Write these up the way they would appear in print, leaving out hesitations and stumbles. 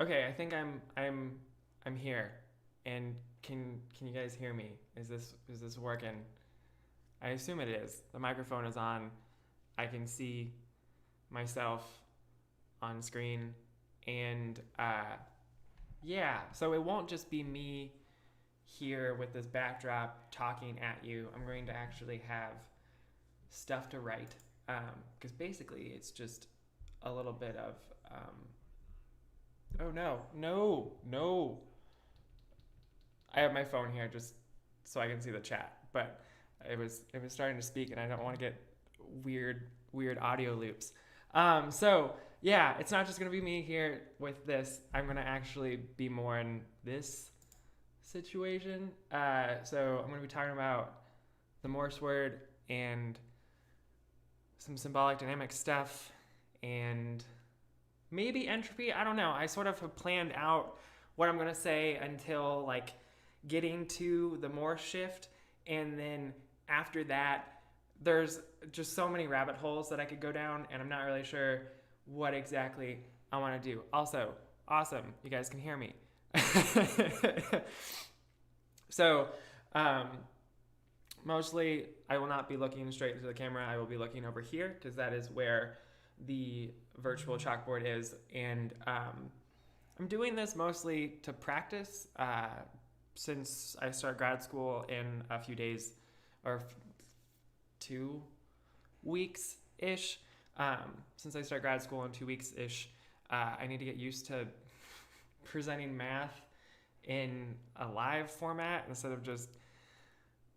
Okay, I think I'm here. And can you guys hear me? Is this working? I assume it is. The microphone is on. I can see myself on screen, and yeah, so it won't just be me here with this backdrop talking at you. I'm going to actually have stuff to write, because basically it's just a little bit of oh no, I have my phone here just so I can see the chat, but it was starting to speak, and I don't want to get weird audio loops. So yeah, it's not just gonna be me here with this. I'm gonna actually be more in this situation. So I'm gonna be talking about the Morse word and some symbolic dynamic stuff, and maybe entropy. I don't know. I sort of have planned out what I'm gonna say until like getting to the Morse shift, and then after that, there's just so many rabbit holes that I could go down, and I'm not really sure what exactly I want to do. Also, awesome, you guys can hear me. So, mostly I will not be looking straight into the camera. I will be looking over here because that is where the virtual chalkboard is, and I'm doing this mostly to practice. Since I start grad school in a few days, or 2 weeks ish. Since I start grad school in 2 weeks ish, I need to get used to presenting math in a live format instead of just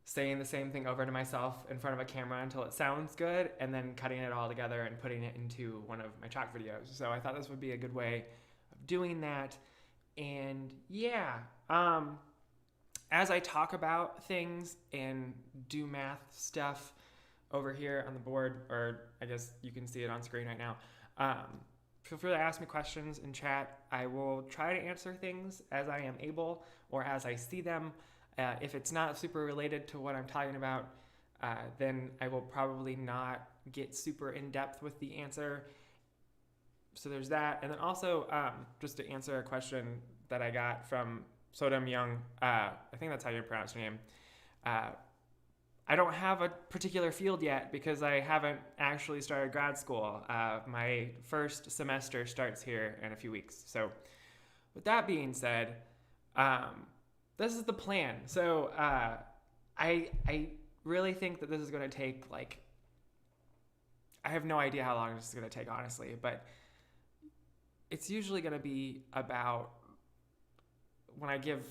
saying the same thing over to myself in front of a camera until it sounds good and then cutting it all together and putting it into one of my chalk videos. So I thought this would be a good way of doing that. And yeah, as I talk about things and do math stuff over here on the board, or I guess you can see it on screen right now, feel free to ask me questions in chat. I will try to answer things as I am able or as I see them. If it's not super related to what I'm talking about, then I will probably not get super in depth with the answer. So there's that. And then also, just to answer a question that I got from Sodom Young, I think that's how you pronounce your name. I don't have a particular field yet because I haven't actually started grad school. My first semester starts here in a few weeks. So with that being said, this is the plan. So I really think that this is going to take, like, I have no idea how long this is going to take, honestly, but it's usually going to be about, when I give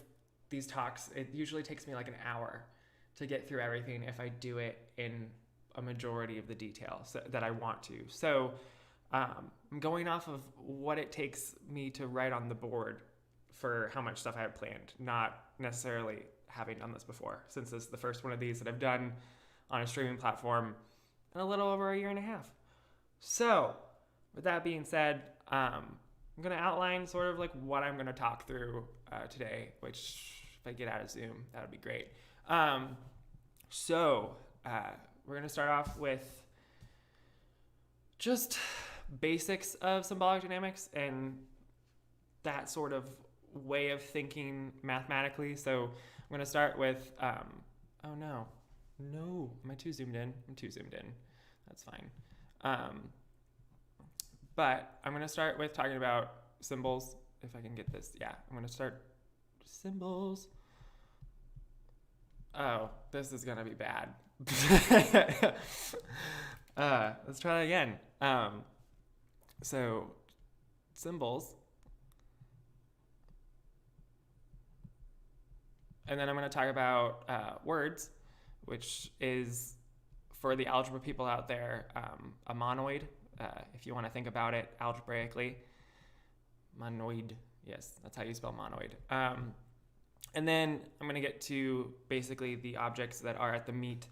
these talks, it usually takes me like an hour to get through everything if I do it in a majority of the details that I want to. So I'm going off of what it takes me to write on the board for how much stuff I have planned, not necessarily having done this before, since this is the first one of these that I've done on a streaming platform in a little over a year and a half. So with that being said, I'm going to outline sort of like what I'm going to talk through today, which if I get out of Zoom, that would be great. So we're going to start off with just basics of symbolic dynamics and that sort of way of thinking mathematically. So I'm going to start with, oh no, am I too zoomed in? I'm too zoomed in. That's fine. But I'm going to start with talking about symbols, if I can get this. Yeah, I'm going to start symbols. Oh, this is going to be bad. Let's try that again. So symbols. And then I'm going to talk about words, which is, for the algebra people out there, a monoid, if you want to think about it algebraically. Monoid, yes, that's how you spell monoid. And then I'm going to get to basically the objects that are at the meat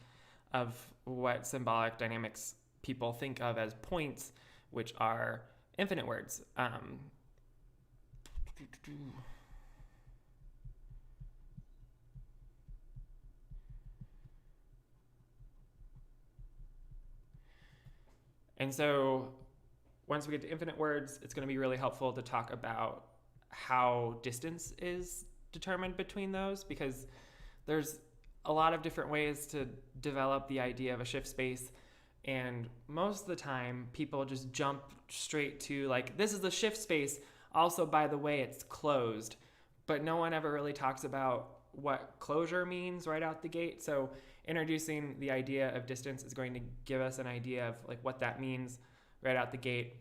of what symbolic dynamics people think of as points, which are infinite words. And so once we get to infinite words, it's going to be really helpful to talk about how distance is determined between those, because there's a lot of different ways to develop the idea of a shift space. And most of the time, people just jump straight to like, this is the shift space. Also, by the way, it's closed. But no one ever really talks about what closure means right out the gate. So introducing the idea of distance is going to give us an idea of like what that means right out the gate.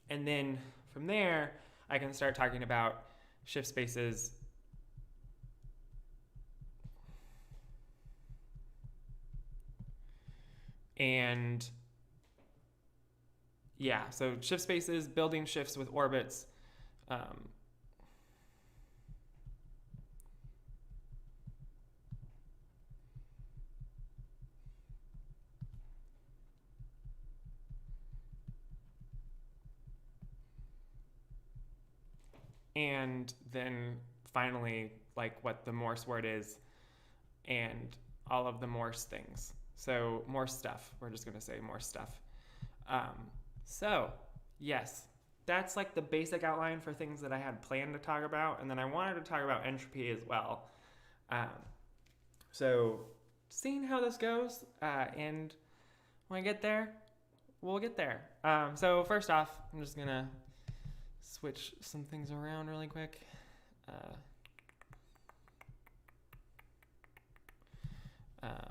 And then from there, I can start talking about shift spaces and yeah, so shift spaces, building shifts with orbits. And then finally, like what the Morse word is and all of the Morse things. So Morse stuff, we're just gonna say Morse stuff. So yes, that's like the basic outline for things that I had planned to talk about. And then I wanted to talk about entropy as well. So seeing how this goes, and when I get there, we'll get there. So first off, I'm just gonna switch some things around really quick.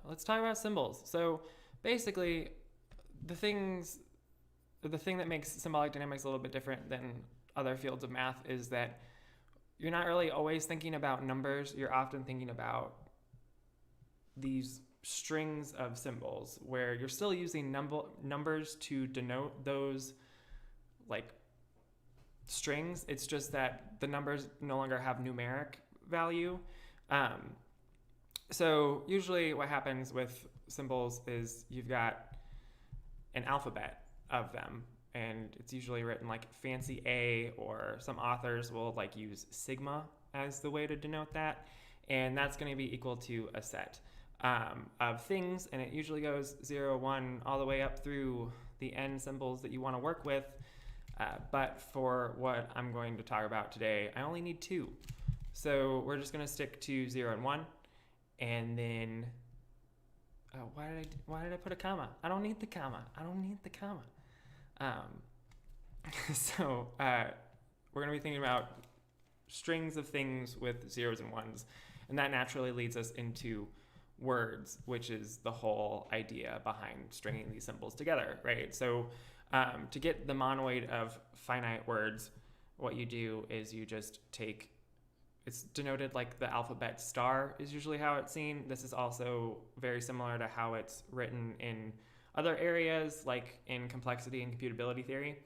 Let's talk about symbols. So basically, the thing that makes symbolic dynamics a little bit different than other fields of math is that you're not really always thinking about numbers. You're often thinking about these strings of symbols where you're still using numbers to denote those like strings. It's just that the numbers no longer have numeric value. So usually what happens with symbols is you've got an alphabet of them, and it's usually written like fancy A, or some authors will like use sigma as the way to denote that, and that's going to be equal to a set of things, and it usually goes 0, 1, all the way up through the n symbols that you want to work with. But for what I'm going to talk about today, I only need 2. So we're just going to stick to 0 and 1. And then, why did I put a comma? I don't need the comma. So we're going to be thinking about strings of things with zeros and ones. And that naturally leads us into words, which is the whole idea behind stringing these symbols together, right? So to get the monoid of finite words, what you do is you just take, it's denoted like the alphabet star is usually how it's seen. This is also very similar to how it's written in other areas, like in complexity and computability theory.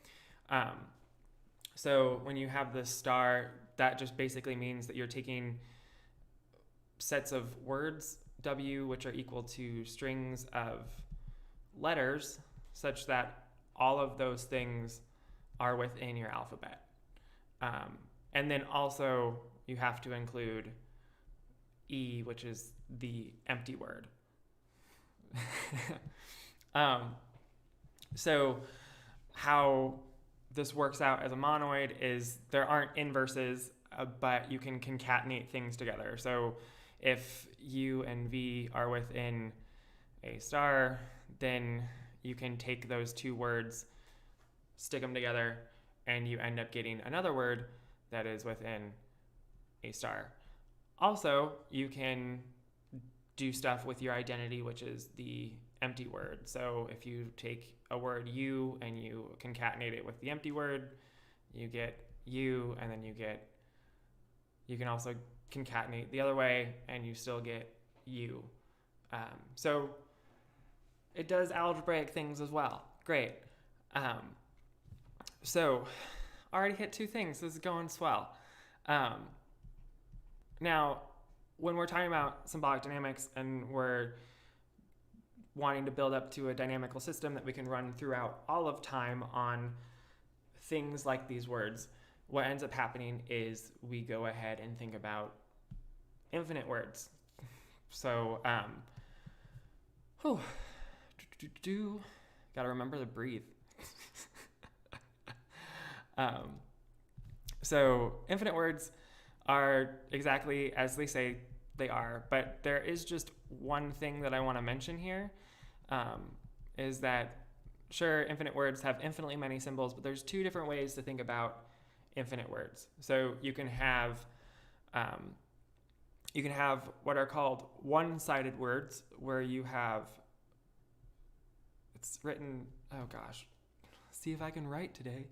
So when you have this star, that just basically means that you're taking sets of words, W, which are equal to strings of letters, such that all of those things are within your alphabet. And then also you have to include E, which is the empty word. So how this works out as a monoid is there aren't inverses, but you can concatenate things together. So if U and V are within a star, then you can take those two words, stick them together, and you end up getting another word that is within a star. Also, you can do stuff with your identity, which is the empty word. So if you take a word U and you concatenate it with the empty word, you get U, and then you can also concatenate the other way and you still get U. So it does algebraic things as well. Great. So already hit 2 things. This is going swell. Now, when we're talking about symbolic dynamics and we're wanting to build up to a dynamical system that we can run throughout all of time on things like these words, what ends up happening is we go ahead and think about infinite words. So, gotta remember to breathe. So infinite words are exactly as they say they are, but there is just one thing that I want to mention here, is that sure, infinite words have infinitely many symbols, but there's two different ways to think about infinite words. So you can have what are called one-sided words, where you have, it's written, oh gosh, see if I can write today.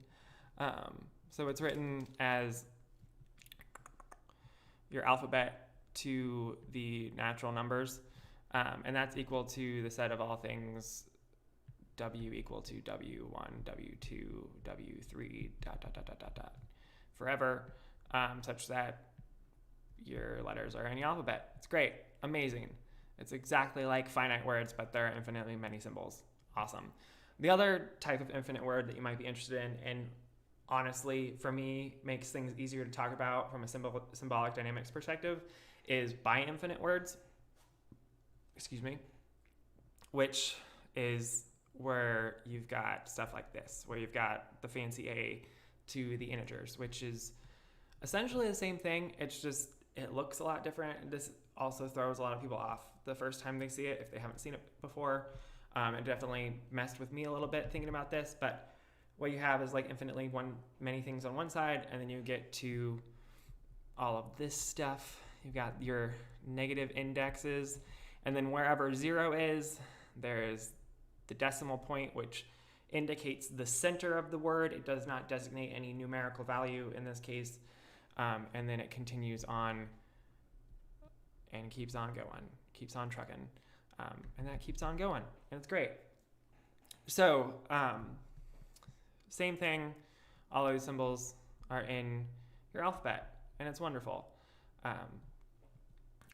So it's written as your alphabet to the natural numbers, and that's equal to the set of all things W equal to W1, W2, W3, dot, dot, dot, dot, dot, dot, forever, such that your letters are in the alphabet. It's great, amazing. It's exactly like finite words, but there are infinitely many symbols. Awesome. The other type of infinite word that you might be interested in, and honestly, for me, makes things easier to talk about from a symbolic dynamics perspective, is bi-infinite words. Excuse me. Which is where you've got stuff like this, where you've got the fancy A to the integers, which is essentially the same thing. It's just, it looks a lot different. This also throws a lot of people off the first time they see it, if they haven't seen it before. It definitely messed with me a little bit thinking about this, but what you have is like infinitely many things on one side, and then you get to all of this stuff. You've got your negative indexes, and then wherever 0 is, there is the decimal point, which indicates the center of the word. It does not designate any numerical value in this case, and then it continues on and keeps on going, keeps on trucking, and that keeps on going, and it's great. So same thing, all those symbols are in your alphabet, and it's wonderful.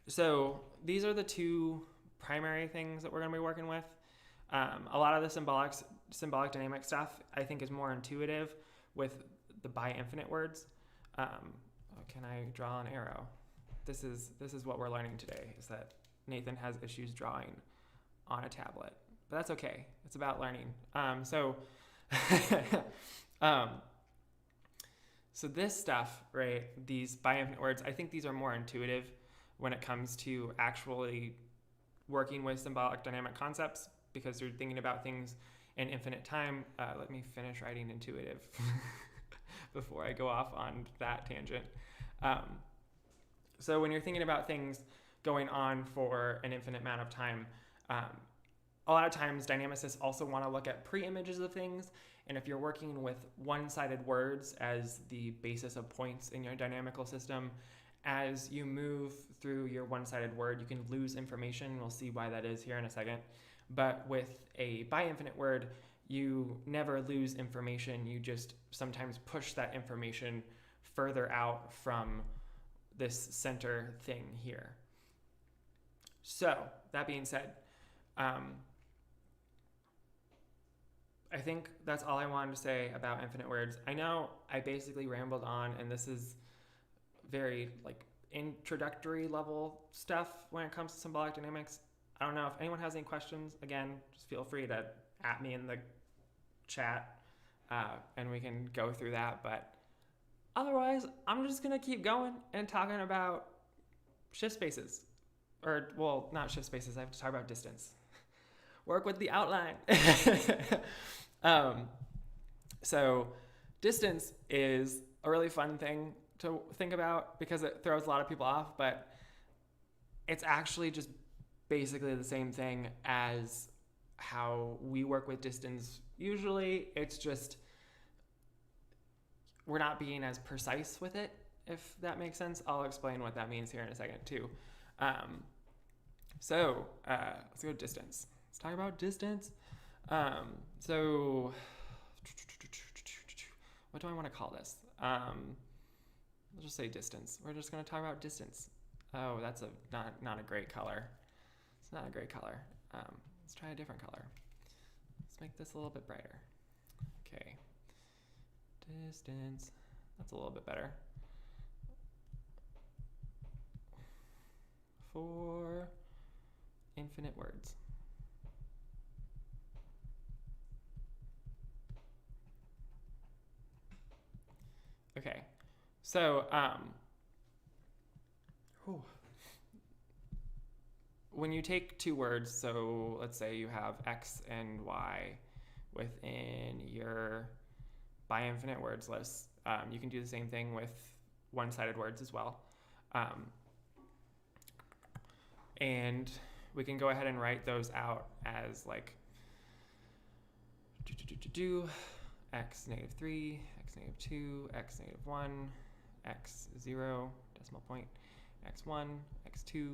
So these are the two primary things that we're going to be working with. A lot of the symbolic dynamic stuff I think is more intuitive with the bi-infinite words. Can I draw an arrow? This is what we're learning today, is that Nathan has issues drawing on a tablet, but that's okay. It's about learning. So this stuff, right, these bi-infinite words, I think these are more intuitive when it comes to actually working with symbolic dynamic concepts, because you're thinking about things in infinite time. Let me finish writing intuitive before I go off on that tangent. So when you're thinking about things going on for an infinite amount of time, a lot of times dynamicists also want to look at pre-images of things, and if you're working with one-sided words as the basis of points in your dynamical system, as you move through your one-sided word, you can lose information. We'll see why that is here in a second. But with a bi-infinite word, you never lose information. You just sometimes push that information further out from this center thing here. So that being said, I think that's all I wanted to say about infinite words. I know I basically rambled on, and this is very like introductory level stuff when it comes to symbolic dynamics. I don't know if anyone has any questions. Again, just feel free to at me in the chat, and we can go through that. But otherwise, I'm just going to keep going and talking about shift spaces. Or, well, not shift spaces. I have to talk about distance. Work with the outline. So distance is a really fun thing to think about because it throws a lot of people off, but it's actually just basically the same thing as how we work with distance usually. It's just we're not being as precise with it, if that makes sense. I'll explain what that means here in a second too. So let's go to distance. Let's talk about distance. So what do I want to call this? Let's just say distance. We're just going to talk about distance. Oh, that's not a great color. It's not a great color. Let's try a different color. Let's make this a little bit brighter. Okay. Distance. That's a little bit better. For infinite words. Okay. So when you take two words, so let's say you have X and Y within your by infinite words list, you can do the same thing with one-sided words as well. And we can go ahead and write those out as like x negative 3, x negative 2, x negative 1, x 0, decimal point, x1, x2,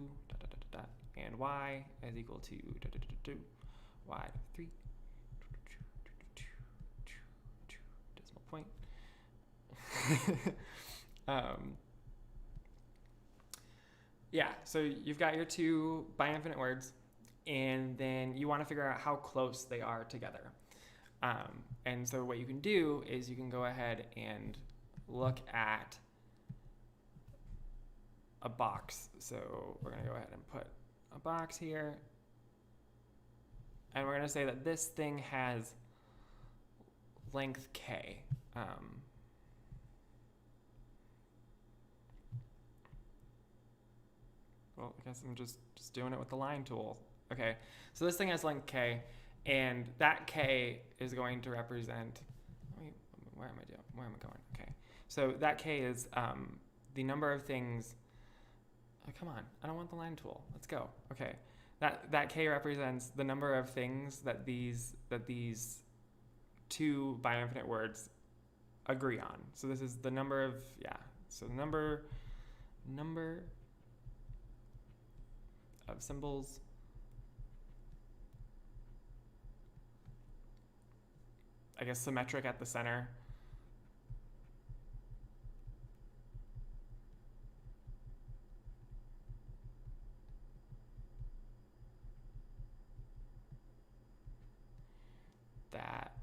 and y is equal to y 3, decimal point. Yeah, so you've got your two by infinite words, and then you want to figure out how close they are together. And so what you can do is you can go ahead and look at a box. So we're going to go ahead and put a box here, and we're going to say that this thing has length k. Well, I guess I'm just doing it with the line tool. Okay, so this thing has length k, and that k is going to represent, where am I going? Okay, so that k is the number of things, oh, come on, I don't want the line tool, let's go. Okay, that k represents the number of things that these two by infinite words agree on. So this is the number of, so the number of symbols I guess symmetric at the center. That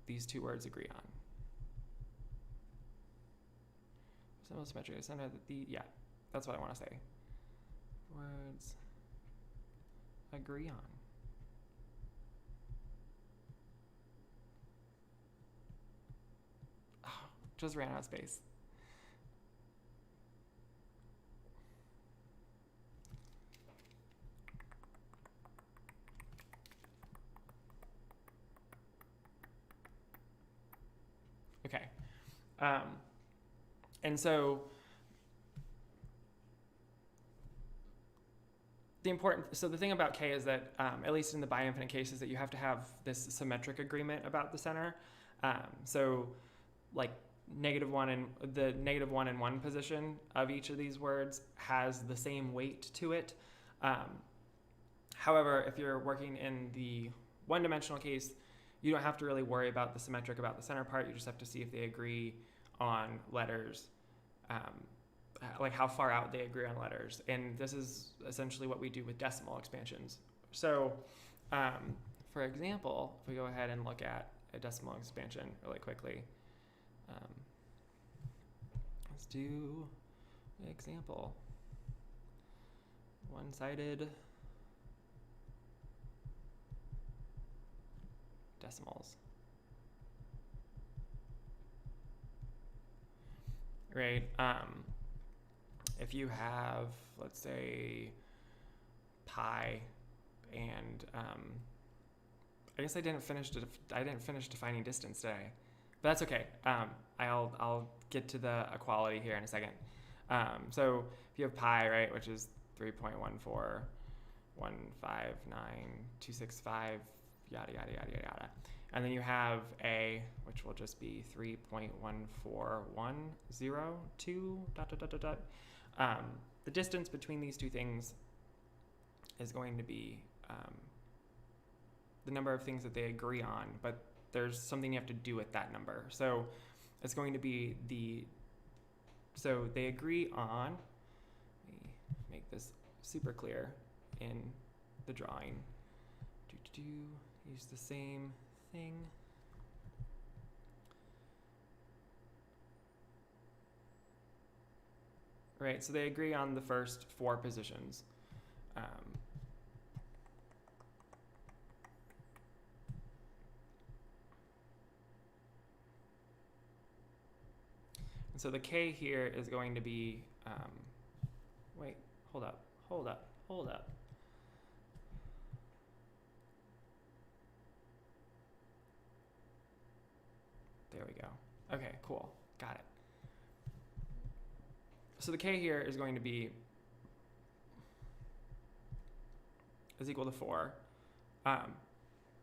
these two words agree on. Symbol symmetric at the center, that's what I want to say. Words agree on. Oh, just ran out of space. Okay. And so the thing about k is that, at least in the bi-infinite case, is that you have to have this symmetric agreement about the center. So like -1 and the -1 and 1 position of each of these words has the same weight to it. However, if you're working in the one-dimensional case, you don't have to really worry about the symmetric about the center part. You just have to see if they agree on letters, like how far out they agree on letters. And this is essentially what we do with decimal expansions. So for example, if we go ahead and look at a decimal expansion really quickly, let's do an example. One-sided decimals. Right. If you have, let's say, pi, and I guess I didn't finish defining distance today, but that's okay. I'll get to the equality here in a second. So if you have pi, right, which is 3.14159.265, yada yada yada yada, and then you have a, which will just be 3.14102 ... The distance between these two things is going to be the number of things that they agree on, but there's something you have to do with that number. So it's going to be so they agree on, let me make this super clear in the drawing. Use the same thing. Right, so they agree on the first 4 positions. So the k here is going to be, wait, hold up. There we go. Okay, cool, got it. So the k here is going to be is equal to 4.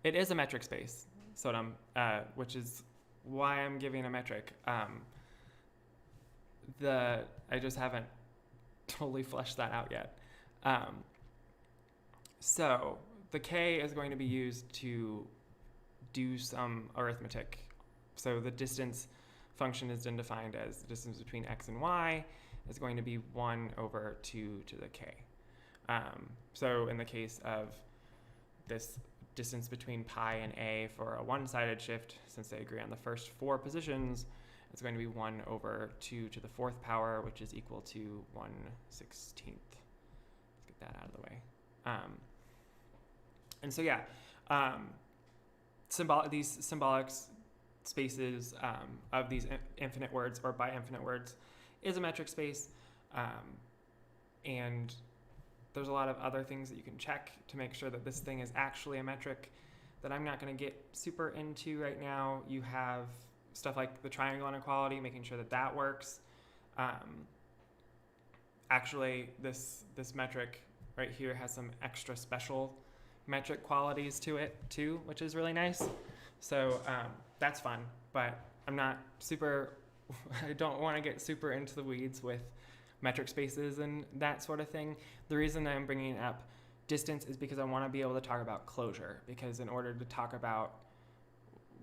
It is a metric space, Sodom, which is why I'm giving a metric. I just haven't totally fleshed that out yet. So the k is going to be used to do some arithmetic. So the distance function is then defined as the distance between x and y is going to be 1 over 2 to the k. So in the case of this distance between pi and a for a one-sided shift, since they agree on the first 4 positions, it's going to be 1 over 2 to the 4th power, which is equal to 1/16. Let's get that out of the way. And so yeah, these symbolic spaces of these infinite words or by infinite words is a metric space. And there's a lot of other things that you can check to make sure that this thing is actually a metric that I'm not going to get super into right now. You have stuff like the triangle inequality, making sure that that works. Actually, this metric right here has some extra special metric qualities to it too, which is really nice. So that's fun, but I'm not super, I don't want to get super into the weeds with metric spaces and that sort of thing. The reason I'm bringing up distance is because I want to be able to talk about closure, because in order to talk about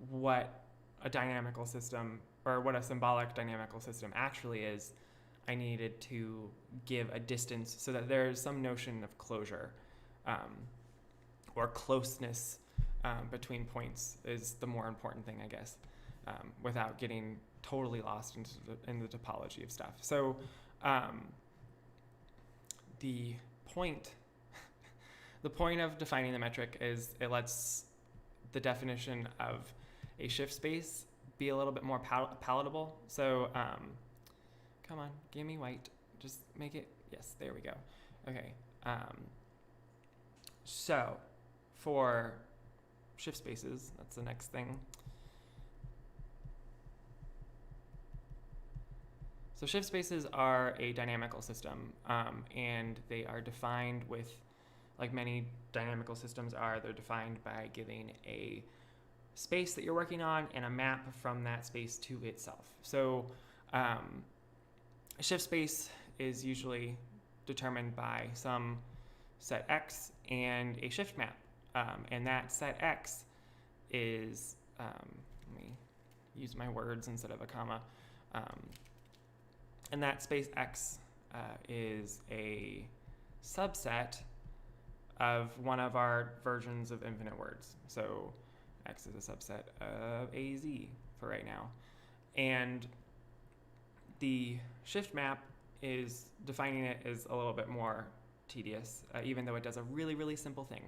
what a dynamical system or what a symbolic dynamical system actually is, I needed to give a distance so that there's some notion of closure or closeness between points is the more important thing, I guess, without getting totally lost in the topology of stuff. So the point of defining the metric is it lets the definition of a shift space be a little bit more palatable. So come on, give me white. Just make it, yes, there we go. Okay. So for shift spaces, that's the next thing. So shift spaces are a dynamical system, and they are defined with, like many dynamical systems are, they're defined by giving a space that you're working on and a map from that space to itself. So a shift space is usually determined by some set x and a shift map. And that set x is, let me use my words instead of a comma. And that space x is a subset of one of our versions of infinite words. So x is a subset of AZ for right now. And the shift map is defining it is a little bit more tedious, even though it does a really, really simple thing.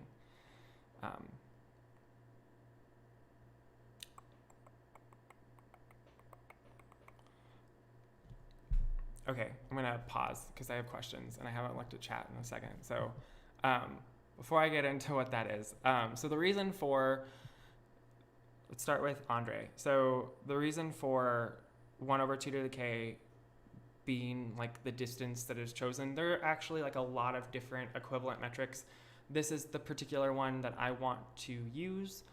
Okay, I'm gonna pause because I have questions and I haven't looked at chat in a second. So before I get into what that is, so the reason for, let's start with Andre. So the reason for 1 over 2 to the k being like the distance that is chosen, there are actually like a lot of different equivalent metrics. This is the particular one that I want to use.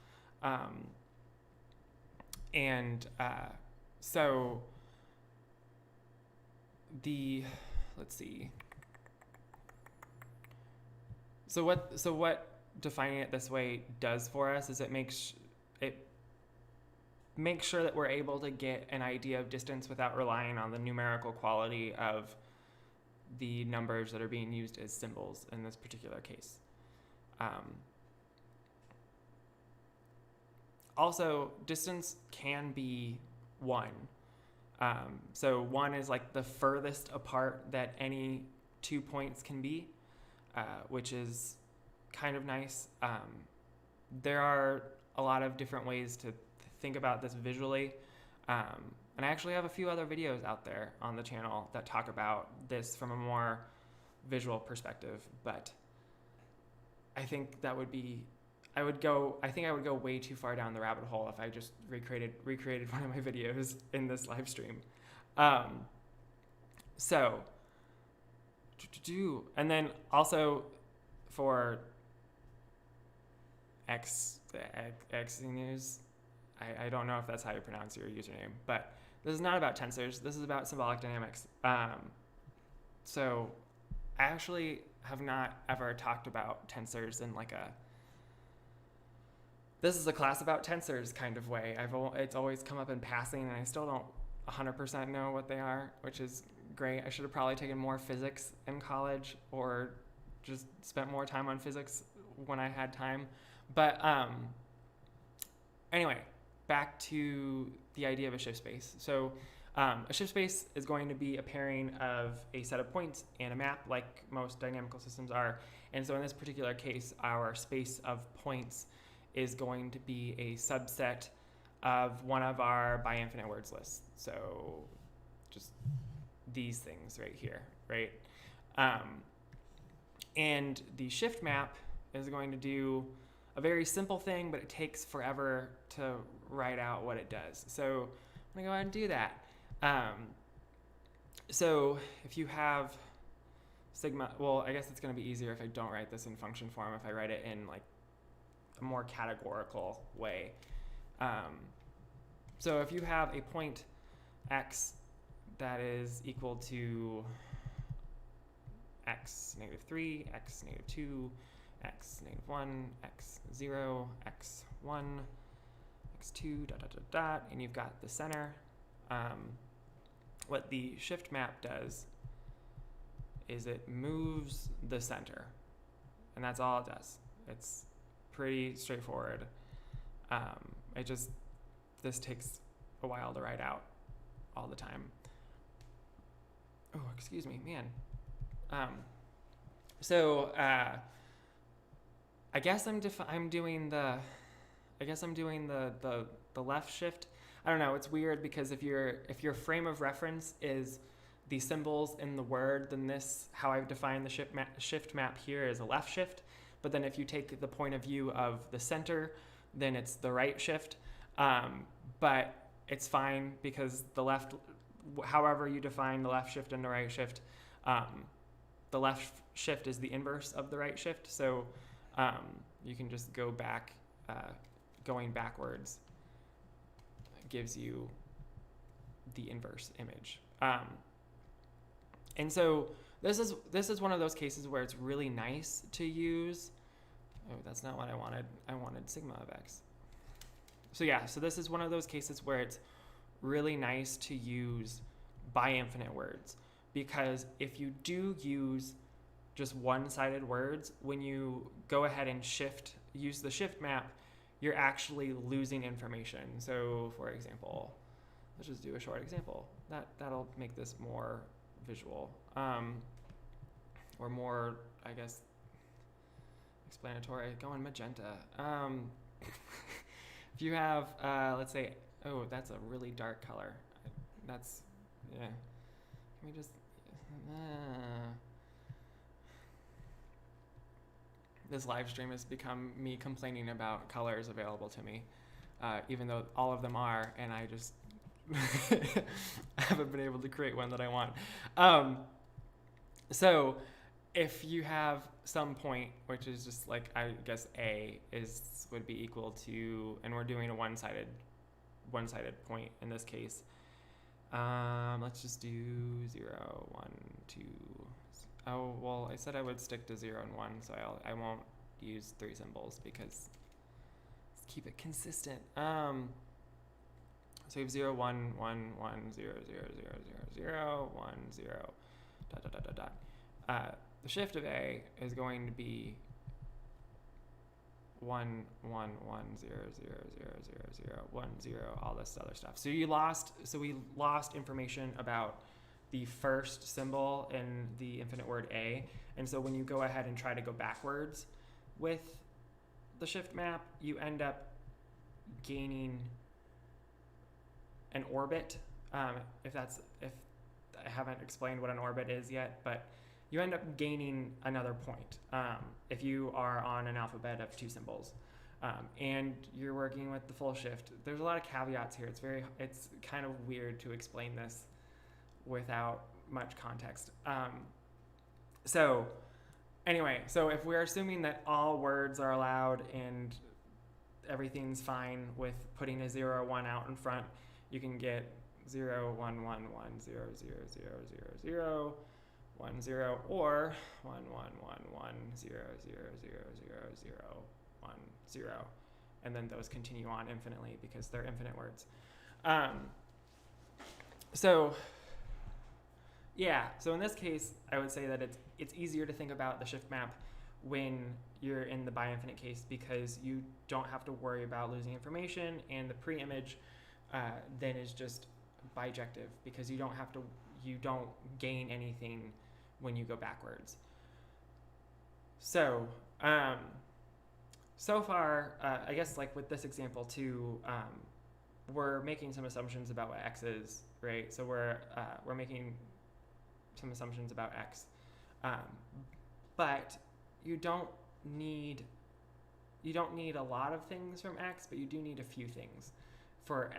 So let's see. So what defining it this way does for us is it makes sure that we're able to get an idea of distance without relying on the numerical quality of the numbers that are being used as symbols in this particular case. Also, distance can be 1. So 1 is like the furthest apart that any 2 points can be, which is kind of nice. There are a lot of different ways to think about this visually. I And I actually have a few other videos out there on the channel that talk about this from a more visual perspective, but I think that would be, I think I would go way too far down the rabbit hole if I just recreated one of my videos in this live stream. And then also for X News, I don't know if that's how you pronounce your username, but this is not about tensors. This is about symbolic dynamics. So I actually have not ever talked about tensors in like this is a class about tensors kind of way. It's always come up in passing, and I still don't 100% know what they are, which is great. I should have probably taken more physics in college, or just spent more time on physics when I had time. But anyway, back to the idea of a shift space. So a shift space is going to be a pairing of a set of points and a map, like most dynamical systems are. And so in this particular case, our space of points is going to be a subset of one of our by infinite words lists. So just these things right here, right? And the shift map is going to do a very simple thing, but it takes forever to write out what it does. So I'm gonna go ahead and do that. So if you have sigma, well, I guess it's gonna be easier if I don't write this in function form, if I write it in like a more categorical way. So if you have a point x that is equal to x -3, x -2, x -1, x 0, x 1, x 2, ... and you've got the center. What the shift map does is it moves the center, and that's all it does. It's pretty straightforward. This takes a while to write out all the time. Oh, excuse me, man. I guess I'm doing the left shift. I don't know. It's weird because if your frame of reference is the symbols in the word, then how I've defined the shift map here is a left shift. But then if you take the point of view of the center, then it's the right shift. But it's fine because the left, however you define the left shift and the right shift, the left shift is the inverse of the right shift. So you can just go back, going backwards gives you the inverse image. And so this is one of those cases where it's really nice to use. Oh, that's not what I wanted. I wanted sigma of x. So yeah, so this is one of those cases where it's really nice to use by infinite words, because if you do use just one-sided words, when you go ahead and use the shift map, you're actually losing information. So for example, let's just do a short example. That'll make this more visual, or more, I guess, explanatory. Going magenta. If you have, let's say, oh, that's a really dark color. That's, yeah. Let me just, this live stream has become me complaining about colors available to me, even though all of them are, and I just haven't been able to create one that I want. So if you have some point, which is just like, I guess A would be equal to, and we're doing a one-sided point in this case. Let's just do 0, 1, 2. Oh, well, I said I would stick to 0 and 1, so I won't use 3 symbols because let's keep it consistent. So we have 0, 1, 1, 1, 0, 0, 0, 0, 0, 1, 0, ... The shift of A is going to be 1, 1, 1, 0, 0, 0, 0, 0, 1, 0, all this other stuff. So we lost information about the first symbol in the infinite word A. And so when you go ahead and try to go backwards with the shift map, you end up gaining an orbit if I haven't explained what an orbit is yet, but you end up gaining another point if you are on an alphabet of 2 symbols. And you're working with the full shift. There's a lot of caveats here. It's kind of weird to explain this without much context. So if we're assuming that all words are allowed and everything's fine with putting a 0 or 1 out in front, you can get 0, 1, 1, 1, 0, 0, 0, 0, 0, 1, 0, or 1, 1, 1, 1, 0, 0, 0, 0, 0, 1, 0. And then those continue on infinitely because they're infinite words. So in this case, I would say that it's easier to think about the shift map when you're in the bi-infinite case because you don't have to worry about losing information, and the pre-image then is just bijective because you don't gain anything when you go backwards. So so far, I guess like with this example too, we're making some assumptions about what x is, right? So we're making some assumptions about x, but you don't need a lot of things from x, but you do need a few things for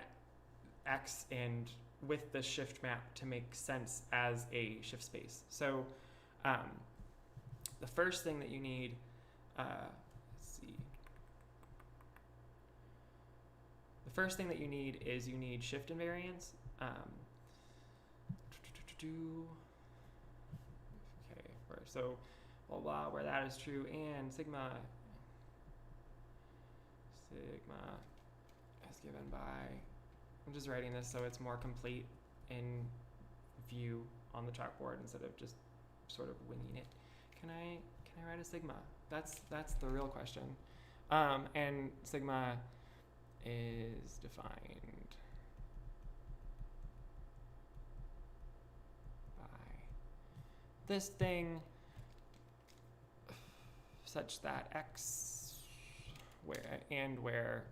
x and with the shift map to make sense as a shift space. So the first thing that you need, the first thing that you need is you need shift invariance. So blah blah, where that is true, and sigma is given by, I'm just writing this so it's more complete in view on the chalkboard instead of just sort of winging it. Can I write a sigma? That's the real question. And sigma is defined by this thing such that x where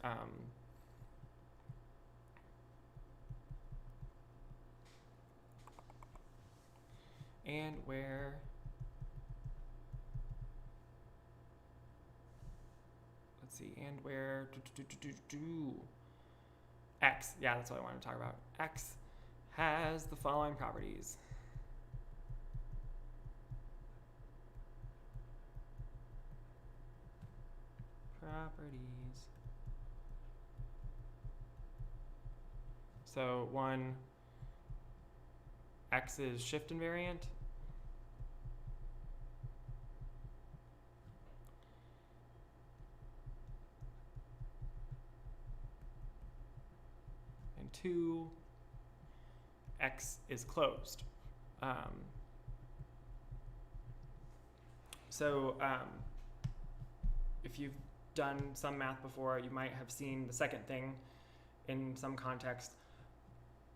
let's see, and where x, yeah, that's what I want to talk about. X has the following properties. So 1, x is shift invariant. And 2, x is closed. If you've done some math before, you might have seen the second thing in some context,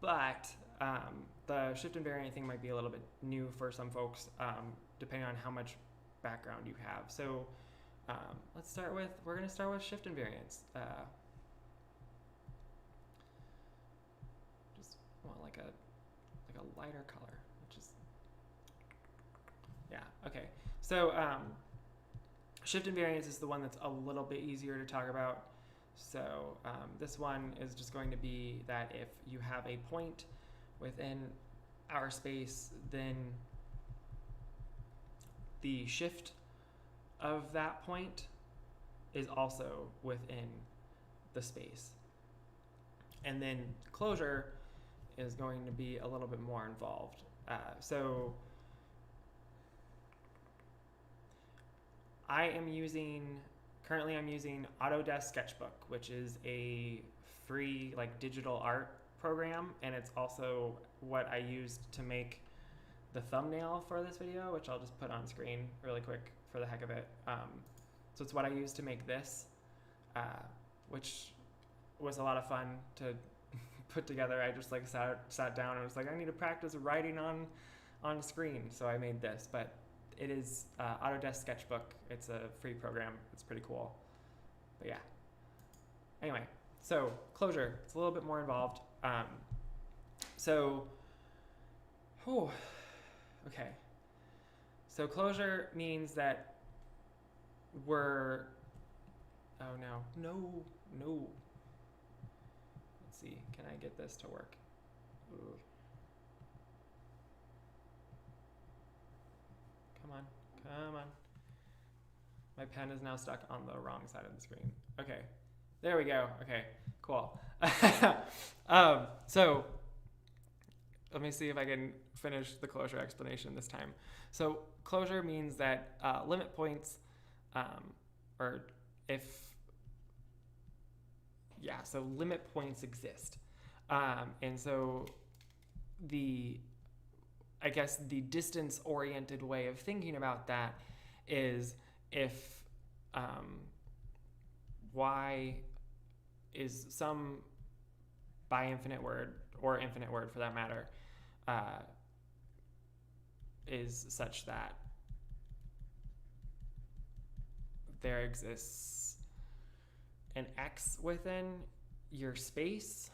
but the shift invariant thing might be a little bit new for some folks, depending on how much background you have. So we're going to start with shift invariance. Just want like a lighter color, which is, yeah, okay. So shift invariance is the one that's a little bit easier to talk about. So this one is just going to be that if you have a point within our space, then the shift of that point is also within the space. And then closure is going to be a little bit more involved. Currently I'm using Autodesk Sketchbook, which is a free digital art program, and it's also what I used to make the thumbnail for this video, which I'll just put on screen really quick for the heck of it. So it's what I used to make this, which was a lot of fun to put together. I just sat down and was like, I need to practice writing on screen, so I made this. But it is Autodesk Sketchbook. It's a free program. It's pretty cool. But yeah. Anyway, so closure. It's a little bit more involved. So, okay. So closure means that we're, oh no. Let's see, can I get this to work? Ooh. Come on. My pen is now stuck on the wrong side of the screen. Okay, there we go. Okay, cool. So let me see if I can finish the closure explanation this time. So closure means that limit points, so limit points exist. And so I guess the distance-oriented way of thinking about that is if y is some bi-infinite word, or infinite word for that matter, is such that there exists an x within your space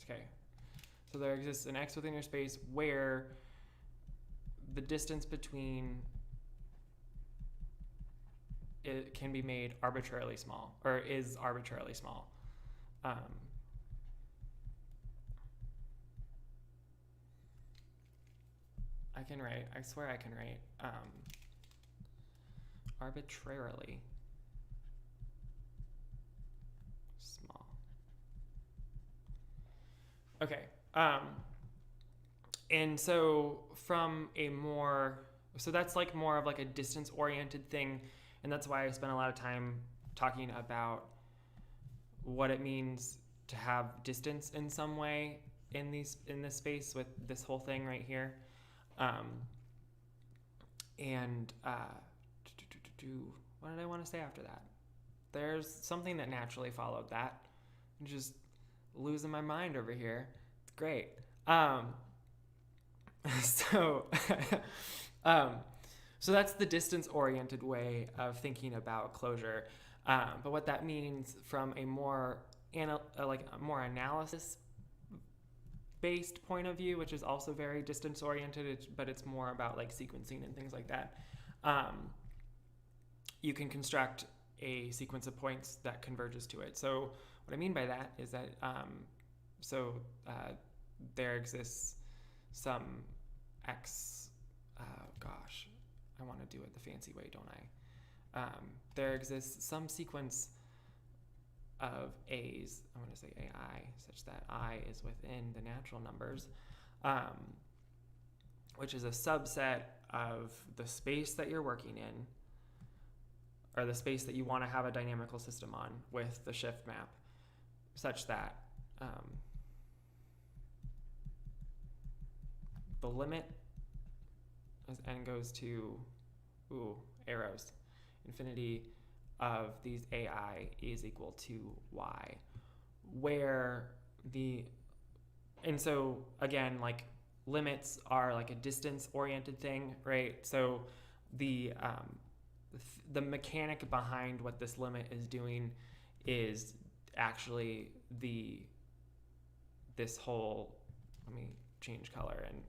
okay, so there exists an x within your space where the distance between it can be made arbitrarily small, or is arbitrarily small. I swear I can write arbitrarily small. Okay. And so so that's like more of like a distance-oriented thing, and that's why I spent a lot of time talking about what it means to have distance in some way in this space with this whole thing right here. What did I want to say after that? There's something that naturally followed that. I'm just losing my mind over here. It's great. So that's the distance-oriented way of thinking about closure. But what that means from a more analysis-based point of view, which is also very distance-oriented, but it's more about like sequencing and things like that. You can construct a sequence of points that converges to it. So what I mean by that is that there exists some x. I want to do it the fancy way, don't I? There exists some sequence of a's, I want to say ai, such that I is within the natural numbers, which is a subset of the space that you're working in, or the space that you want to have a dynamical system on with the shift map, such that the limit as n goes to arrows, infinity of these ai is equal to y, and so again, like limits are like a distance oriented thing, right? So the mechanic behind what this limit is doing is actually this whole, let me change color and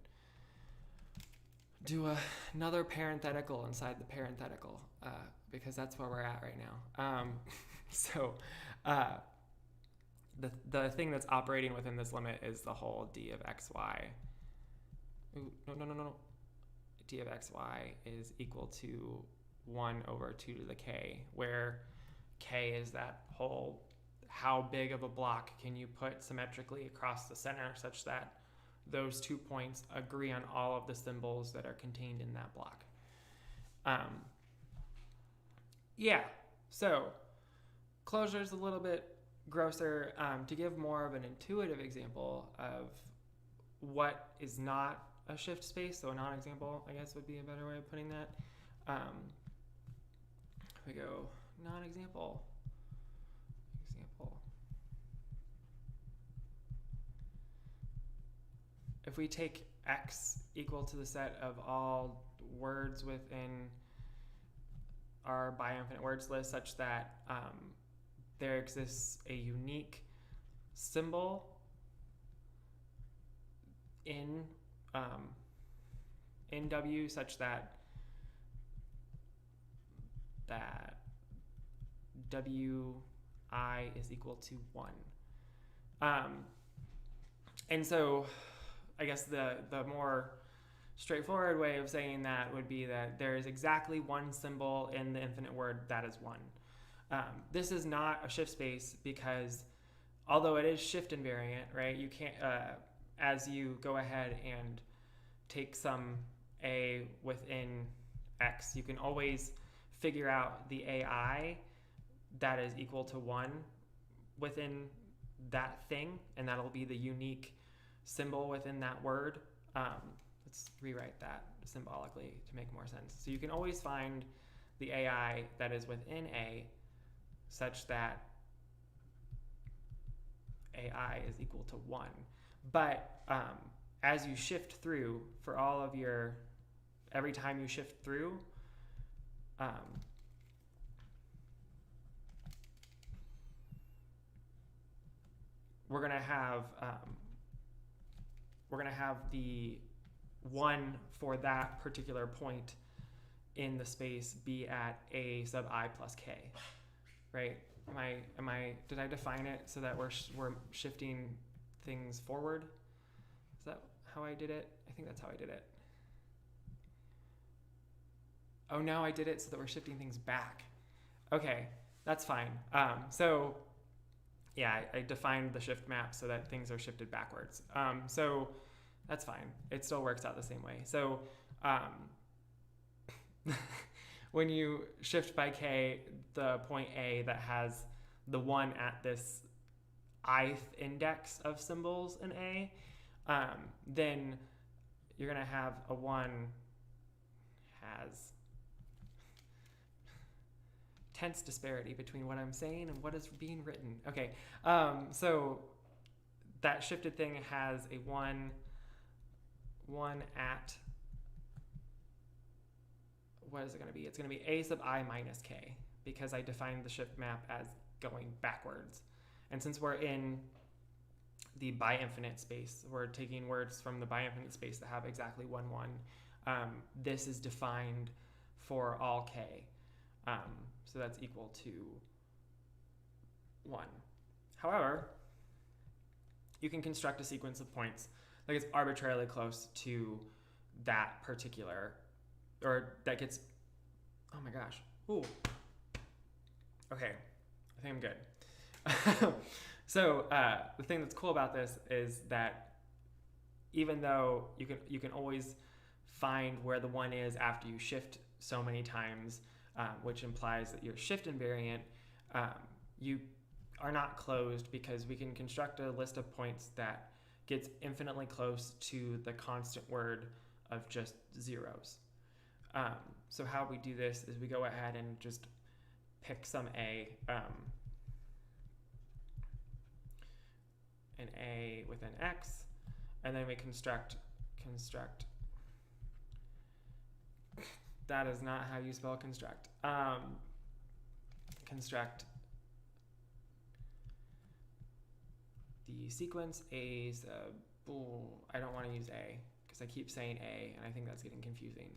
do another parenthetical inside the parenthetical, because that's where we're at right now. The thing that's operating within this limit is the whole d of xy. No. D of xy is equal to 1 over 2 to the k, where k is that whole, how big of a block can you put symmetrically across the center such that those 2 points agree on all of the symbols that are contained in that block. So closure is a little bit grosser. To give more of an intuitive example of what is not a shift space, so a non-example, I guess, would be a better way of putting that. We go non-example. If we take x equal to the set of all words within our bi-infinite words list, such that there exists a unique symbol in W such that Wi is equal to 1. And so I guess the more straightforward way of saying that would be that there is exactly one symbol in the infinite word that is 1. This is not a shift space because although it is shift invariant, right, you can't, as you go ahead and take some a within x, you can always figure out the ai that is equal to 1 within that thing, and that'll be the unique symbol within that word. Let's rewrite that symbolically to make more sense. So you can always find the ai that is within a such that ai is equal to 1. But as you shift through, for all of your, every time you shift through, we're gonna have the 1 for that particular point in the space be at a sub I plus k, right? Did I define it so that we're shifting things forward? Is that how I did it? I think that's how I did it. Oh, no, I did it so that we're shifting things back. Okay, that's fine. So yeah, I defined the shift map so that things are shifted backwards. So that's fine. It still works out the same way. So when you shift by k, the point A that has the 1 at this ith index of symbols in A, then you're going to have a 1 has tense disparity between what I'm saying and what is being written. Okay, so that shifted thing has a 1 at, what is it going to be? It's going to be a sub I minus k, because I defined the shift map as going backwards. And since we're in the bi-infinite space, we're taking words from the bi-infinite space that have exactly 1, 1. This is defined for all k. So that's equal to 1. However, you can construct a sequence of points that gets arbitrarily close to that particular, or that gets, oh my gosh, ooh. Okay, I think I'm good. So the thing that's cool about this is that even though you can always find where the 1 is after you shift so many times, which implies that you're shift invariant, you are not closed, because we can construct a list of points that gets infinitely close to the constant word of just zeros. So how we do this is we go ahead and just pick some an a with an x, and then we construct. That is not how you spell construct. Construct the sequence a sub, I don't want to use a because I keep saying a, and I think that's getting confusing.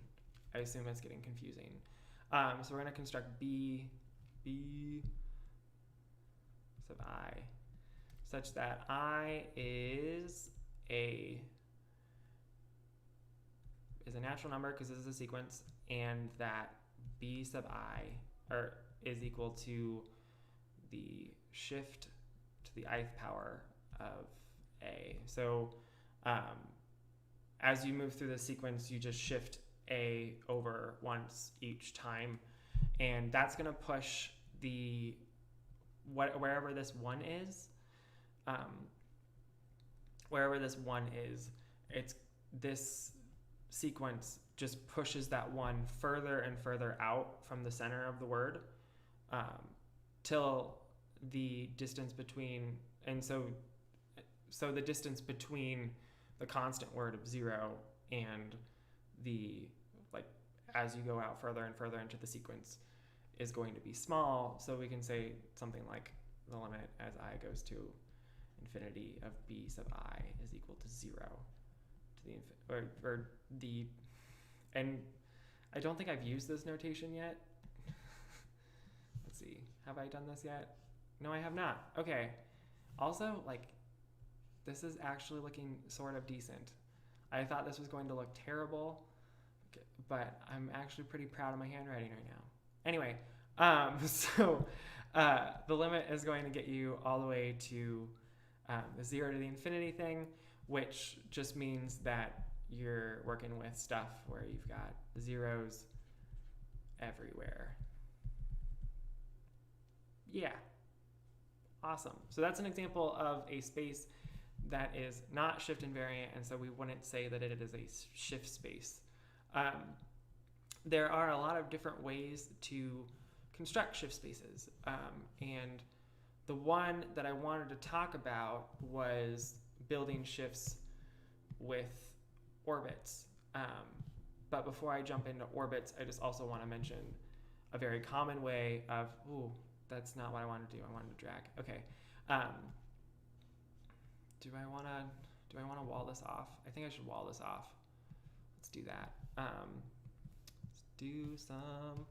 I assume it's getting confusing. So we're going to construct b sub I such that I is a natural number because this is a sequence, and that b sub I is equal to the shift to the ith power of a. So as you move through the sequence, you just shift a over once each time, and that's going to push the wherever this 1 is. Wherever this 1 is, it's this sequence just pushes that 1 further and further out from the center of the word, till the distance between, and so the distance between the constant word of 0 and the, like, as you go out further and further into the sequence is going to be small. So we can say something like the limit as I goes to infinity of b sub I is equal to 0 to the and I don't think I've used this notation yet. Let's see, have I done this yet? No, I have not. Okay. Also, like, this is actually looking sort of decent. I thought this was going to look terrible, but I'm actually pretty proud of my handwriting right now. Anyway, so the limit is going to get you all the way to the 0 to the infinity thing, which just means that you're working with stuff where you've got zeros everywhere. Yeah. Awesome. So that's an example of a space that is not shift invariant, and so we wouldn't say that it is a shift space. There are a lot of different ways to construct shift spaces, and the one that I wanted to talk about was building shifts with orbits. But before I jump into orbits, I just also want to mention a very common way of, ooh, that's not what I want to do. I wanted to drag. Okay. Do I want to wall this off? I think I should wall this off. Let's do that. Let's do some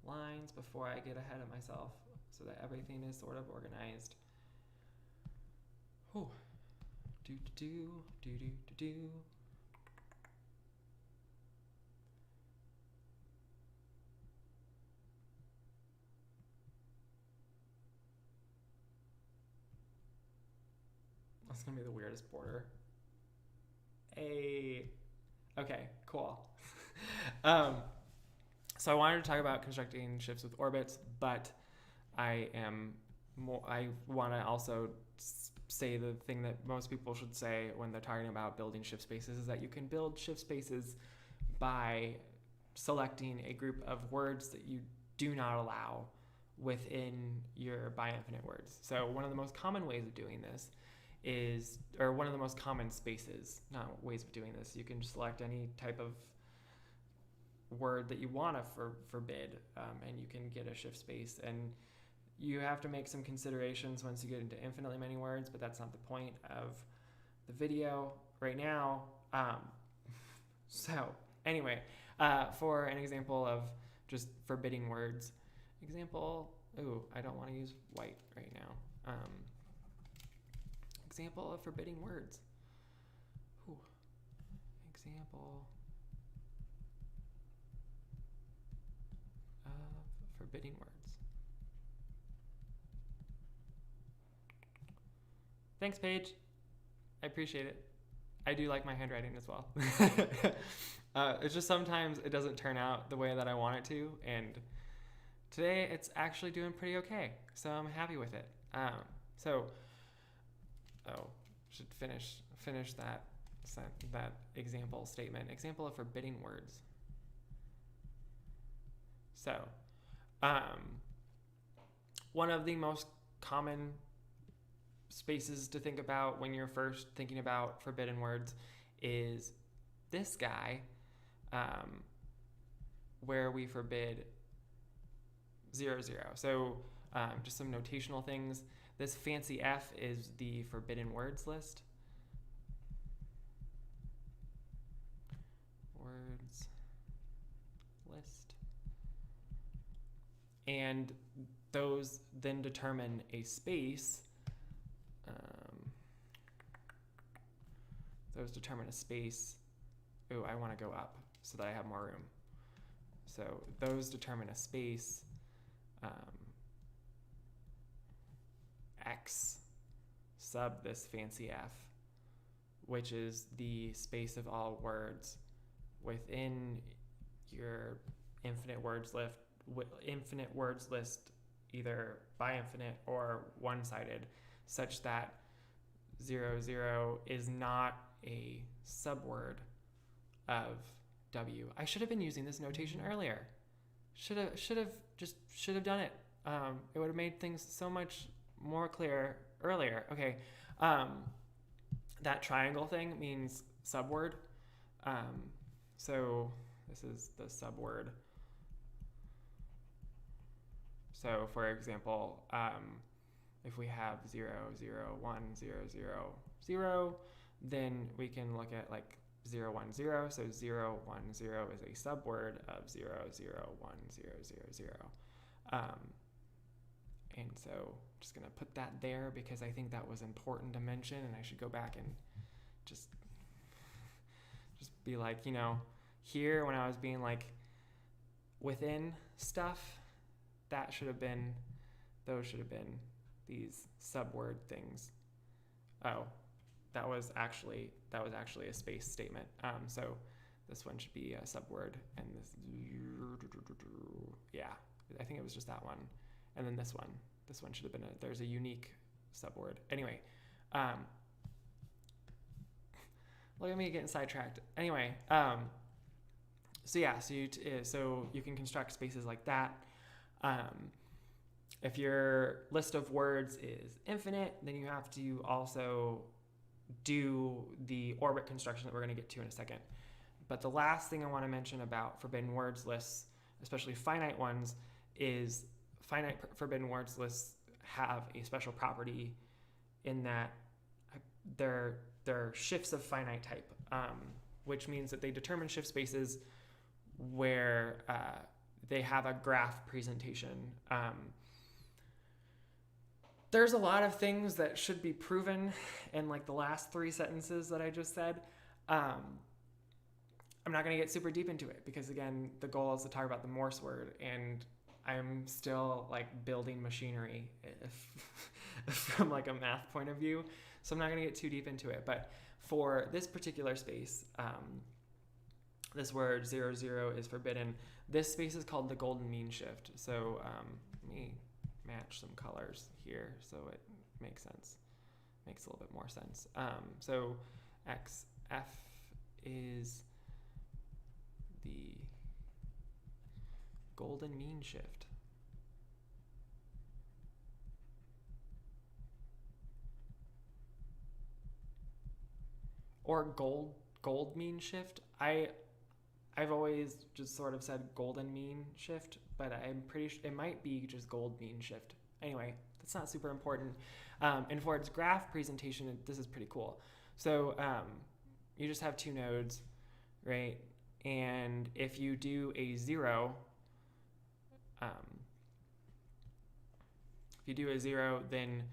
lines before I get ahead of myself so that everything is sort of organized. Whew. Do. That's gonna be the weirdest border. Okay, cool. So I wanted to talk about constructing shifts with orbits, but I want to also say the thing that most people should say when they're talking about building shift spaces is that you can build shift spaces by selecting a group of words that you do not allow within your bi-infinite words. So one of the most common ways of doing this is, or one of the most common spaces, not ways of doing this, you can select any type of word that you want to forbid, and you can get a shift space. And you have to make some considerations once you get into infinitely many words, but that's not the point of the video right now. So anyway, for an example of just forbidding words, I don't want to use white right now. Example of forbidding words. Example of forbidding words. Thanks, Paige. I appreciate it. I do like my handwriting as well. It's just sometimes it doesn't turn out the way that I want it to, and today it's actually doing pretty okay, so I'm happy with it. Should finish that example statement. Example of forbidding words. So, one of the most common spaces to think about when you're first thinking about forbidden words is this guy, where we forbid 0, 0. So just some notational things. This fancy F is the forbidden words list. Words list. And those then determine a space. Ooh, I want to go up so that I have more room. So those determine a space X sub this fancy F, which is the space of all words within your infinite words list, either bi-infinite or one-sided, such that 0, 0 is not a subword of W. I should have been using this notation earlier. Should have done it. It would have made things so much more clear earlier. Okay. that triangle thing means subword. So this is the subword. So for example, if we have 0, 0, 1, 0, 0, 0, then we can look at like 0, 1, 0. So 0, 1, 0 is a subword of 0, 0, 1, 0, 0, 0. And so I'm just going to put that there because I think that was important to mention, and I should go back and just be like, you know, here when I was being like within stuff, those should have been these subword things. Oh, that was actually a space statement. So this one should be a subword, and this, yeah, I think it was just that one. And then this one should have been there's a unique subword. Anyway, look at me getting sidetracked. Anyway, so yeah, so you can construct spaces like that. If your list of words is infinite, then you have to also do the orbit construction that we're going to get to in a second. But the last thing I want to mention about forbidden words lists, especially finite ones, is finite forbidden words lists have a special property in that they're shifts of finite type, which means that they determine shift spaces where they have a graph presentation. There's a lot of things that should be proven in like the last 3 sentences that I just said. I'm not going to get super deep into it because, again, the goal is to talk about the Morse word, and I'm still like building machinery from like a math point of view. So I'm not going to get too deep into it. But for this particular space, this word 0, 0 is forbidden. This space is called the golden mean shift. So let me match some colors here so it makes sense. Makes a little bit more sense. So XF is the golden mean shift. Or gold mean shift. I've always just sort of said golden mean shift, but I'm pretty sure it might be just gold mean shift. Anyway, that's not super important. And for its graph presentation, this is pretty cool. So you just have 2 nodes, right? And if you do a 0, then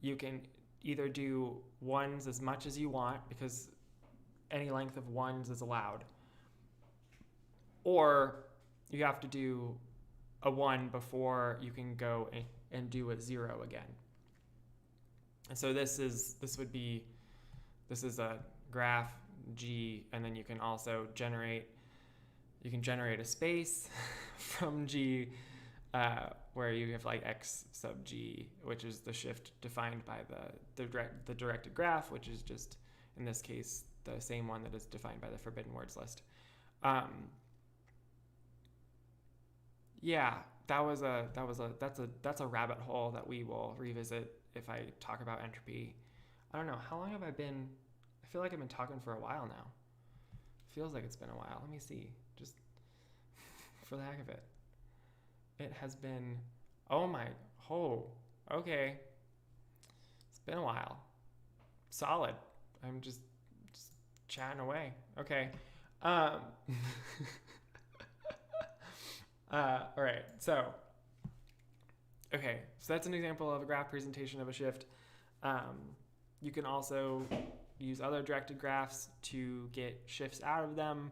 you can either do 1s as much as you want because any length of 1s is allowed, or you have to do a 1 before you can go and do a 0 again. And so this is a graph G, and then you can also generate a space from G where you have like X sub G, which is the shift defined by the directed graph, which is just in this case the same one that is defined by the forbidden words list. Yeah, that's a rabbit hole that we will revisit if I talk about entropy. I don't know, how long have I been? I feel like I've been talking for a while now. Feels like it's been a while. Let me see, just for the heck of it. It has been, okay. It's been a while. Solid. I'm just chatting away. Okay. All right, so that's an example of a graph presentation of a shift. You can also use other directed graphs to get shifts out of them.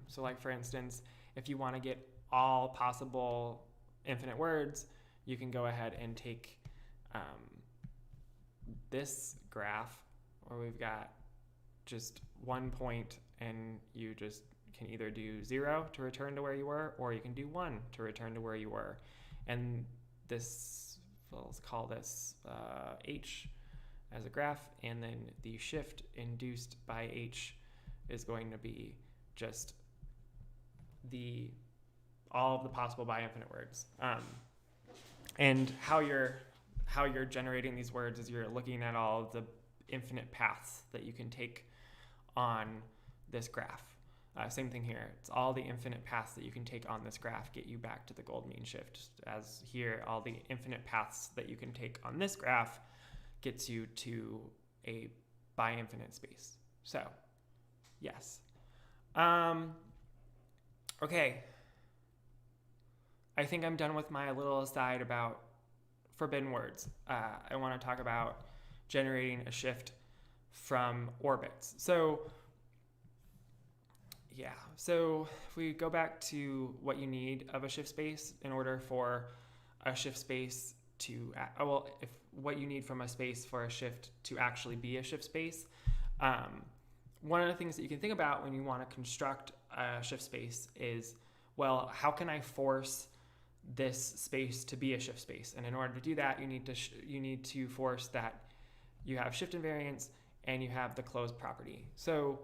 So like, for instance, if you want to get all possible infinite words, you can go ahead and take this graph where we've got just 1 point, and you just can either do 0 to return to where you were, or you can do 1 to return to where you were. And this, let's call this H as a graph, and then the shift induced by H is going to be just all of the possible by infinite words. And how you're generating these words is you're looking at all of the infinite paths that you can take on this graph. Same thing here. It's all the infinite paths that you can take on this graph get you back to the gold mean shift. As here, all the infinite paths that you can take on this graph gets you to a bi-infinite space. So, yes. Okay. I think I'm done with my little aside about forbidden words. I want to talk about generating a shift from orbits. So if we go back to what you need of a shift space in order for a shift space to, what you need from a space for a shift to actually be a shift space, one of the things that you can think about when you want to construct a shift space is, well, how can I force this space to be a shift space? And in order to do that, you need to force that you have shift invariance and you have the closed property. So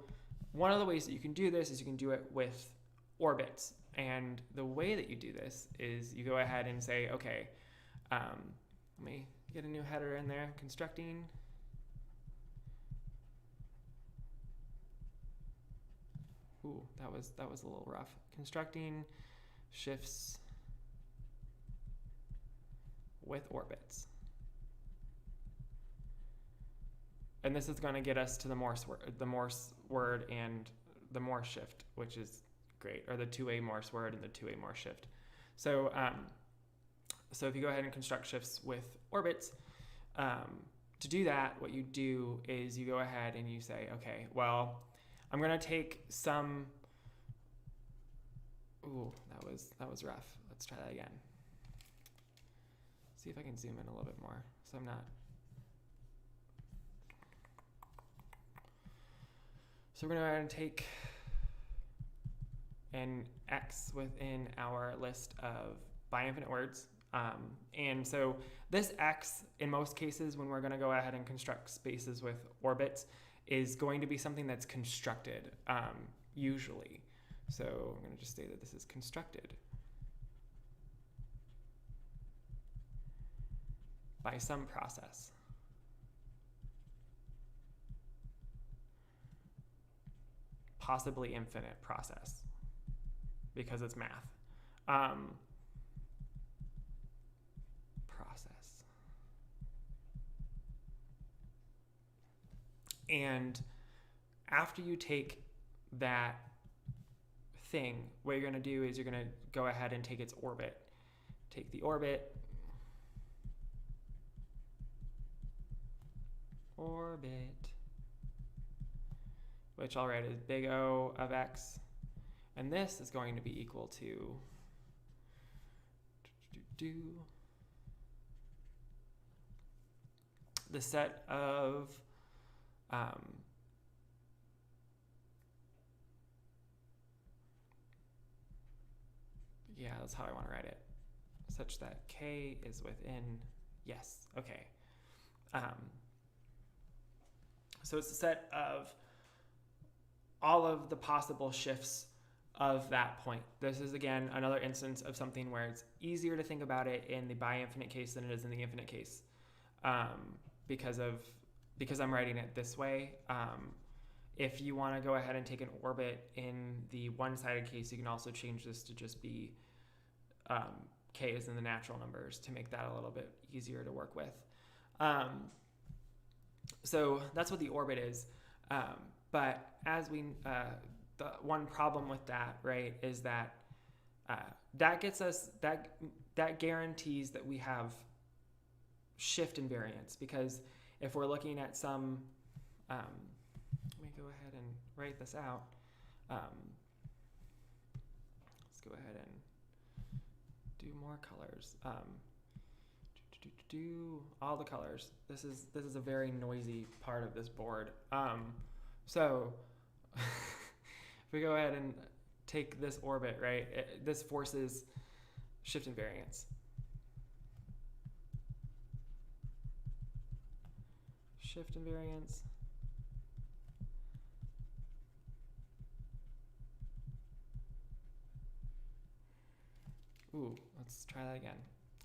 one of the ways that you can do this is you can do it with orbits. And the way that you do this is you go ahead and say, okay, let me get a new header in there, constructing. Ooh, that was a little rough. Constructing shifts with orbits. And this is going to get us to the Morse word and the Morse shift, which is great, or the two-way Morse word and the two-way Morse shift. So, so if you go ahead and construct shifts with orbits, to do that, what you do is you go ahead and you say, okay, well, I'm going to take some. Ooh, that was rough. Let's try that again. See if I can zoom in a little bit more, so I'm not. So we're going to go ahead and take an X within our list of bi-infinite words. And so this X, in most cases, when we're going to go ahead and construct spaces with orbits, is going to be something that's constructed, usually. So I'm going to just say that this is constructed by some process. Possibly infinite process, because it's math. Process. And after you take that thing, what you're going to do is you're going to go ahead and take its orbit. Take the orbit. Which I'll write as big O of X. And this is going to be equal to the set of that's how I want to write it, such that K is within, yes, okay. So it's the set of all of the possible shifts of that point. This is, again, another instance of something where it's easier to think about it in the bi-infinite case than it is in the infinite case, because I'm writing it this way. If you want to go ahead and take an orbit in the one-sided case, you can also change this to just be K is in the natural numbers to make that a little bit easier to work with. So that's what the orbit is. But as the one problem with that, right, is that that gets us, that guarantees that we have shift invariance, because if we're looking at some, let me go ahead and write this out. Let's go ahead and do more colors. Do all the colors. This is a very noisy part of this board. So if we go ahead and take this orbit, right, this forces shift invariance. Shift invariance. Ooh, let's try that again.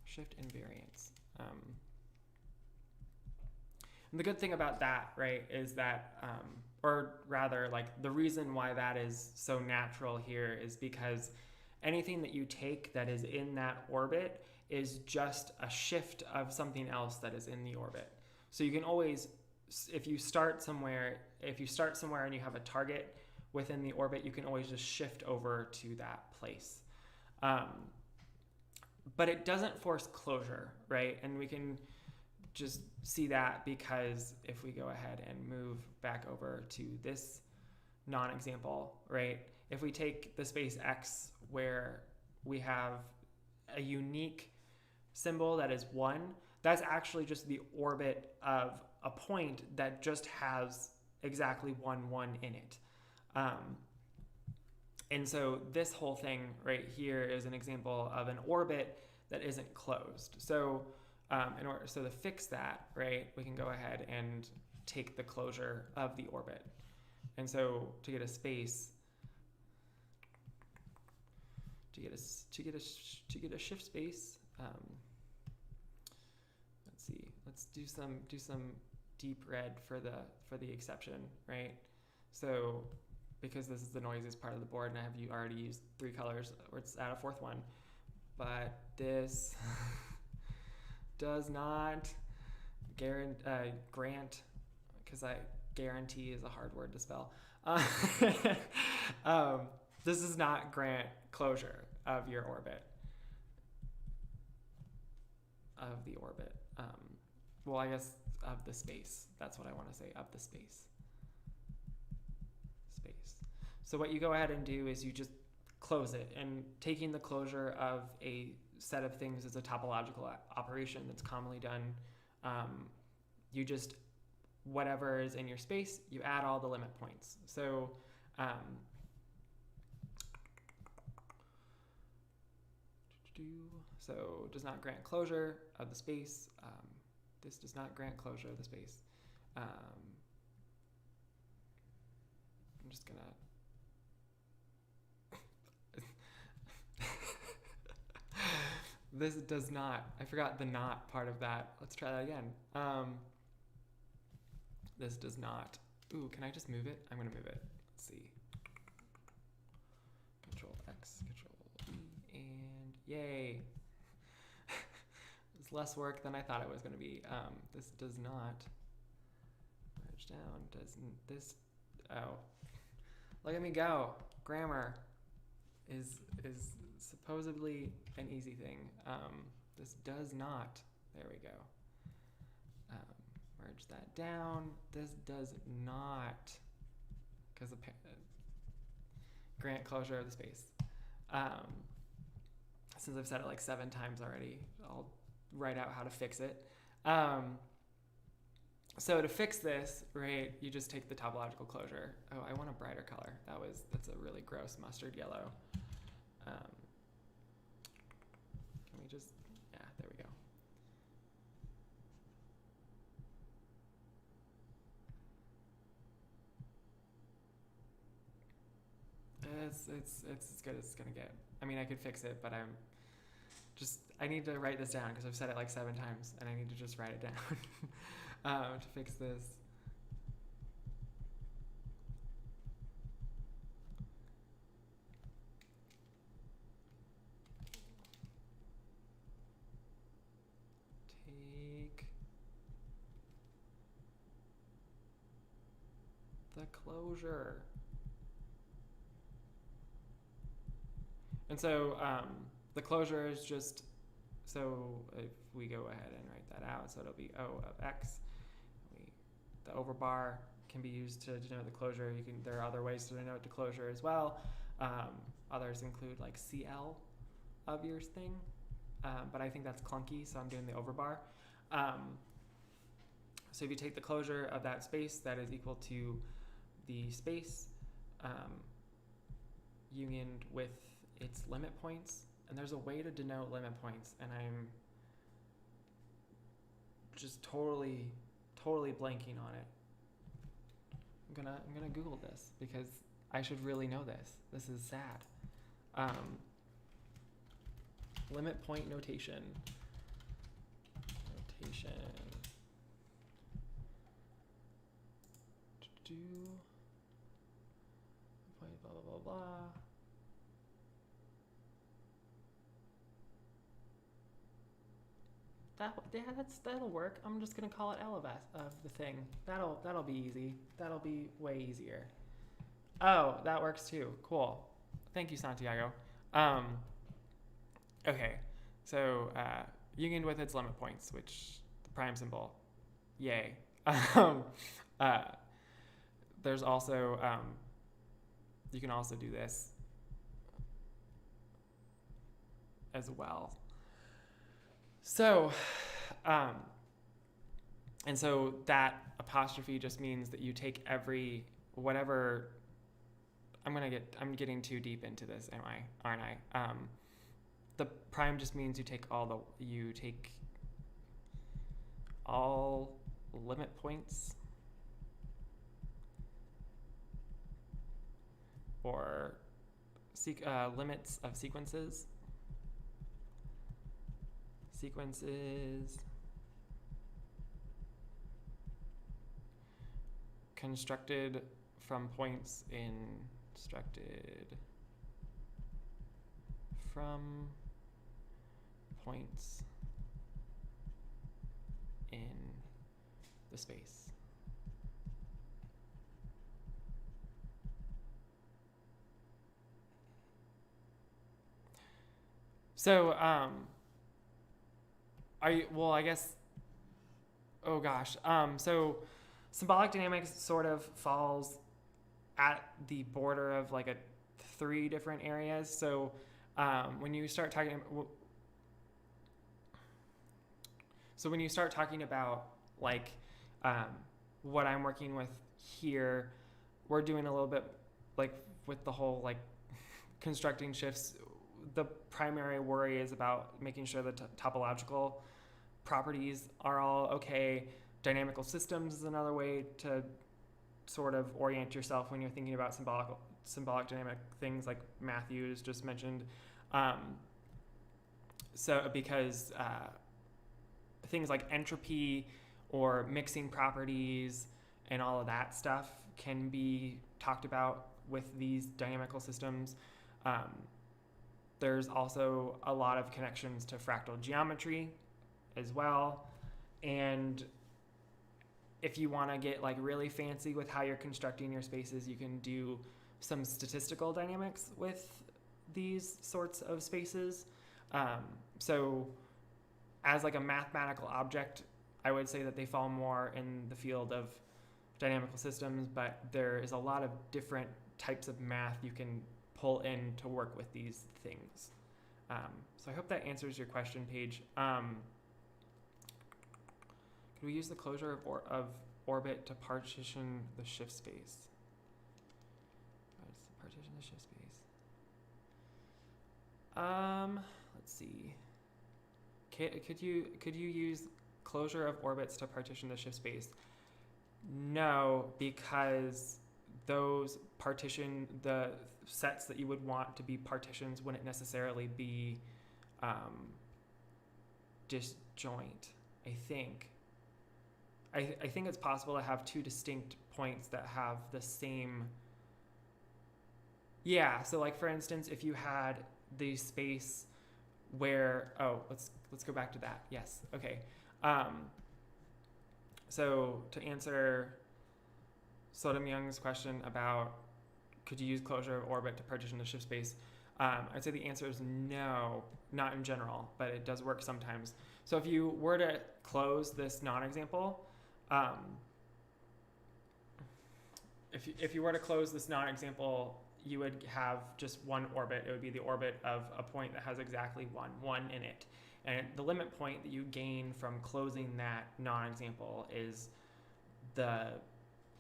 Shift invariance. And the good thing about that, right, is that, or rather, like, the reason why that is so natural here is because anything that you take that is in that orbit is just a shift of something else that is in the orbit. So you can always, if you start somewhere and you have a target within the orbit, you can always just shift over to that place. But it doesn't force closure, right? And we can just see that because if we go ahead and move back over to this non-example, right? If we take the space X where we have a unique symbol that is 1, that's actually just the orbit of a point that just has exactly 1, 1 in it. And so this whole thing right here is an example of an orbit that isn't closed. So so to fix that, right, we can go ahead and take the closure of the orbit. And so to get a space, to get a shift space, let's see, let's do some deep red for the exception, right? So because this is the noisiest part of the board and I have already used 3 colors, or it's add a 4th one, but this does not grant, because guarantee is a hard word to spell. This does not grant closure of your orbit, of the orbit. Well, I guess of the space. That's what I want to say, of the space. So what you go ahead and do is you just close it, and taking the closure of a set of things is a topological operation that's commonly done. You just, whatever is in your space, you add all the limit points. So does not grant closure of the space. This does not grant closure of the space. I'm just gonna this does not, I forgot the not part of that. Let's try that again. This does not, ooh, can I just move it? I'm gonna move it. Let's see. Control X, Control E, and yay. It's less work than I thought it was gonna be. This does not merge down, doesn't this, oh. Look at me go. Grammar is supposedly an easy thing. This does not, there we go. Merge that down. This does not, because grant closure of the space. Since I've said it like 7 times already, I'll write out how to fix it. So to fix this, right, you just take the topological closure. Oh, I want a brighter color. That's a really gross mustard yellow. Can we just, yeah, there we go. It's as good as it's gonna get. I mean, I could fix it, but I need to write this down because I've said it like 7 times and I need to just write it down to fix this. Take the closure. And so the closure is just, so if we go ahead and write that out, so it'll be O of X. The overbar can be used to denote the closure. There are other ways to denote the closure as well. Others include like CL of your thing, but I think that's clunky, so I'm doing the overbar. So if you take the closure of that space, that is equal to the space unioned with its limit points. And there's a way to denote limit points, and I'm just totally blanking on it. I'm gonna Google this because I should really know this. This is sad. Limit point notation. do blah blah blah blah. That'll work. I'm just gonna call it L of the thing. That'll be easy. That'll be way easier. Oh, that works too. Cool. Thank you, Santiago. Okay, so union with its limit points, which the prime symbol, yay. There's also you can also do this as well. So, and so that apostrophe just means that you take every whatever. I'm getting too deep into this, aren't I? The prime just means you take all limit points or limits of sequences constructed from points in the space. So, I guess, oh gosh. So symbolic dynamics sort of falls at the border of like 3 different areas. So when you start talking about like what I'm working with here, we're doing a little bit like with the whole like constructing shifts. The primary worry is about making sure the topological properties are all okay. Dynamical systems is another way to sort of orient yourself when you're thinking about symbolic dynamic things like Matthews just mentioned. So because things like entropy or mixing properties and all of that stuff can be talked about with these dynamical systems. There's also a lot of connections to fractal geometry as well. And if you want to get like really fancy with how you're constructing your spaces, you can do some statistical dynamics with these sorts of spaces. So as like a mathematical object, I would say that they fall more in the field of dynamical systems, but there is a lot of different types of math you can pull in to work with these things. So I hope that answers your question, Paige. Could we use the closure of orbit to partition the shift space? Partition the shift space. Let's see. Could you use closure of orbits to partition the shift space? No, because those the sets that you would want to be partitions wouldn't necessarily be disjoint, I think. I think it's possible to have 2 distinct points that have the same. Yeah, so like for instance, if you had the space where, let's go back to that. Yes, okay. So to answer Sodom-Young's question about could you use closure of orbit to partition the shift space, I'd say the answer is no, not in general, but it does work sometimes. So if you were to close this non-example, if you were to close this non-example, you would have just one orbit. It would be the orbit of a point that has exactly one in it. And the limit point that you gain from closing that non-example is the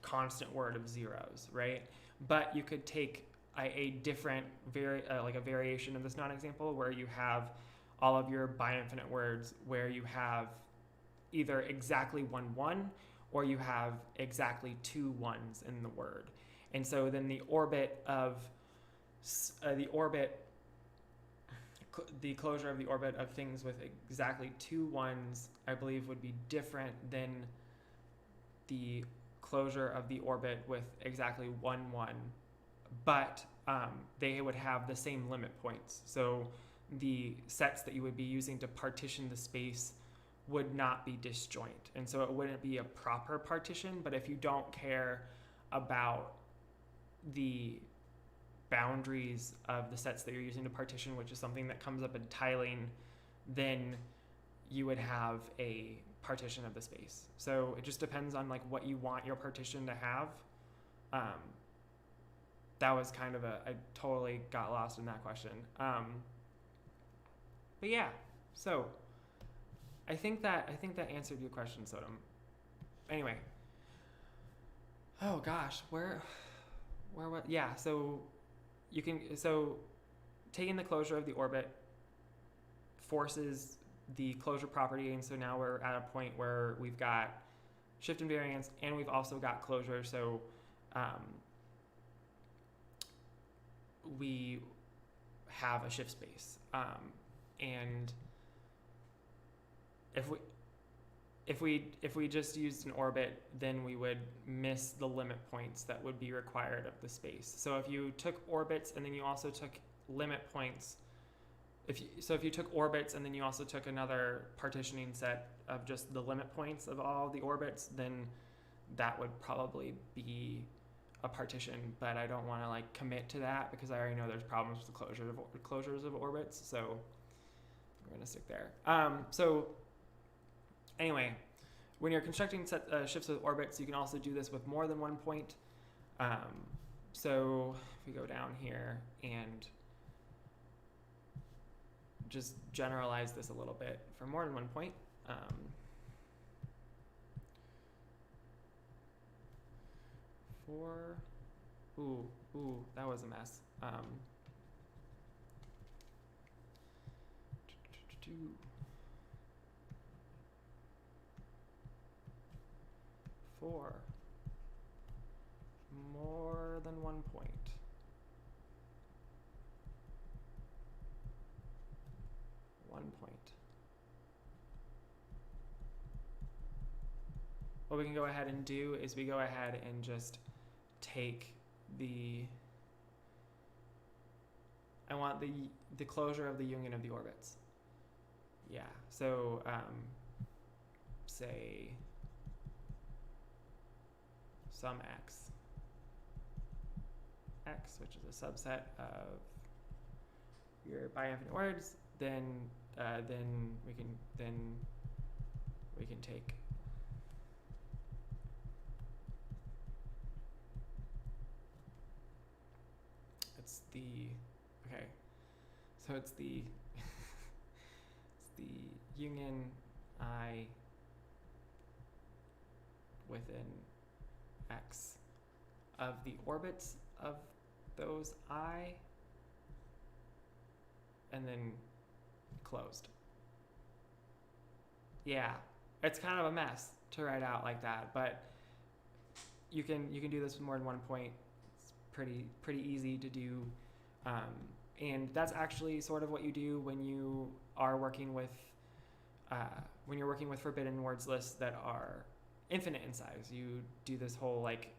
constant word of zeros, right? But you could take a different, like a variation of this non-example where you have all of your bi-infinite words where you have either exactly 1 or you have exactly 2 1s in the word. And so then the orbit of the closure of the orbit of things with exactly 2 1s, I believe, would be different than the closure of the orbit with exactly 1, 1, but they would have the same limit points. So the sets that you would be using to partition the space would not be disjoint. And so it wouldn't be a proper partition, but if you don't care about the boundaries of the sets that you're using to partition, which is something that comes up in tiling, then you would have a partition of the space. So it just depends on like what you want your partition to have. That was kind of I totally got lost in that question. But yeah, so I think that answered your question, Sodom. Anyway. Oh gosh, where what? Yeah, so taking the closure of the orbit forces the closure property, and so now we're at a point where we've got shift invariance and we've also got closure. So we have a shift space, and if we just used an orbit, then we would miss the limit points that would be required of the space. So if you took orbits and then you also took limit points, if you took orbits and then you also took another partitioning set of just the limit points of all the orbits, then that would probably be a partition. But I don't want to like commit to that because I already know there's problems with the closures of orbits. So we're gonna stick there. So anyway, when you're constructing shifts with orbits, you can also do this with more than one point. So if we go down here and just generalize this a little bit for more than one point. That was a mess. For more than one point. What we can go ahead and do is we go ahead and just take I want the closure of the union of the orbits. Yeah, so say some x, which is a subset of your bi-infinite words, then we can take it's the union I within x of the orbits of those I, and then closed. Yeah, it's kind of a mess to write out like that, but you can do this with more than one point. It's pretty easy to do, and that's actually sort of what you do when you are working with forbidden words lists that are infinite in size. You do this whole like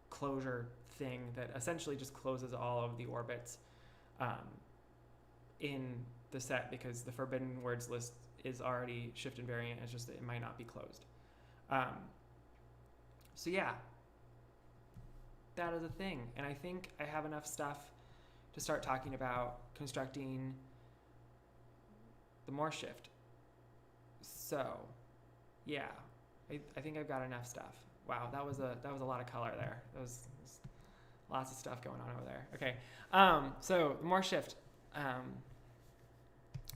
closure thing that essentially just closes all of the orbits in the set, because the forbidden words list is already shift invariant. It's just that it might not be closed. So yeah, that is a thing. And I think I have enough stuff to start talking about constructing the Morse shift. So yeah, I think I've got enough stuff. Wow, that was a lot of color there. That was lots of stuff going on over there. Okay, so the Morse shift.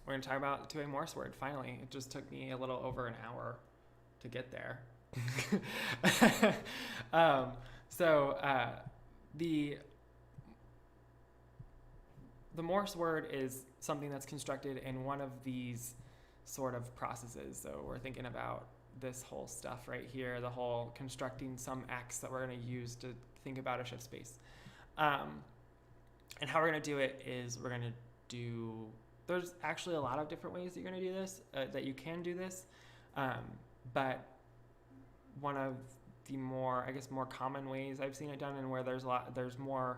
We're going to talk about the 2A Morse word. Finally, it just took me a little over an hour to get there. The Morse word is something that's constructed in one of these sort of processes. So we're thinking about this whole stuff right here, the whole constructing some X that we're going to use to think about a shift space. And how we're going to do it is we're going to do, there's actually a lot of different ways that you're going to do this, that you can do this. But one of the more, I guess, more common ways I've seen it done, and where there's more,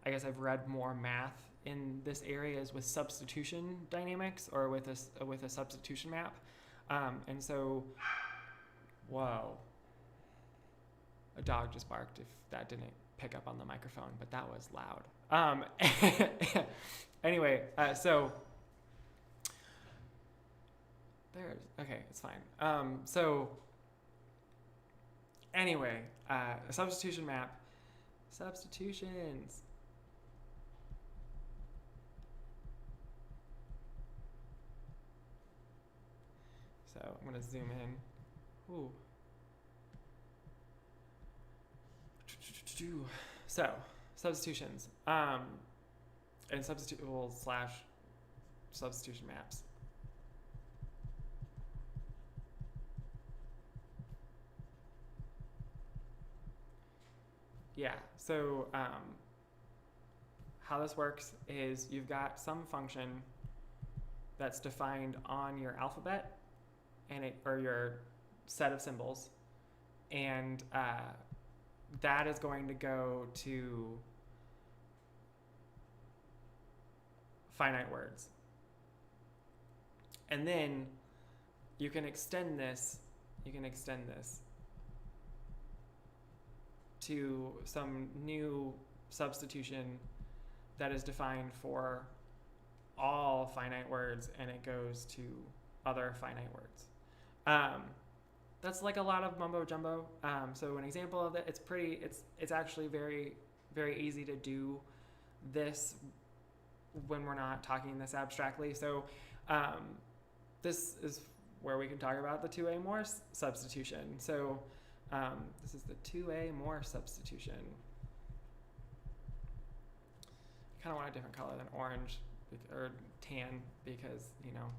I guess I've read more math in this area, is with substitution dynamics, or with a substitution map. And so, whoa, a dog just barked, if that didn't pick up on the microphone, but that was loud. Anyway, so there's, okay, it's fine. So anyway, a substitution map, substitutions. So I'm going to zoom in. Ooh. So substitutions, and substitutable / substitution maps. Yeah, so how this works is you've got some function that's defined on your alphabet, and or your set of symbols, and that is going to go to finite words. And then you can extend this to some new substitution that is defined for all finite words, and it goes to other finite words. That's like a lot of mumbo jumbo. So an example of that, it's actually very, very easy to do this when we're not talking this abstractly. So this is where we can talk about the Thue-Morse substitution. So this is the Thue-Morse substitution. I kind of want a different color than orange or tan, because, you know,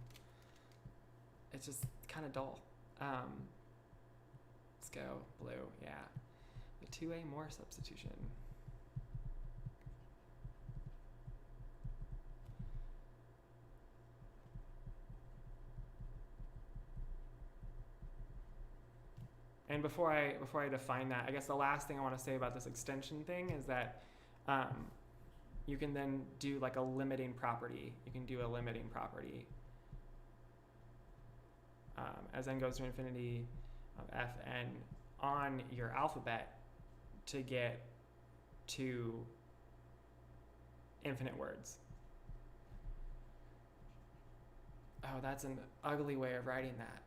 it's just kind of dull. Let's go blue, yeah. The Thue-Morse substitution. And before I define that, I guess the last thing I want to say about this extension thing is that you can then do like a limiting property. You can do a limiting property as n goes to infinity of fn on your alphabet to get to infinite words. Oh, that's an ugly way of writing that.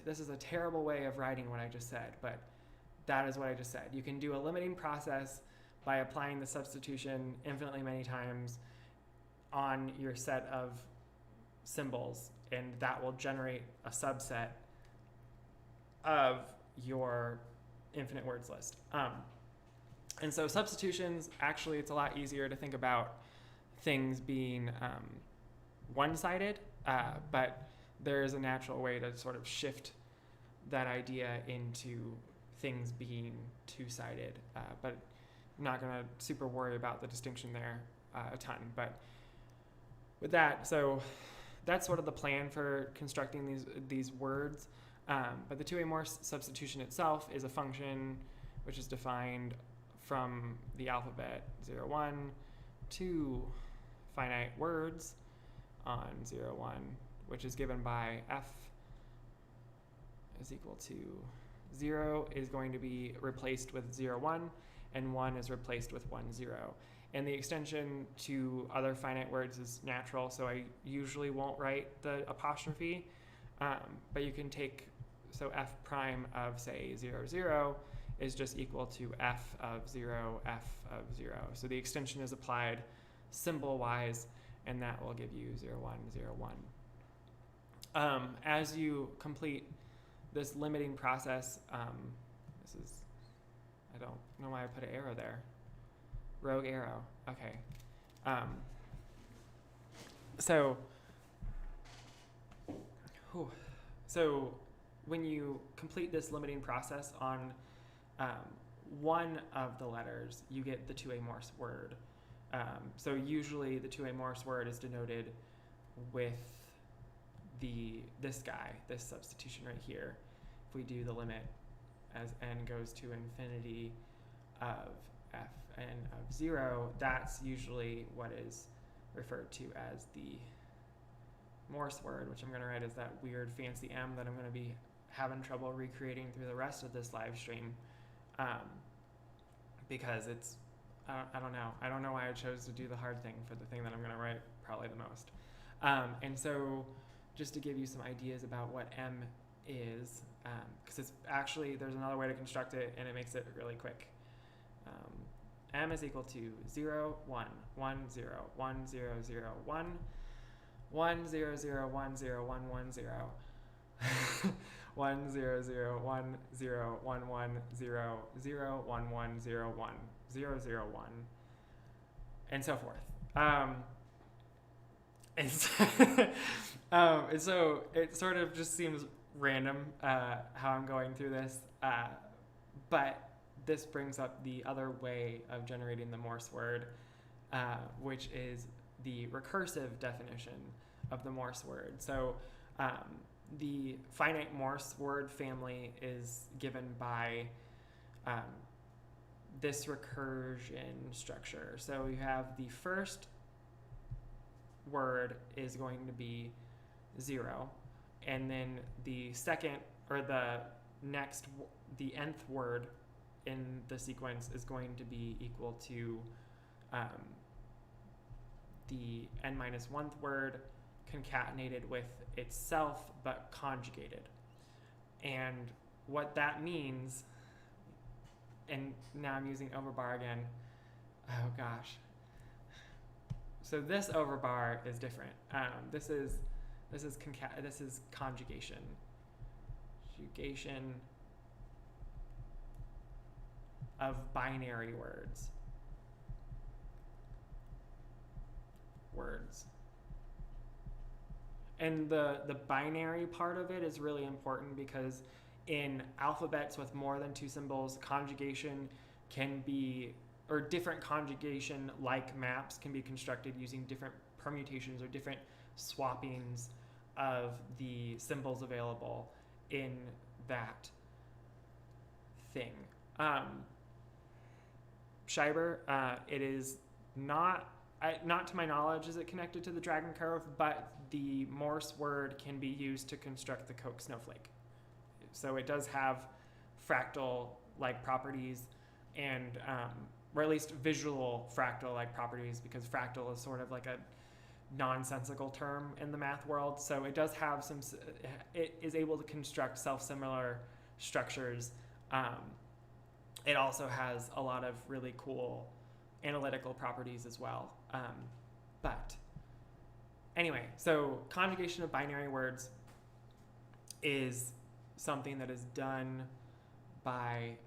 This is a terrible way of writing what I just said, but that is what I just said. You can do a limiting process by applying the substitution infinitely many times on your set of symbols, and that will generate a subset of your infinite words list. And so substitutions, actually, it's a lot easier to think about things being one-sided, but there is a natural way to sort of shift that idea into things being two-sided. But I'm not going to super worry about the distinction there a ton. But with that, so that's sort of the plan for constructing these words. But the Thue-Morse substitution itself is a function which is defined from the alphabet 0, 1 to finite words on 0, 1, which is given by f is equal to 0 is going to be replaced with 0, 1, and 1 is replaced with 1, 0. And the extension to other finite words is natural, so I usually won't write the apostrophe, but you can take, so f prime of, say, 0, 0 is just equal to f of 0, f of 0. So the extension is applied symbol-wise, and that will give you 0, 1, 0, 1. As you complete this limiting process, this is, I don't know why I put an arrow there. Rogue arrow, okay. So when you complete this limiting process on one of the letters, you get the Thue-Morse word. So usually the Thue-Morse word is denoted with this guy, this substitution right here. If we do the limit as n goes to infinity of fn of 0, that's usually what is referred to as the Morse word, which I'm going to write as that weird fancy M that I'm going to be having trouble recreating through the rest of this live stream, because it's, I don't know. I don't know why I chose to do the hard thing for the thing that I'm going to write probably the most. And so just to give you some ideas about what M is, because it's actually, there's another way to construct it and it makes it really quick. M is equal to 0, 1, 1, 0, 1, 0, 0, 1, 1, 0, 0, 1, 0, 1, 1, 0, 1, 0, 0, 1, 0, 1, 1, 0, 0, 1, 1, 0, 1, 0, 0, 1, and so forth. And so it sort of just seems random how I'm going through this, but this brings up the other way of generating the Morse word, which is the recursive definition of the Morse word. So the finite Morse word family is given by this recursion structure. So you have the first word is going to be 0, and then the second, or the next, the nth word in the sequence is going to be equal to the n-1th word concatenated with itself but conjugated. And what that means, and now I'm using overbar again, oh gosh. So this overbar is different. This is conjugation. Conjugation of binary words. And the binary part of it is really important because in alphabets with more than 2 symbols, conjugation can be, or different conjugation-like maps can be constructed using different permutations or different swappings of the symbols available in that thing. Schreiber, it is not to my knowledge is it connected to the dragon curve, but the Morse word can be used to construct the Koch snowflake. So it does have fractal-like properties, and or at least visual fractal-like properties, because fractal is sort of like a nonsensical term in the math world. So it does have some, it is able to construct self-similar structures. It also has a lot of really cool analytical properties as well. But anyway, so conjugation of binary words is something that is done by,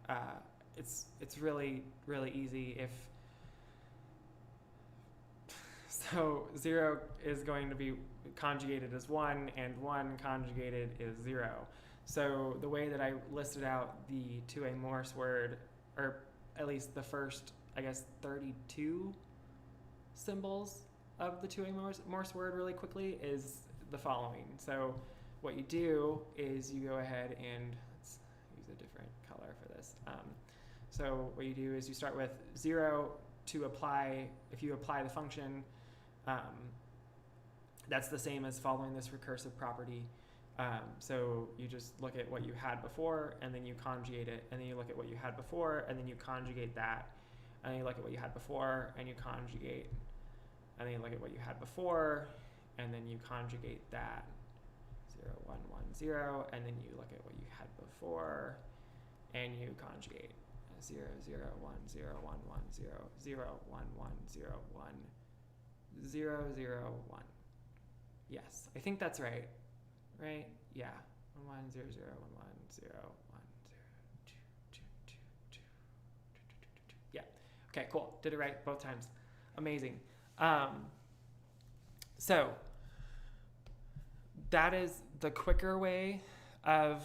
it's really, really easy. So 0 is going to be conjugated as 1, and 1 conjugated is 0. So the way that I listed out the Thue-Morse word, or at least the first, I guess, 32 symbols of the Thue-Morse word really quickly is the following. So what you do is you go ahead and, let's use a different color for this. So what you do is you start with 0 to apply, if you apply the function, that's the same as following this recursive property. So you just look at what you had before, and then you conjugate it, and then you look at what you had before, and then you conjugate that, and then you look at what you had before, and you conjugate, and then you look at what you had before, and then you conjugate that, 0, 1, 1, 0, and then you look at what you had before, and you conjugate 0, 0, 1, 0, 1, 1, 0, 0, 1, 1, 0, 1, 0, 0, 1. Yes, I think that's right. Right? Yeah. 1, 1, 0, 0, 1, 1, 0, 1, 0, 2, 2, 2, 2, 2, 2, 2, 2. Yeah. Okay, cool. Did it right both times. Amazing. So that is the quicker way of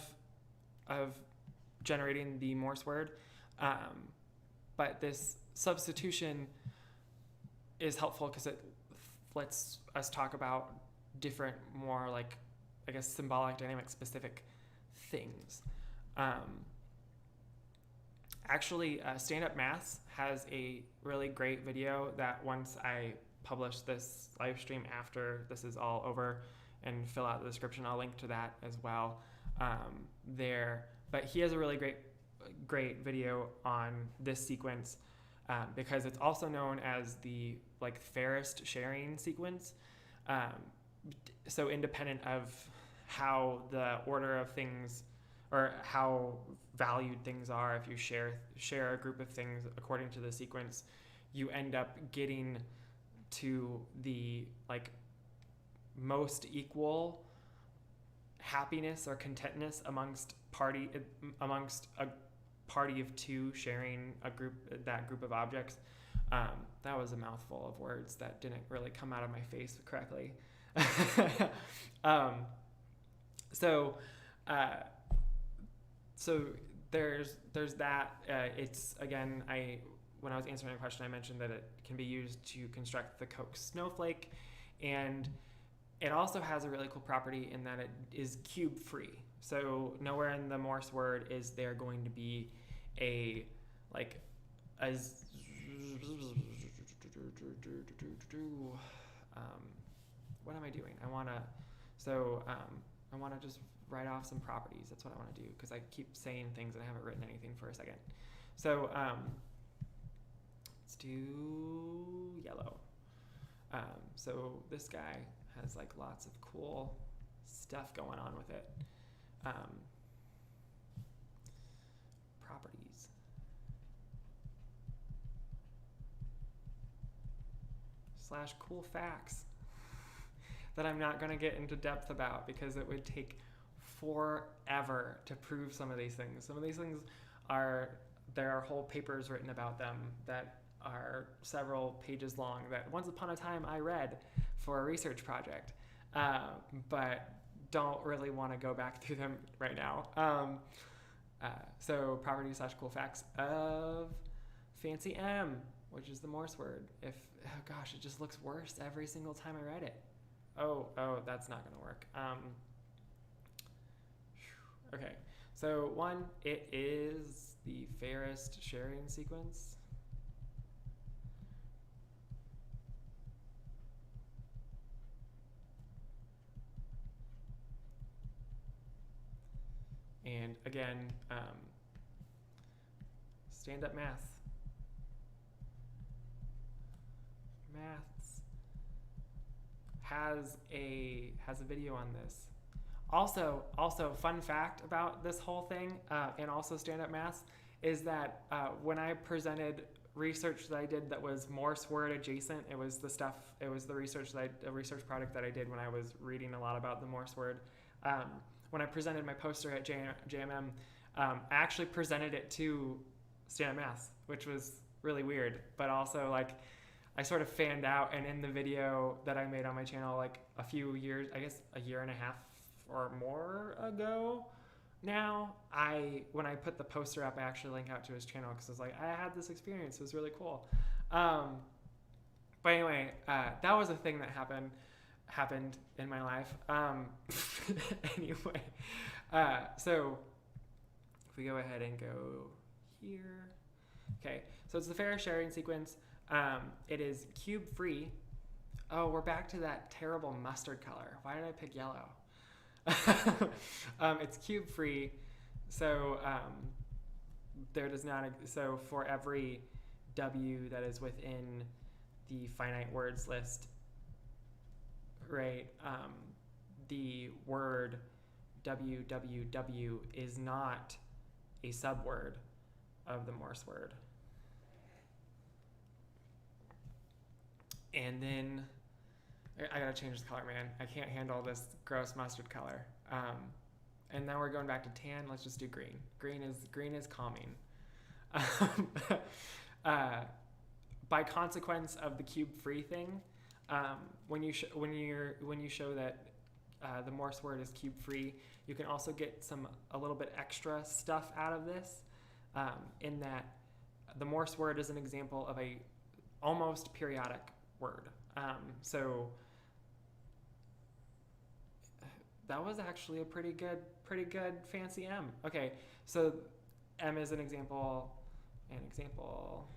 generating the Morse word. But this substitution is helpful because it lets us talk about different, more like, I guess, symbolic dynamic specific things. Actually, Stand Up Maths has a really great video that once I publish this live stream after this is all over and fill out the description, I'll link to that as well there. But he has a really great video on this sequence because it's also known as the fairest sharing sequence. So independent of how the order of things or how valued things are, if you share a group of things according to the sequence, you end up getting to the most equal happiness or contentness amongst a party of two sharing that group of objects. That was a mouthful of words that didn't really come out of my face correctly. So there's that. It's again, when I was answering a question, I mentioned that it can be used to construct the Koch snowflake, and it also has a really cool property in that it is cube free. So nowhere in the Morse word is there going to be what am I doing? I want to just write off some properties. That's what I want to do because I keep saying things and I haven't written anything for a second. So let's do yellow. So this guy has lots of cool stuff going on with it. Properties. / cool facts that I'm not going to get into depth about because it would take forever to prove some of these things. Some of these things there are whole papers written about them that are several pages long that once upon a time I read for a research project, but don't really want to go back through them right now. So properties / cool facts of fancy M, which is the Morse word. Oh gosh, it just looks worse every single time I write it. Oh, that's not going to work. Okay, so one, it is the fairest sharing sequence. And again, Stand Up Maths has a video on this. Also, fun fact about this whole thing, and also Stand Up Maths, is that when I presented research that I did that was Morse word adjacent, it was the research project that I did when I was reading a lot about the Morse word. When I presented my poster at JMM, I actually presented it to Stand Up Maths, which was really weird, but also I sort of fanned out, and in the video that I made on my channel a few years, I guess a year and a half or more ago now, when I put the poster up, I actually link out to his channel because I was like, I had this experience, it was really cool. But anyway, that was a thing that happened in my life. Anyway, so if we go ahead and go here, okay, so it's the fair sharing sequence. It is cube free. Oh, we're back to that terrible mustard color. Why did I pick yellow? It's cube free, so so for every W that is within the finite words list, right, the word WWW is not a subword of the Morse word. And then I gotta change the color, man. I can't handle this gross mustard color. And now we're going back to tan. Let's just do green. Green is calming. By consequence of the cube free thing, when you show that the Morse word is cube free, you can also get a little bit extra stuff out of this, in that the Morse word is an example of a almost periodic word. So that was actually a pretty good fancy M. Okay, so M is an example an example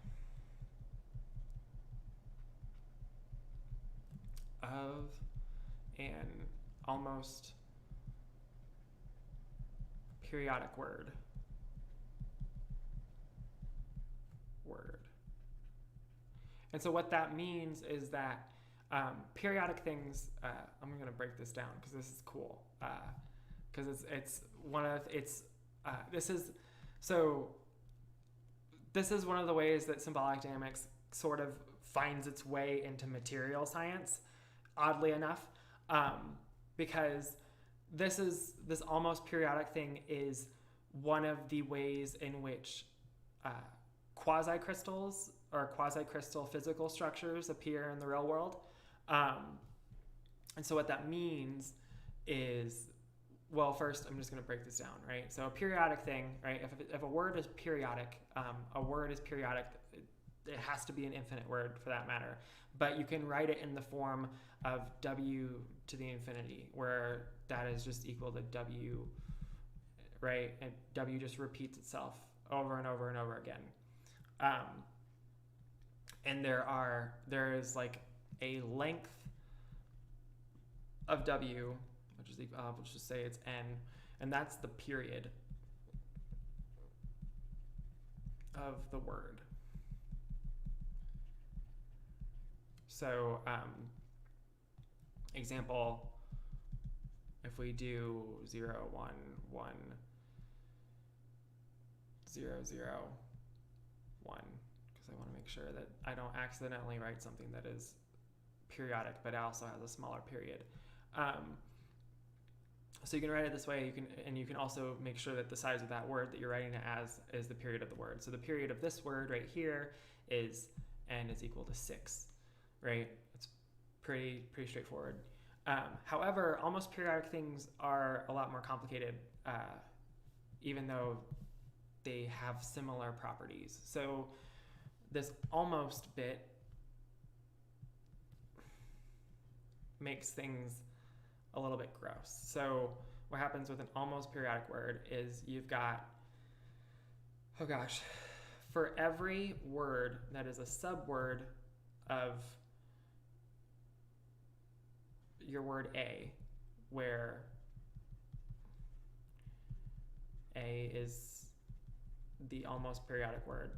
of an almost periodic word. And so what that means is that periodic things, I'm going to break this down because this is cool. Because it's one of, this is one of the ways that symbolic dynamics sort of finds its way into material science, oddly enough, because this almost periodic thing is one of the ways in which quasi-crystals or quasi-crystal physical structures appear in the real world. And so what that means is, well, first I'm just going to break this down, right? So a periodic thing, right? If a word is periodic, a word is periodic. It has to be an infinite word for that matter. But you can write it in the form of w to the infinity, where that is just equal to w, right? And w just repeats itself over and over and over again. And there is like a length of w, which is equal, let's just say it's n, and that's the period of the word. So, example, if we do 0, 1, 1, 0, 0, 1, because I want to make sure that I don't accidentally write something that is periodic, but also has a smaller period. So you can write it this way, you can also make sure that the size of that word that you're writing it as is the period of the word. So the period of this word right here is n is equal to 6, right? It's pretty straightforward. However, almost periodic things are a lot more complicated, even though they have similar properties. So this almost bit makes things a little bit gross. So what happens with an almost periodic word is you've got, oh gosh, for every word that is a subword of your word A, where A is the almost periodic word,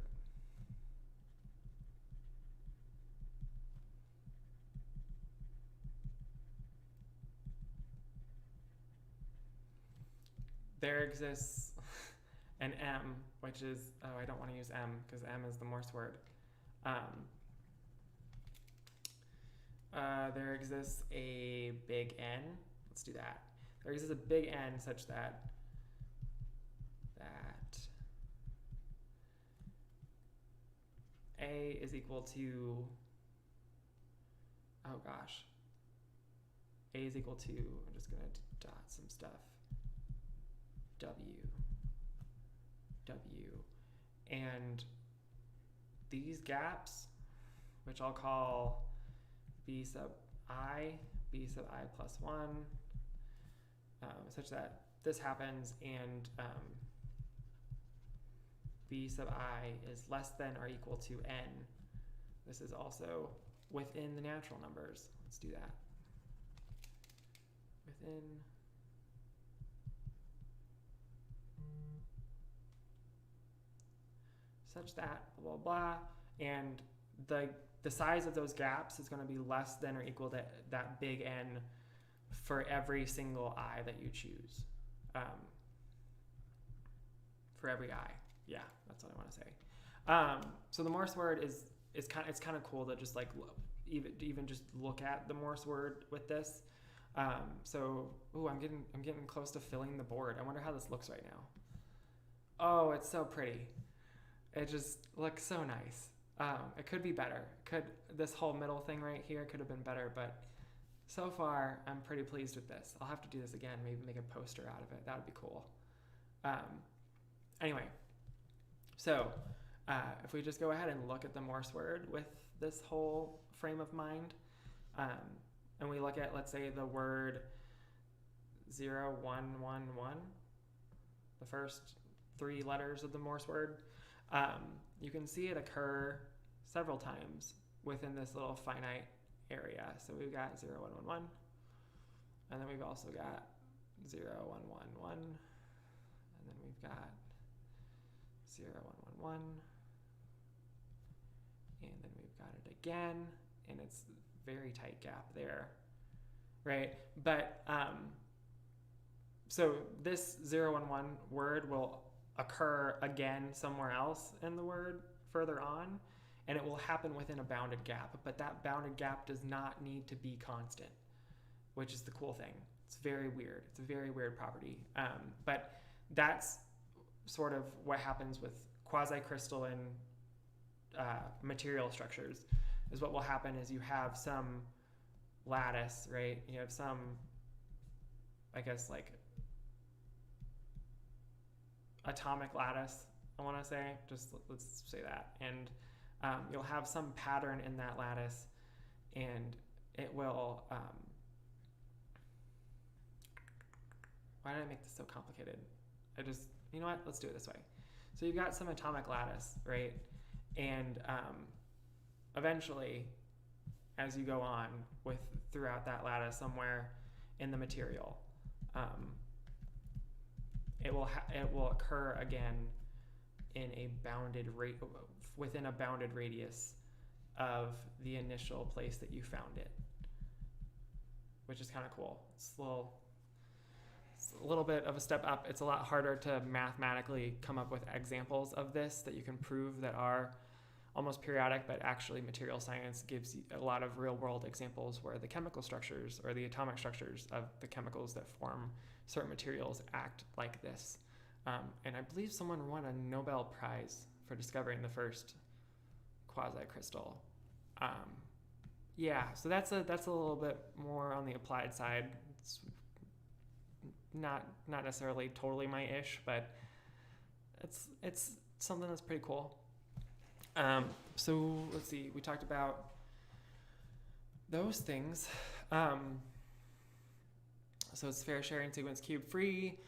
there exists an M, which is, oh, I don't want to use M because M is the Morse word. There exists a big N. Let's do that. There exists a big N such that A is equal to, oh gosh, A is equal to, I'm just going to dot some stuff, W, and these gaps, which I'll call B sub I plus 1, such that this happens and B sub I is less than or equal to n. This is also within the natural numbers. Let's do that. Within such that blah, blah, blah, and the size of those gaps is going to be less than or equal to that big N for every single I that you choose. For every I. Yeah, that's what I want to say. So the Morse word it's kind of cool to just like even just look at the Morse word with this. So I'm getting close to filling the board. I wonder how this looks right now. Oh, it's so pretty. It just looks so nice. It could be better. This whole middle thing right here could have been better, but so far I'm pretty pleased with this. I'll have to do this again, maybe make a poster out of it. That would be cool. Anyway, so if we just go ahead and look at the Morse word with this whole frame of mind, and we look at, let's say, the word 0, 1, 1, 1, the first 3 letters of the Morse word, You can see it occur several times within this little finite area. So we've got 0, 1, 1, 1, and then we've also got 0, 1, 1, 1, and then we've got 0, 1, 1, 1, and then we've got it again, and it's a very tight gap there, right? But so this 0, 1, 1 word will occur again somewhere else in the word further on, and it will happen within a bounded gap, but that bounded gap does not need to be constant, which is the cool thing. It's very weird. It's a very weird property. But that's sort of what happens with quasi-crystalline material structures, is what will happen is you have some lattice, right? You have some, I guess, like atomic lattice, I want to say, just let's say that. And you'll have some pattern in that lattice, and it will, why did I make this so complicated? You know what, let's do it this way. So you've got some atomic lattice, right? And eventually, as you go on throughout that lattice somewhere in the material, it will occur again in a within a bounded radius of the initial place that you found it, which is kind of cool. It's a little bit of a step up. It's a lot harder to mathematically come up with examples of this that you can prove that are almost periodic, but actually material science gives you a lot of real world examples where the chemical structures or the atomic structures of the chemicals that form certain materials act like this. And I believe someone won a Nobel Prize for discovering the first quasi-crystal. Yeah, so that's a little bit more on the applied side. It's not necessarily totally my ish, but it's something that's pretty cool. So let's see, we talked about those things. So it's fair sharing sequence cube free.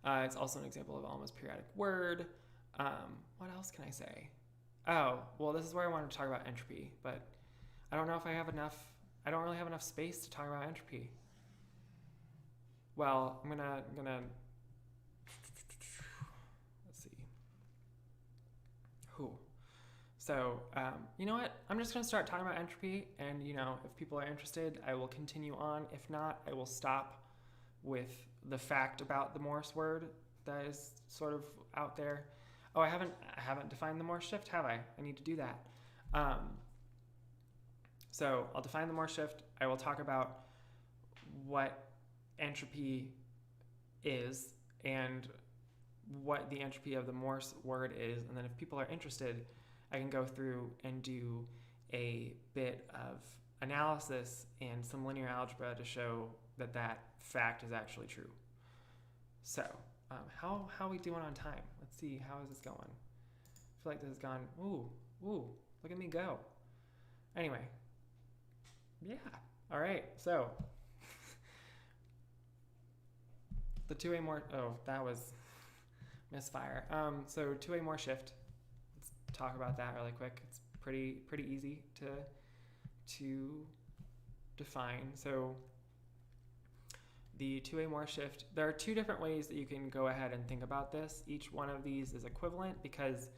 It's also an example of almost periodic word. What else can I say? Oh, well, this is where I wanted to talk about entropy, but I don't know if I don't really have enough space to talk about entropy. Well, I'm gonna let's see. So, you know what? I'm just gonna start talking about entropy, and if people are interested, I will continue on. If not, I will stop with the fact about the Morse word that is sort of out there. Oh, I haven't defined the Morse shift, have I? I need to do that. So I'll define the Morse shift. I will talk about what entropy is and what the entropy of the Morse word is, and then if people are interested, I can go through and do a bit of analysis and some linear algebra to show that that fact is actually true. So, how are we doing on time? Let's see, how is this going? I feel like this has gone, ooh, look at me go. Anyway, yeah, all right, so the two-way Morse, oh, that was misfire. So two-way Morse shift, let's talk about that really quick. It's pretty easy to define. So the two-way Morse shift, there are two different ways that you can go ahead and think about this. Each one of these is equivalent because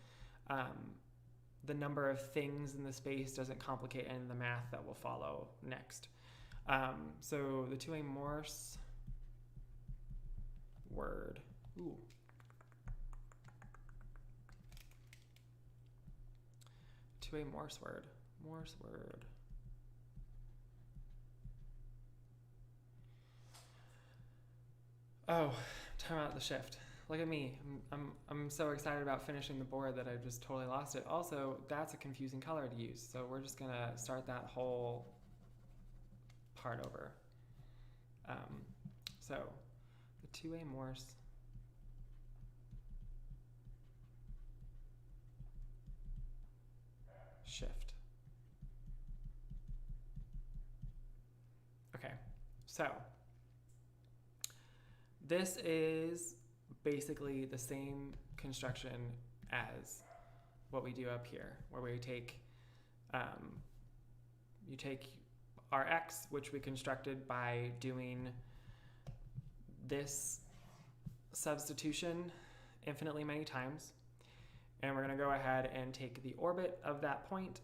the number of things in the space doesn't complicate any of the math that will follow next. So the two-way Morse word. Ooh. Two-way Morse word. Morse word. Oh, time out the shift. Look at me. I'm so excited about finishing the board that I just totally lost it. Also, that's a confusing color to use, so we're just gonna start that whole part over. So the two-way Morse shift. Okay, so this is basically the same construction as what we do up here, where we take, you take our x, which we constructed by doing this substitution infinitely many times, and we're going to go ahead and take the orbit of that point,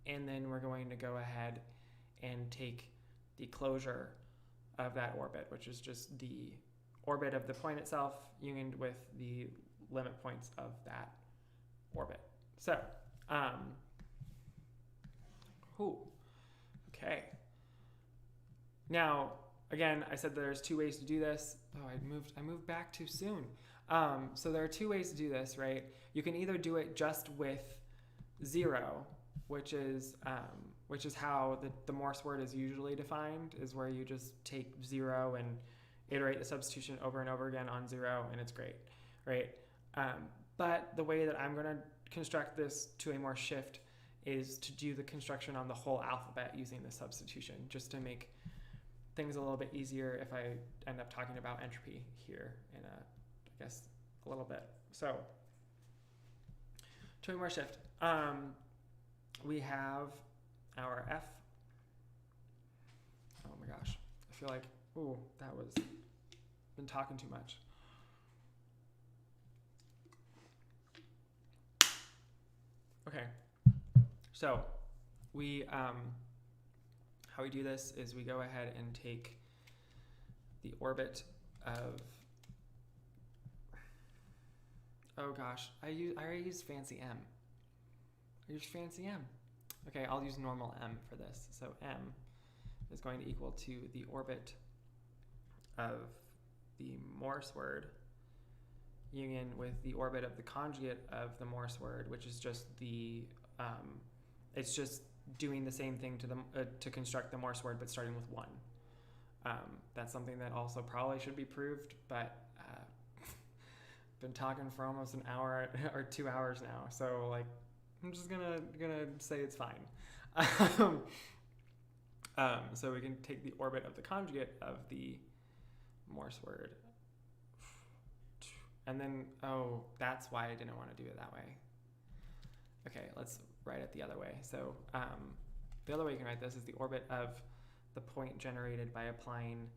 and then we're going to go ahead and take the closure of that orbit, which is just the orbit of the point itself unioned with the limit points of that orbit. So, okay. Now, again, I said there's two ways to do this. Oh, I moved back too soon. So there are two ways to do this, right? You can either do it just with 0, which is how the Morse word is usually defined, is where you just take 0 and iterate the substitution over and over again on 0, and it's great, right? But the way that I'm going to construct this Thue-Morse Shift is to do the construction on the whole alphabet using the substitution, just to make things a little bit easier if I end up talking about entropy here in I guess a little bit. So Thue-Morse Shift. We have our F. Oh my gosh. I feel like, ooh, that was, been talking too much. Okay. So we, how we do this is we go ahead and take the orbit of, oh gosh, I already used fancy M. I used fancy M. Okay, I'll use normal M for this. So M is going to equal to the orbit of the Morse word union with the orbit of the conjugate of the Morse word, which is just the, it's just doing the same thing to the to construct the Morse word, but starting with 1. That's something that also probably should be proved, but been talking for almost an hour or 2 hours now, so like I'm just gonna say it's fine. So we can take the orbit of the conjugate of the Morse word, and then, oh, that's why I didn't want to do it that way. Okay, let's write it the other way. So the other way you can write this is the orbit of the point generated by applying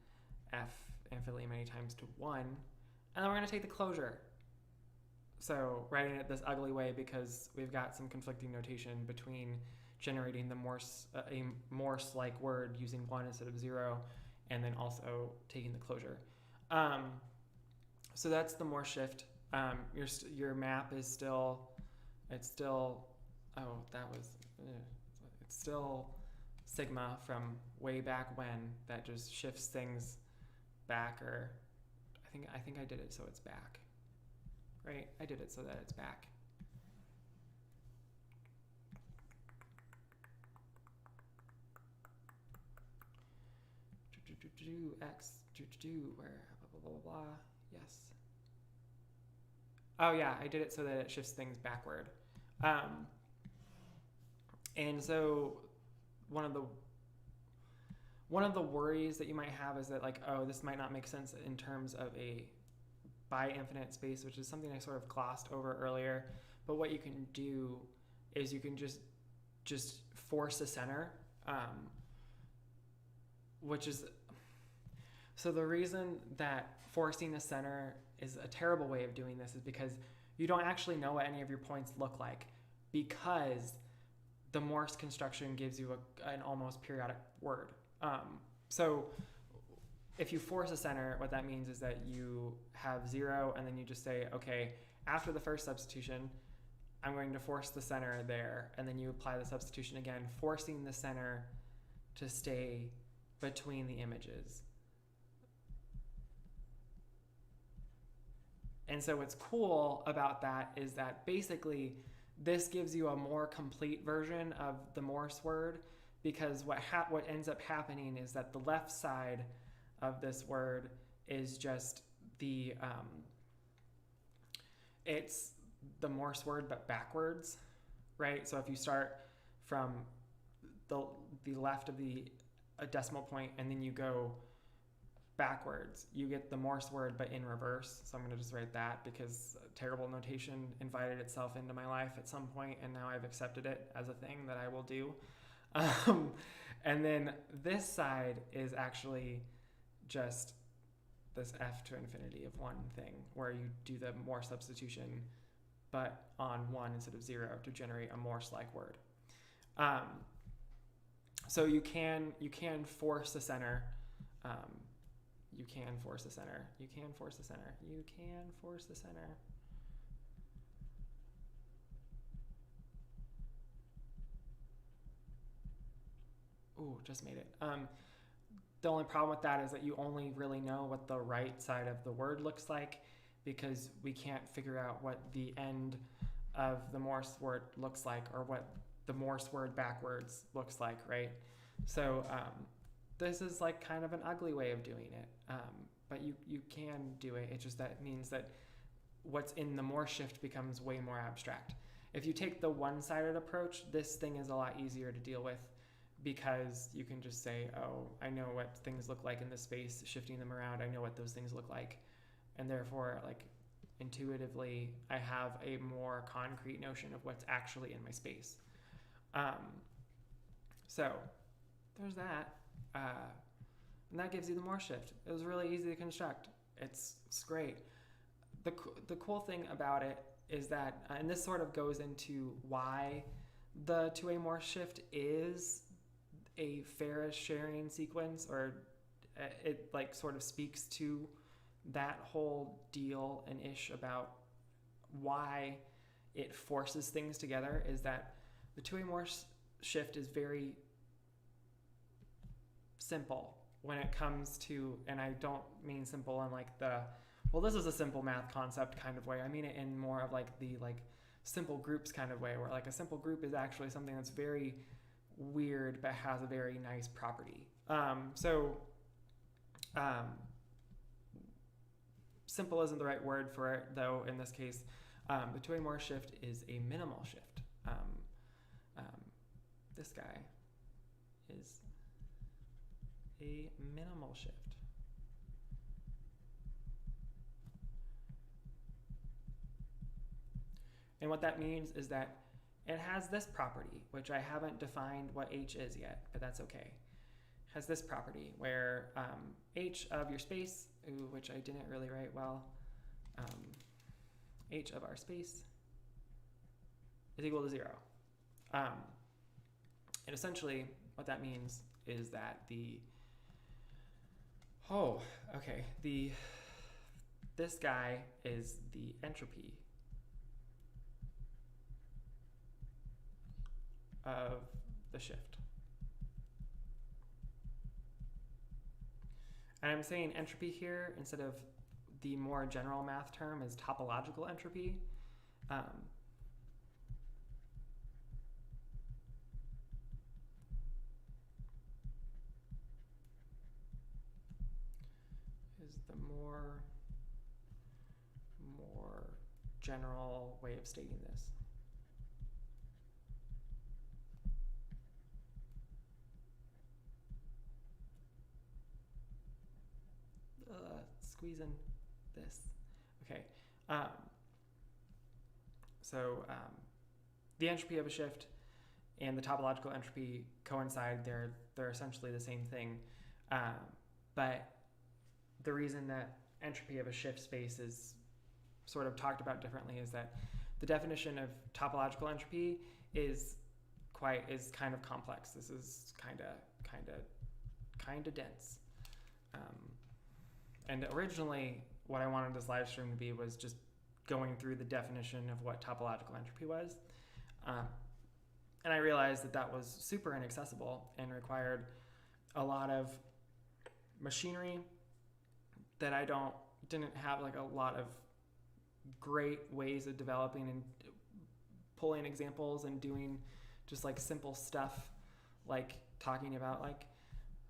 f infinitely many times to 1, and then we're going to take the closure. So writing it this ugly way because we've got some conflicting notation between generating the Morse, a Morse-like word using 1 instead of 0, and then also taking the closure. So that's the Morse shift. Your map is still, it's still sigma from way back when that just shifts things back, or I think I did it so it's back. Right? I did it so that it's back. X, where, blah, blah, blah, blah. Yes. Oh yeah, I did it so that it shifts things backward. And so one of the worries that you might have is that, like, oh, this might not make sense in terms of a bi-infinite space, which is something I sort of glossed over earlier. But what you can do is you can just force a center, which is, so the reason that forcing a center is a terrible way of doing this is because you don't actually know what any of your points look like, because the Morse construction gives you an almost periodic word. So if you force a center, what that means is that you have 0, and then you just say, okay, after the first substitution, I'm going to force the center there, and then you apply the substitution again, forcing the center to stay between the images. And so what's cool about that is that basically this gives you a more complete version of the Morse word, because what ends up happening is that the left side of this word is just the, it's the Morse word but backwards, right? So if you start from the left of the decimal point and then you go backwards, you get the Morse word but in reverse. So I'm going to just write that because terrible notation invited itself into my life at some point, and now I've accepted it as a thing that I will do. And then this side is actually just this f to infinity of one thing, where you do the Morse substitution but on 1 instead of 0 to generate a Morse-like word. So you can force the center. You can force the center. You can force the center. You can force the center. Ooh, just made it. The only problem with that is that you only really know what the right side of the word looks like, because we can't figure out what the end of the Morse word looks like, or what the Morse word backwards looks like, right? So this is like kind of an ugly way of doing it, but you can do it. It just that means that what's in the Morse shift becomes way more abstract. If you take the one-sided approach, this thing is a lot easier to deal with, because you can just say, oh, I know what things look like in this space, shifting them around, I know what those things look like. And therefore, like, intuitively, I have a more concrete notion of what's actually in my space. So there's that. And that gives you the Morse shift. It was really easy to construct. It's great. The cool thing about it is that, and this sort of goes into why the Thue-Morse shift is a Ferris sharing sequence, or it like sort of speaks to that whole deal and ish about why it forces things together, is that the Thue-Morse shift is very simple when it comes to, and I don't mean simple in like the, well, this is a simple math concept kind of way. I mean it in more of like the like simple groups kind of way, where like a simple group is actually something that's very weird but has a very nice property. Simple isn't the right word for it, though. In this case, the Thue-Morse shift is a minimal shift. This guy is a minimal shift. And what that means is that it has this property, which I haven't defined what h is yet, but that's okay. It has this property where h of your space, which I didn't really write well, h of our space is equal to 0. And essentially what that means is that this guy is the entropy of the shift. And I'm saying entropy here instead of the more general math term is topological entropy. Is the more general way of stating this. Squeezing this. Okay. The entropy of a shift and the topological entropy coincide. They're essentially the same thing. But the reason that entropy of a shift space is sort of talked about differently is that the definition of topological entropy is kind of complex. This is kind of dense. And originally, what I wanted this live stream to be was just going through the definition of what topological entropy was. And I realized that that was super inaccessible and required a lot of machinery that I didn't have like a lot of great ways of developing and pulling examples and doing just like simple stuff, like talking about like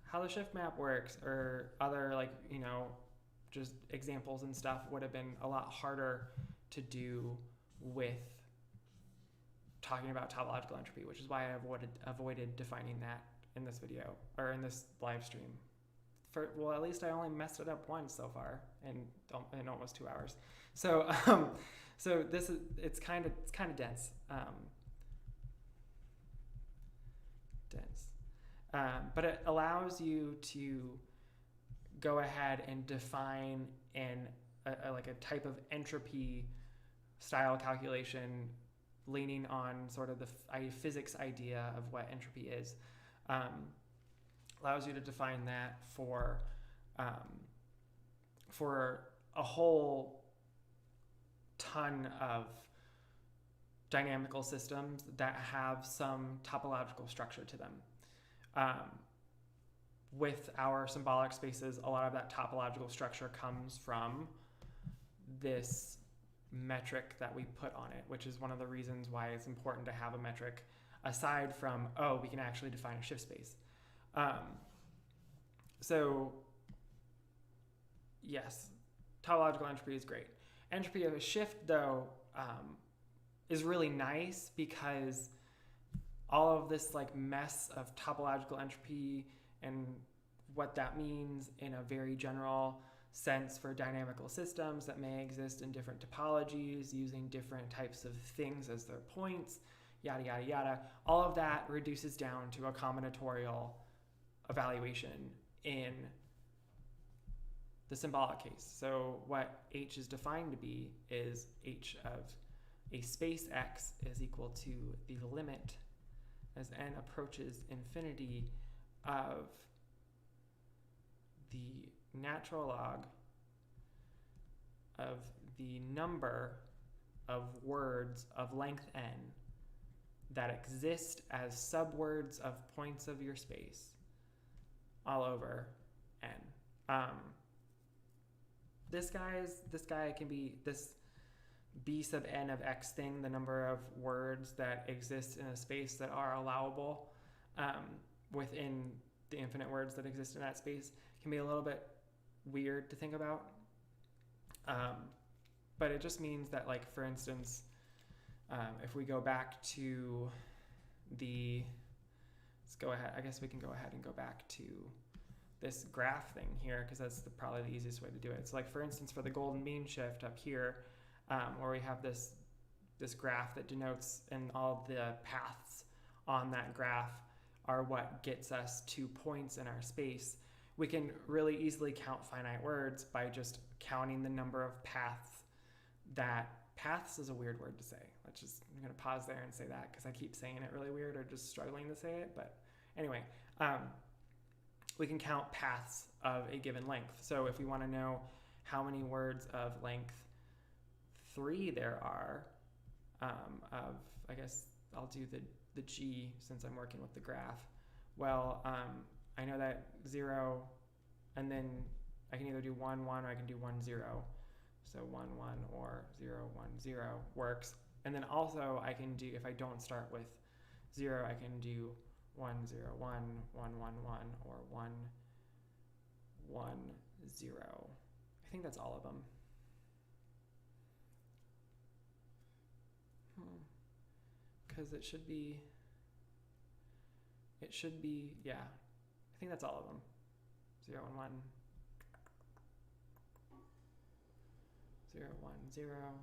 how the shift map works, or other like, just examples and stuff would have been a lot harder to do with talking about topological entropy, which is why I avoided defining that in this video, or in this live stream well, at least I only messed it up once so far in almost 2 hours. So so it's kind of dense. But it allows you to go ahead and define like a type of entropy style calculation leaning on sort of the physics idea of what entropy is. Allows you to define that for a whole ton of dynamical systems that have some topological structure to them. With our symbolic spaces, a lot of that topological structure comes from this metric that we put on it, which is one of the reasons why it's important to have a metric aside from, we can actually define a shift space. So yes, topological entropy is great. Entropy of a shift, though, is really nice because all of this like mess of topological entropy and what that means in a very general sense for dynamical systems that may exist in different topologies using different types of things as their points, yada, yada, yada. All of that reduces down to a combinatorial evaluation in the symbolic case. So what H is defined to be is H of a space X is equal to the limit as n approaches infinity of the natural log of the number of words of length n that exist as subwords of points of your space all over n. This guy can be this b sub n of x thing, the number of words that exist in a space that are allowable within the infinite words that exist in that space, can be a little bit weird to think about. But it just means that, like, for instance, if we go back to let's go ahead, I guess we can go ahead and go back to this graph thing here, because that's probably the easiest way to do it. So, like, for instance, for the golden mean shift up here, where we have this graph that denotes, and all the paths on that graph are what gets us to points in our space, we can really easily count finite words by just counting the number of paths paths is a weird word to say. I'm going to pause there and say that because I keep saying it really weird or just struggling to say it. But anyway, we can count paths of a given length. So if we want to know how many words of length 3 there are, I guess I'll do the G since I'm working with the graph. Well, I know that 0, and then I can either do 1, 1, or I can do 1, 0. So 1, 1, or 0, 1, 0 works. And then also I can do, if I don't start with 0, I can do 1, 0, 1, 1, 1, 1, or 1, 1, 0. I think that's all of them. Because it should be, yeah, I think that's all of them. 0, 1, 1, 0, 1, 0,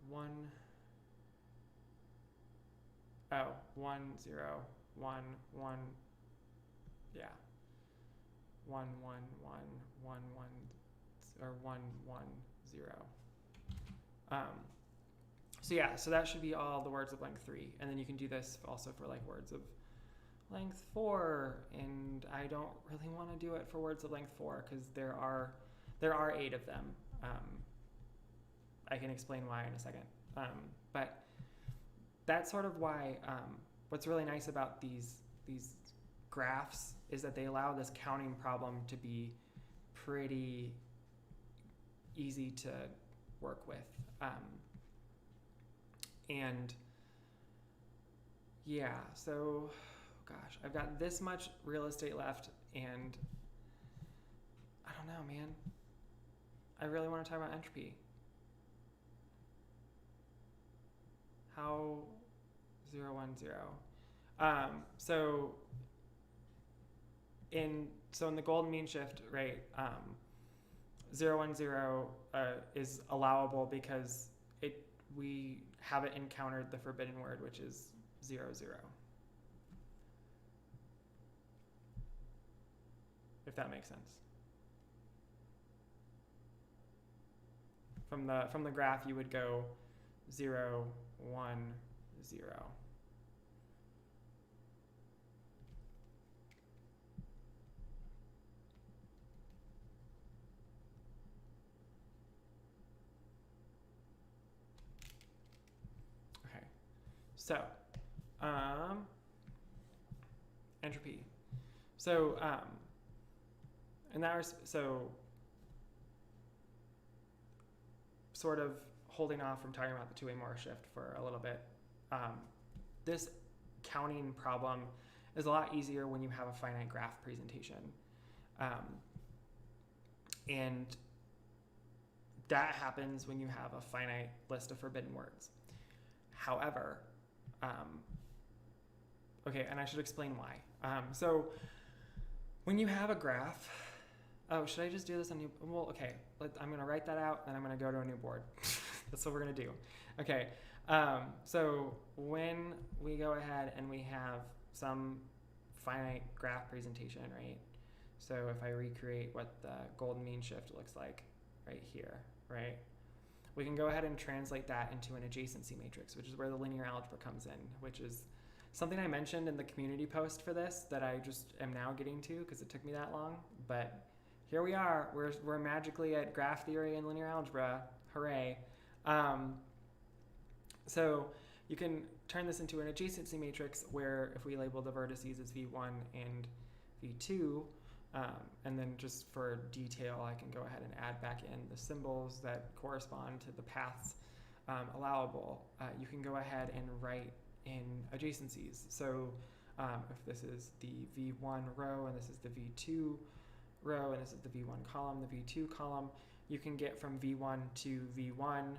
1, 1, 0, 1, 1, yeah, 1, 1, 1, 1, 1, or 1, 1, 0. So yeah, so that should be all the words of length 3. And then you can do this also for like words of length 4. And I don't really want to do it for words of length 4 because there are 8 of them. I can explain why in a second. But that's sort of why what's really nice about these graphs is that they allow this counting problem to be pretty easy to work with. And yeah, so gosh, I've got this much real estate left, and I don't know, man. I really want to talk about entropy. How 0, 1, 0. So in so in the golden mean shift, right, 0, 1, 0 is allowable because we haven't encountered the forbidden word, which is 0, 0. If that makes sense. From the graph, you would go 0, 1, 0. Okay, so entropy. So sort of holding off from talking about the two-way Morse shift for a little bit. This counting problem is a lot easier when you have a finite graph presentation. And that happens when you have a finite list of forbidden words. However, okay, and I should explain why. So when you have a graph, oh, should I just do this on new? Well, okay, I'm going to write that out, and I'm going to go to a new board. That's what we're going to do. Okay, so when we go ahead and we have some finite graph presentation, right? So if I recreate what the golden mean shift looks like right here, right? We can go ahead and translate that into an adjacency matrix, which is where the linear algebra comes in, which is something I mentioned in the community post for this that I just am now getting to because it took me that long, but here we are. We're magically at graph theory and linear algebra. Hooray. So you can turn this into an adjacency matrix where if we label the vertices as V1 and V2, and then just for detail, I can go ahead and add back in the symbols that correspond to the paths allowable. You can go ahead and write in adjacencies. So if this is the V1 row and this is the V2 row and this is the V1 column, the V2 column, you can get from V1 to V1,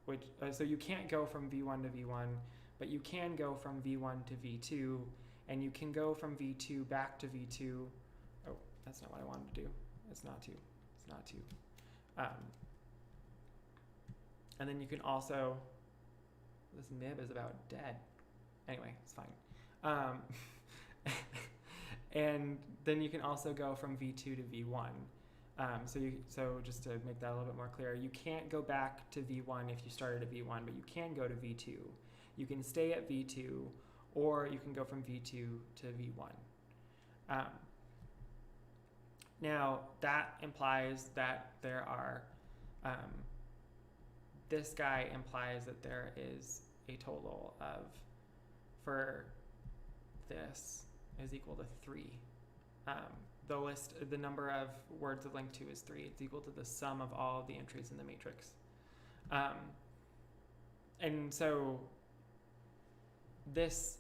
which so you can't go from V1 to V1, but you can go from V1 to V2, and you can go from V2 back to V2. Oh, that's not what I wanted to do. It's not 2. It's not 2. And then you can also, this nib is about dead. Anyway, it's fine. And then you can also go from V2 to V1. So just to make that a little bit more clear, you can't go back to V1 if you started at V1, but you can go to V2. You can stay at V2, or you can go from V2 to V1. Now, that implies that there are, this guy implies that there is a total of, for this, is equal to 3. The number of words of length 2 is 3. It's equal to the sum of all of the entries in the matrix. And so this,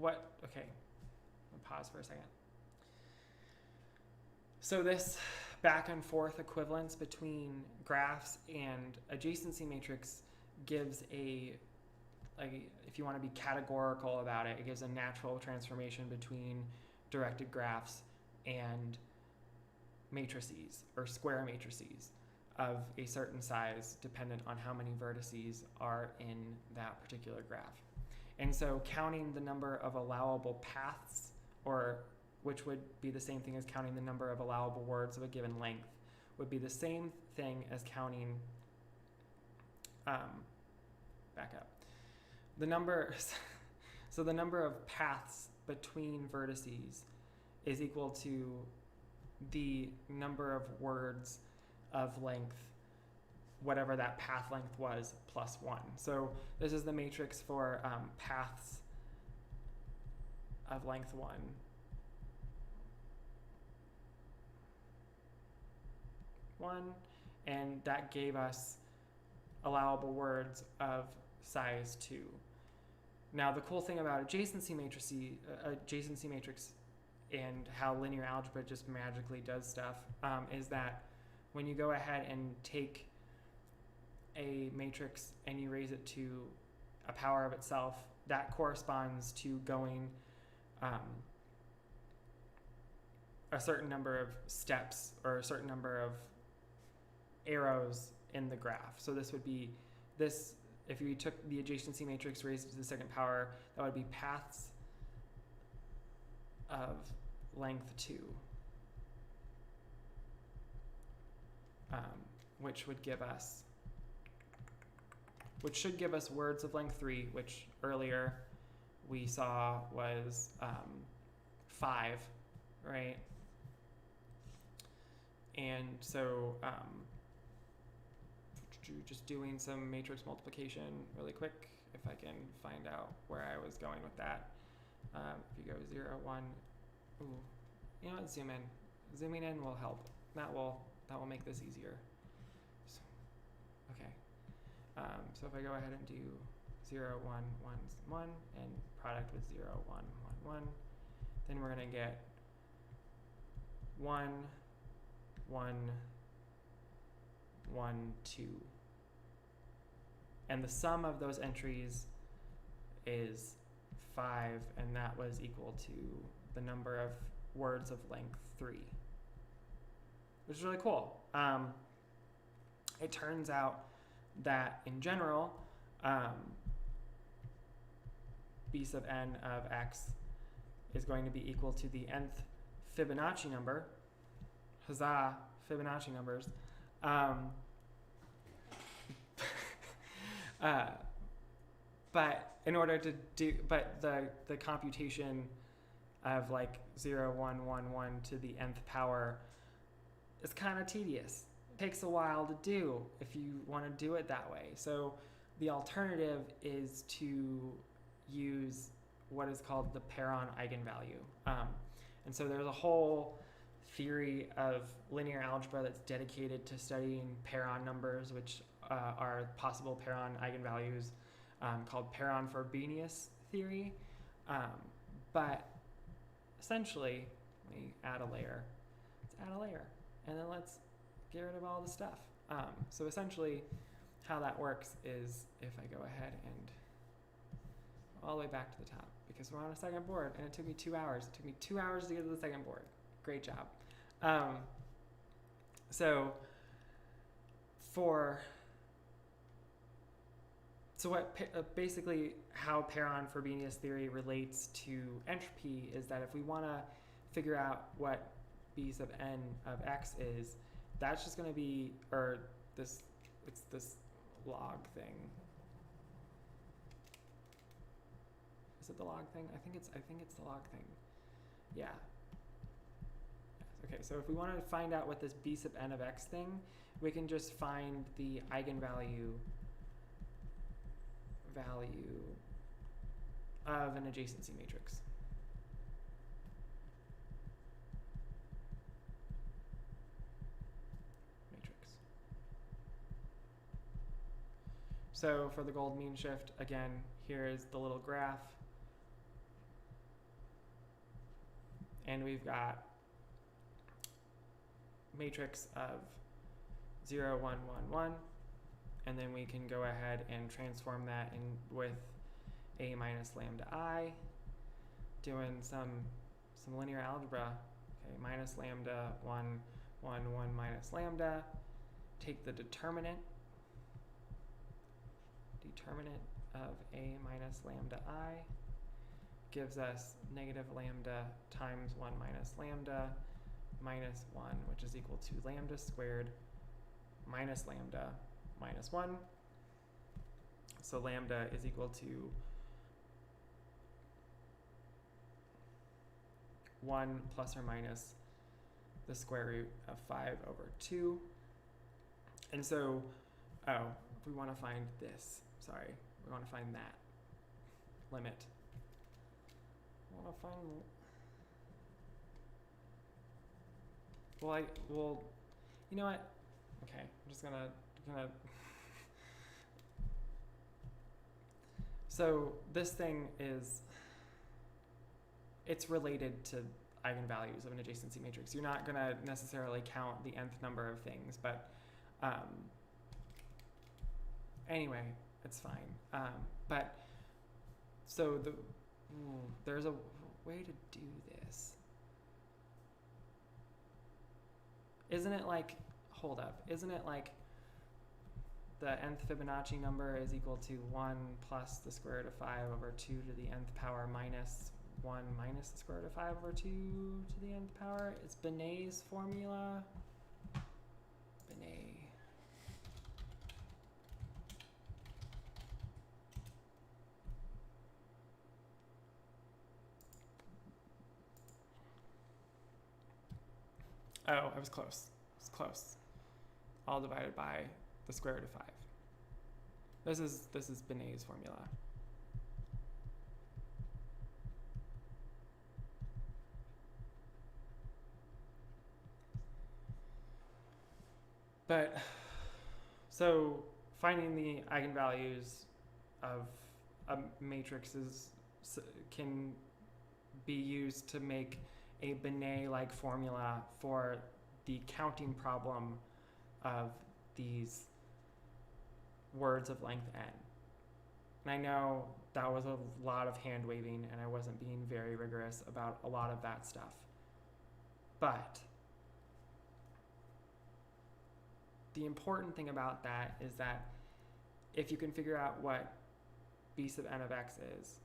okay, I'll pause for a second. So this back and forth equivalence between graphs and adjacency matrix gives if you want to be categorical about it, it gives a natural transformation between directed graphs and matrices or square matrices of a certain size dependent on how many vertices are in that particular graph. And so counting the number of allowable paths, or which would be the same thing as counting the number of allowable words of a given length, would be the same thing as counting, back up. The number of paths between vertices is equal to the number of words of length, whatever that path length was, plus 1. So this is the matrix for paths of length 1, and that gave us allowable words of size 2. Now, the cool thing about adjacency matrix and how linear algebra just magically does stuff is that when you go ahead and take a matrix and you raise it to a power of itself, that corresponds to going a certain number of steps or a certain number of arrows in the graph. So this would be this, if you took the adjacency matrix raised to the second power, that would be paths of length 2, which would give us, which should give us words of length 3, which earlier we saw was 5, right? And so just doing some matrix multiplication really quick, if I can find out where I was going with that. If you go 0, 1, ooh, you know what, zoom in. Zooming in will help. That will make this easier. So, okay. So if I go ahead and do 0, 1, 1, 1, and product with 0, 1, 1, 1, then we're going to get 1, 1, 1, 2. And the sum of those entries is 5, and that was equal to the number of words of length 3, which is really cool. It turns out that in general, b sub n of x is going to be equal to the nth Fibonacci number. Huzzah, Fibonacci numbers. But in order to do, but the computation of like 0, 1, 1, 1 to the nth power is kind of tedious. It takes a while to do if you want to do it that way. So the alternative is to use what is called the Perron eigenvalue. And so there's a whole theory of linear algebra that's dedicated to studying Perron numbers, which are possible Perron eigenvalues, called Perron-Frobenius theory. But essentially, let me add a layer. Let's add a layer, and then let's get rid of all the stuff. So essentially, how that works is if I go ahead and all the way back to the top, because we're on a second board, and it took me 2 hours. It took me 2 hours to get to the second board. Great job. Basically how Perron-Frobenius theory relates to entropy is that if we want to figure out what b sub n of x is, that's just going to be, it's this log thing. Is it the log thing? I think it's the log thing. Yeah. Okay, so if we want to find out what this b sub n of x thing, we can just find the eigenvalue of an adjacency matrix. So for the gold mean shift, again, here is the little graph. And we've got matrix of 0, 1, 1, 1. And then we can go ahead and transform that in with a minus lambda I, doing some linear algebra. Okay, minus lambda 1, 1, 1 minus lambda. Take the determinant of a minus lambda I gives us negative lambda times 1 minus lambda minus 1, which is equal to lambda squared minus lambda minus 1. So lambda is equal to 1 plus or minus the square root of 5 over 2. And so, we want to find this. Sorry, we want to find that limit. We want to find. Well, you know what? Okay, I'm just gonna. So this thing it's related to eigenvalues of an adjacency matrix. You're not gonna necessarily count the nth number of things, but anyway, it's fine. But so there's a way to do this. isn't it like, hold up, isn't it like the nth Fibonacci number is equal to 1 plus the square root of 5 over 2 to the nth power minus 1 minus the square root of 5 over 2 to the nth power? It's Benet's formula. Benet. Oh, I was close. I was close. All divided by the square root of 5. This is Benet's formula. But so finding the eigenvalues of a matrix can be used to make a Benet-like formula for the counting problem of these words of length n. And I know that was a lot of hand waving and I wasn't being very rigorous about a lot of that stuff. But the important thing about that is that if you can figure out what b sub n of x is,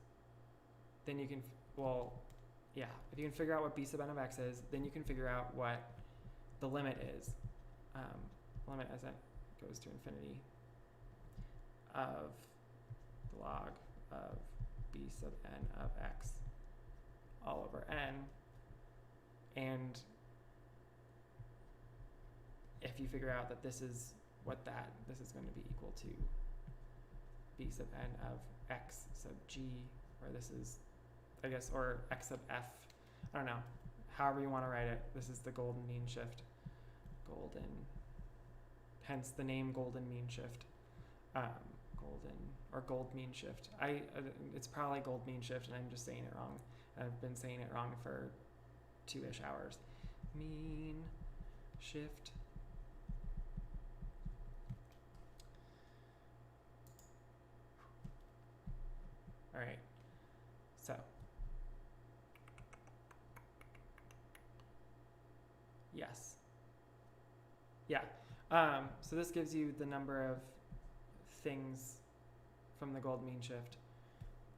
then you can, if you can figure out what b sub n of x is, then you can figure out what the limit is. Limit as it goes to infinity of the log of b sub n of x all over n. And if you figure out that this is what this is going to be equal to b sub n of x sub g, or this is, I guess, or x sub f, I don't know, however you want to write it. This is the golden mean shift. Hence the name golden mean shift. Gold mean shift. It's probably gold mean shift and I'm just saying it wrong. I've been saying it wrong for 2-ish hours. Mean shift. All right, so yes, yeah. So this gives you the number of things from the gold mean shift,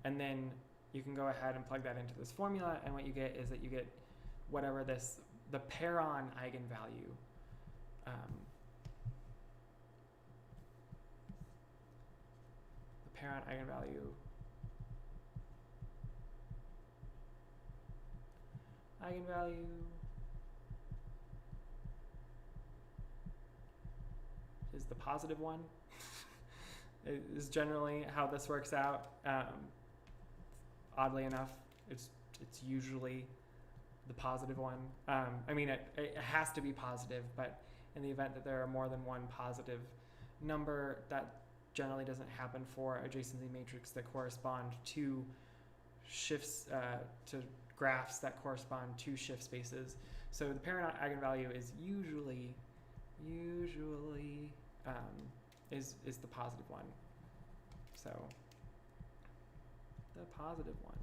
and then you can go ahead and plug that into this formula, and what you get is that you get whatever the Perron eigenvalue. The Perron eigenvalue is the positive one. It is generally how this works out. Oddly enough, it's usually the positive one. I mean, it has to be positive, but in the event that there are more than one positive number, that generally doesn't happen for adjacency matrix that correspond to shifts, to graphs that correspond to shift spaces. So the Perron eigenvalue is usually is the positive one. So the positive one.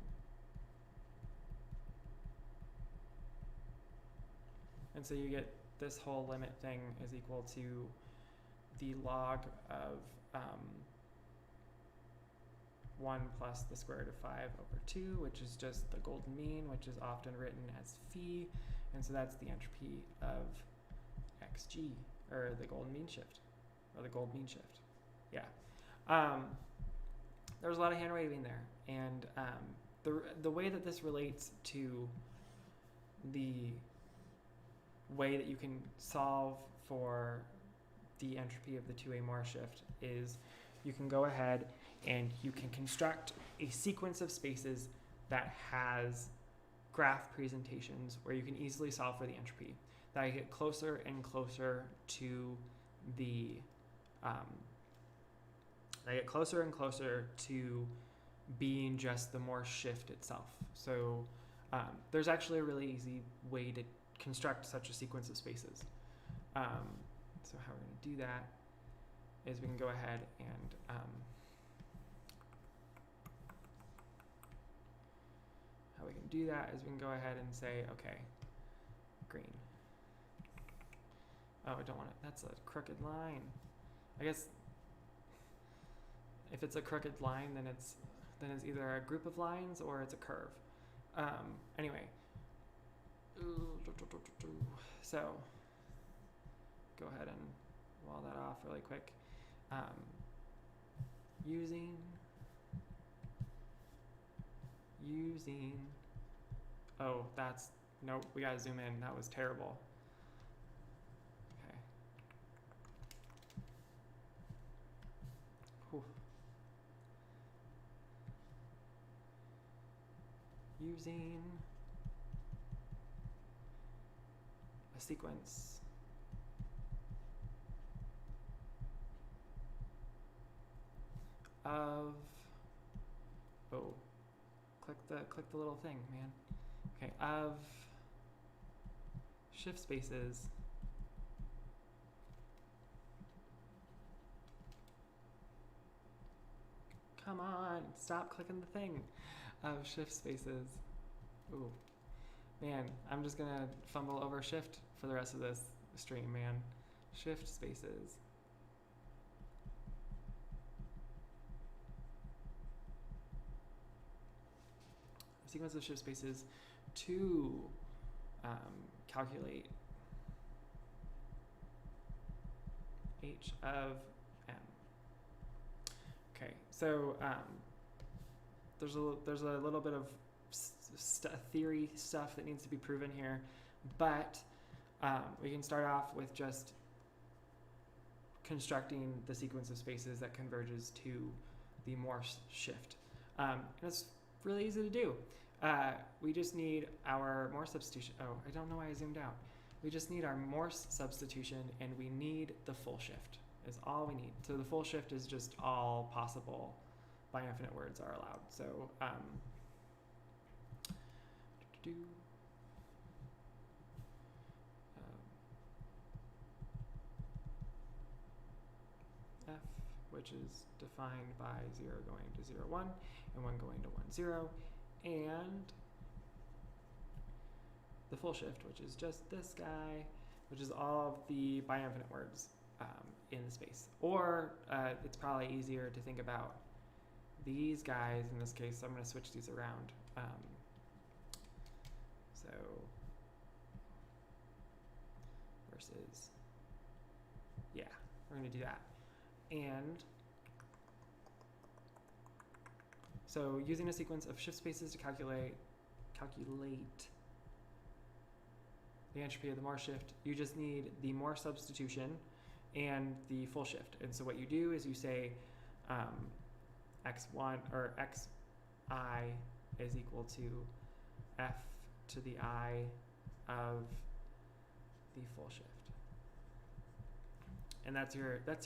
And so you get this whole limit thing is equal to the log of 1 plus the square root of 5 over 2, which is just the golden mean, which is often written as phi. And so that's the entropy of xg, or the golden mean shift, or the gold mean shift. Yeah. There's a lot of hand waving there. And the way that this relates to the way that you can solve for the entropy of the Thue-Morse shift is you can go ahead and you can construct a sequence of spaces that has graph presentations where you can easily solve for the entropy. That I get closer and closer to the being just the Morse shift itself. So there's actually a really easy way to construct such a sequence of spaces. So how we're going to do that is we can go ahead and say, okay, green. Oh, I don't want it. That's a crooked line. I guess if it's a crooked line, then it's either a group of lines or it's a curve. Anyway, so go ahead and wall that off really quick. Using, oh, that's, nope, we gotta zoom in. That was terrible. Okay. Whew. Using a sequence of, oh, click the little thing, man. Okay, of shift spaces come on, stop clicking the thing, of shift spaces. Ooh, man, I'm just gonna fumble over shift for the rest of this stream, man. Shift spaces. Sequence of shift spaces to calculate h of m. Okay, so there's a little bit of theory stuff that needs to be proven here, but we can start off with just constructing the sequence of spaces that converges to the Morse shift. And it's really easy to do. We just need our Morse substitution. Oh, I don't know why I zoomed out. We just need our Morse substitution, and we need the full shift is all we need. So the full shift is just all possible by infinite words are allowed. So f, which is defined by 0 going to 0, 1, and 1 going to 1, 0, and the full shift, which is just this guy, which is all of the by infinite words in the space. Or it's probably easier to think about these guys in this case, so I'm going to switch these around. So versus, yeah, we're going to do that. And so using a sequence of shift spaces to calculate the entropy of the Morse shift, you just need the Morse substitution and the full shift. And so what you do is you say x1 or xi is equal to f to the I of the full shift. And that's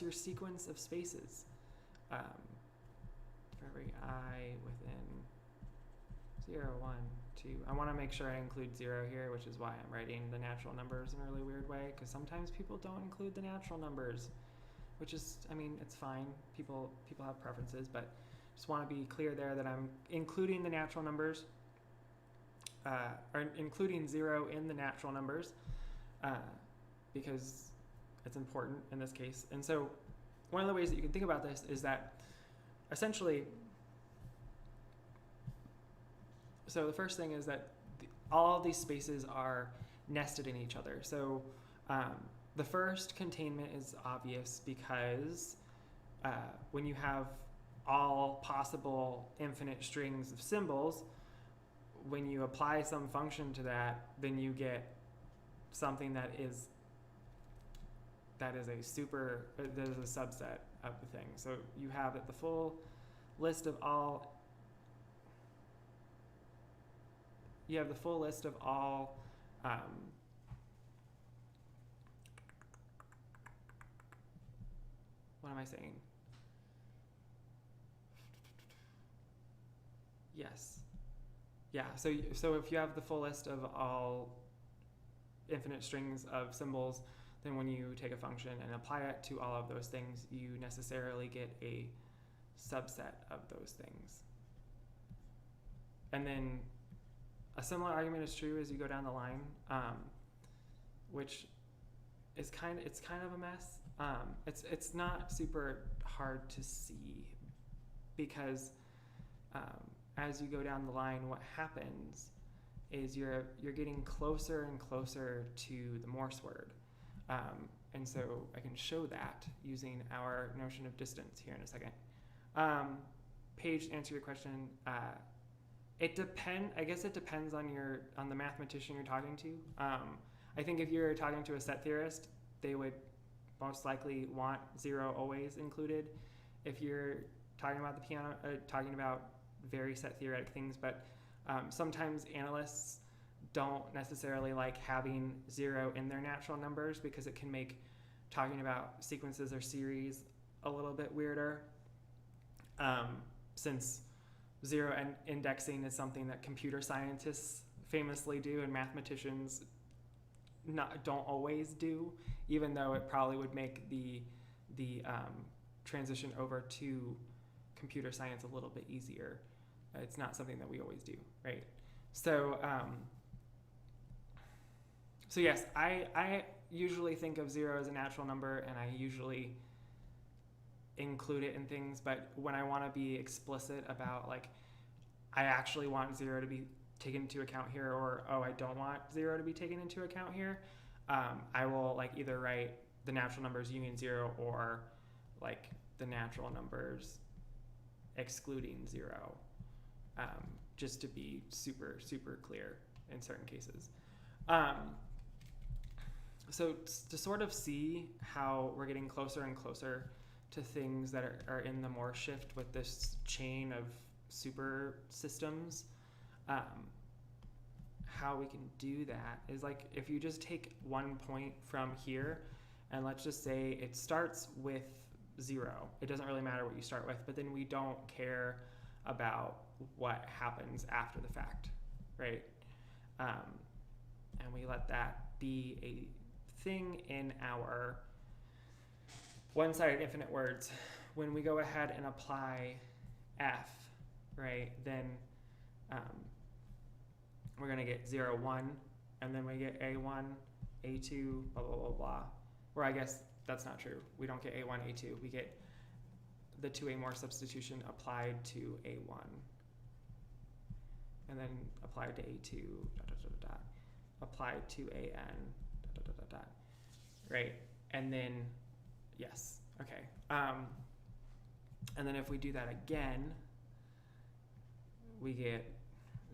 your sequence of spaces. For every I within 0, 1, 2. I want to make sure I include 0 here, which is why I'm writing the natural numbers in a really weird way, because sometimes people don't include the natural numbers, which is, I mean, it's fine. People have preferences, but just want to be clear there that I'm including the natural numbers, or including 0 in the natural numbers, because it's important in this case. And so one of the ways that you can think about this is that essentially, so the first thing is that all of these spaces are nested in each other. So the first containment is obvious because when you have all possible infinite strings of symbols, when you apply some function to that, then you get something that is a subset of the thing. So you have the full list of all. You have the full list of all what am I saying? Yes. Yeah, so if you have the full list of all infinite strings of symbols, then when you take a function and apply it to all of those things, you necessarily get a subset of those things. And then a similar argument is true as you go down the line, which it's kind of a mess. It's not super hard to see because as you go down the line, what happens is you're getting closer and closer to the Morse word. And so I can show that using our notion of distance here in a second. Paige, to answer your question, I guess it depends on the mathematician you're talking to. I think if you're talking to a set theorist, they would most likely want 0 always included. If you're talking about the piano, talking about very set theoretic things, but sometimes analysts don't necessarily like having 0 in their natural numbers because it can make talking about sequences or series a little bit weirder. Since 0 indexing is something that computer scientists famously do and mathematicians don't always do, even though it probably would make the transition over to computer science a little bit easier. It's not something that we always do, right? So yes, I usually think of 0 as a natural number, and I usually include it in things, but when I want to be explicit about, like, I actually want 0 to be taken into account here, or I don't want 0 to be taken into account here, I will like either write the natural numbers union 0 or like the natural numbers excluding 0, just to be super, super clear in certain cases. So to sort of see how we're getting closer and closer to things that are in the Morse shift with this chain of super systems, how we can do that is, like, if you just take one point from here, and let's just say it starts with 0. It doesn't really matter what you start with, but then we don't care about what happens after the fact, right? And we let that be a thing in our one-sided infinite words. When we go ahead and apply f, right, then we're going to get 0, 1, and then we get a1, a2, blah, blah, blah, blah. Or I guess that's not true. We don't get a1, a2. We get the Thue-Morse substitution applied to a1, and then applied to a2, dot, dot, dot, dot, applied to an, dot, dot, dot, dot, right? And then, yes, okay. And then if we do that again, we get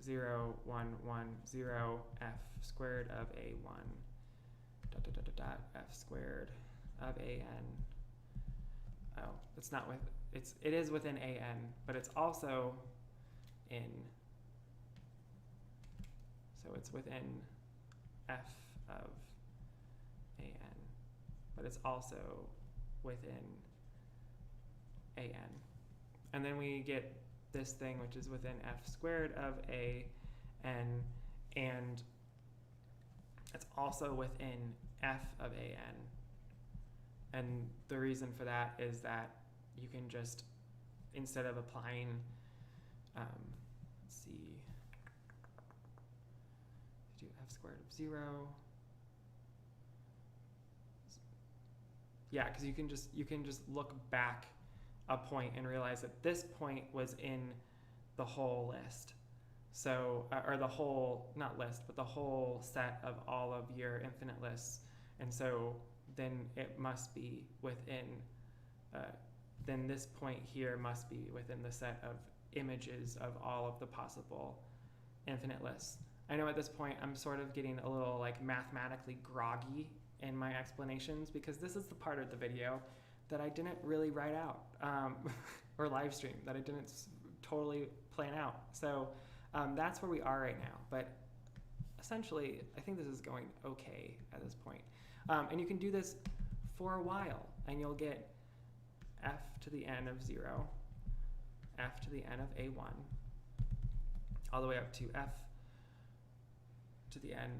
0, 1, 1, 0, f squared of a1, dot, dot, dot, dot, dot, f squared of an. Oh, it's not with, it is within an, but it's also in, so it's within f of an, but it's also within an. And then we get this thing, which is within f squared of an, and it's also within f of an. And the reason for that is that you can just, instead of applying, let's see, do f squared of 0. Yeah, because you can just look back a point and realize that this point was in the whole list. So, or the whole, not list, but the whole set of all of your infinite lists. And so then it must be within, then this point here must be within the set of images of all of the possible infinite lists. I know at this point I'm sort of getting a little like mathematically groggy in my explanations, because this is the part of the video that I didn't really write out, or live stream, that I didn't totally plan out. So that's where we are right now. But essentially, I think this is going okay at this point. And you can do this for a while, and you'll get f to the n of 0, f to the n of a1, all the way up to f to the n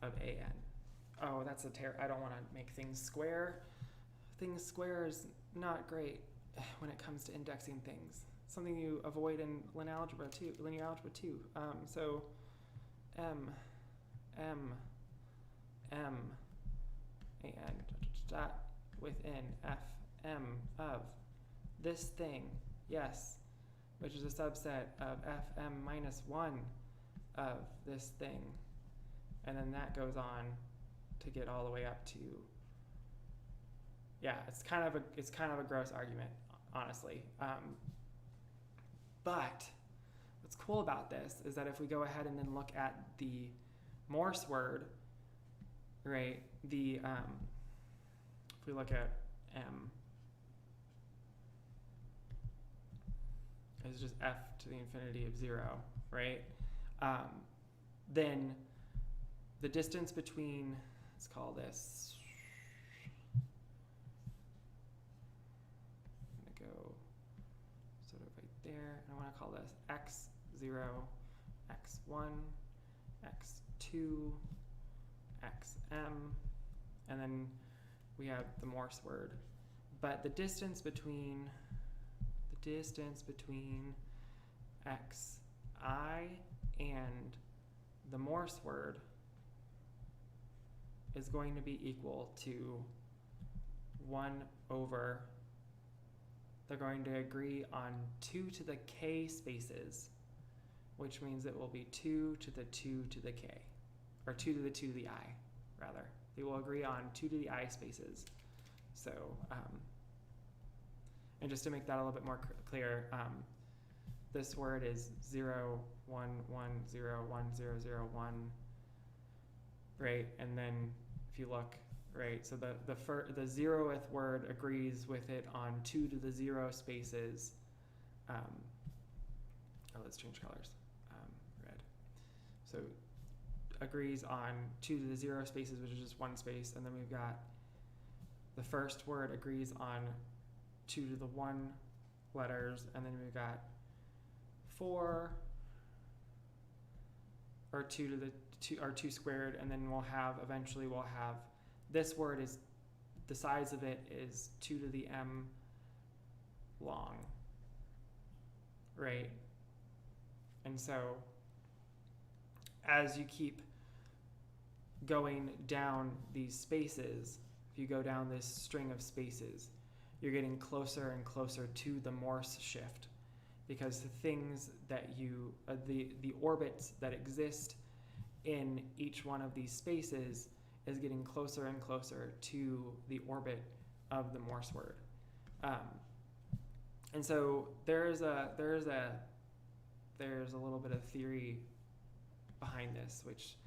of an. Oh, that's I don't want to make things square. Things square is not great when it comes to indexing things. Something you avoid in linear algebra too. So m, and within Fm of this thing, yes, which is a subset of Fm minus 1 of this thing. And then that goes on to get all the way up to, yeah, it's kind of a gross argument, honestly. But what's cool about this is that if we go ahead and then look at the Morse word, right, if we look at M, it's just f to the infinity of 0, right? Then the distance between, let's call this, I'm going to go sort of right there. I want to call this x0, x1, x2, xm, and then we have the Morse word. But the distance between xi and the Morse word is going to be equal to 1 over, they're going to agree on 2 to the k spaces, which means it will be 2 to the 2 to the k, or 2 to the 2 to the I, rather. They will agree on 2 to the I spaces. So, and just to make that a little bit more clear, this word is 0, 1, 1, 0, 1, 0, 0, 1, right? And then if you look, right, so the 0th word agrees with it on 2 to the 0 spaces. Let's change colors. Red. So agrees on 2 to the 0 spaces, which is just one space, and then we've got the first word agrees on 2 to the 1 letters, and then we've got 4, or 2 to the 2, or 2 squared, and then eventually we'll have, this word is, the size of it is 2 to the m long, right? And so as you keep going down these spaces, if you go down this string of spaces, you're getting closer and closer to the Morse shift, because the things that the orbits that exist in each one of these spaces is getting closer and closer to the orbit of the Morse word. And so there's a little bit of theory behind this, which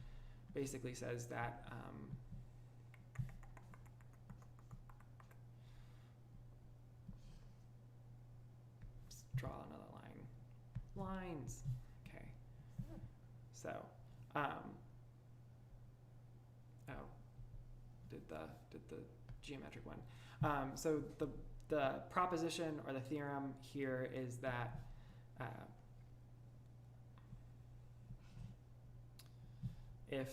basically says that let's draw another line. Lines. Okay. So, did the geometric one. So the proposition or the theorem here is that if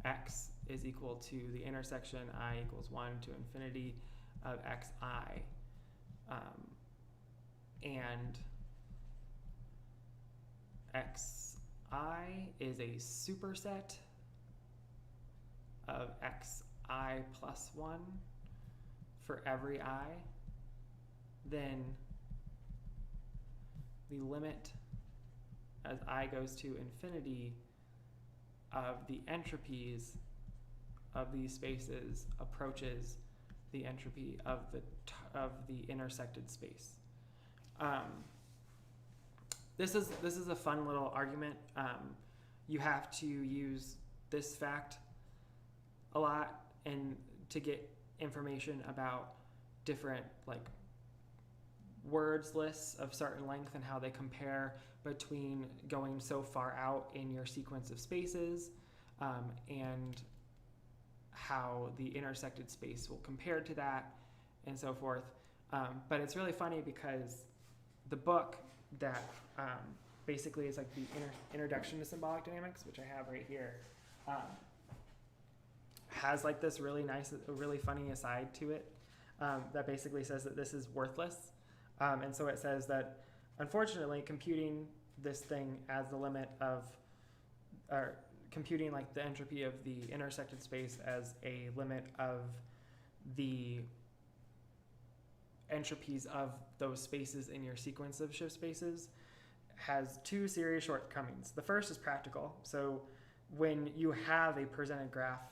x is equal to the intersection I equals 1 to infinity of xi, and xi is a superset of xi plus 1 for every I, then the limit as I goes to infinity of the entropies of these spaces approaches the entropy of the intersected space. This is a fun little argument. You have to use this fact a lot and to get information about different words lists of certain length and how they compare between going so far out in your sequence of spaces, and how the intersected space will compare to that, and so forth. But it's really funny because the book that basically is like the introduction to symbolic dynamics, which I have right here, has like this really nice, really funny aside to it that basically says that this is worthless. And so it says that, unfortunately, computing this thing as the limit of, or computing like the entropy of the intersected space as a limit of the entropies of those spaces in your sequence of shift spaces has two serious shortcomings. The first is practical. So when you have a presented graph,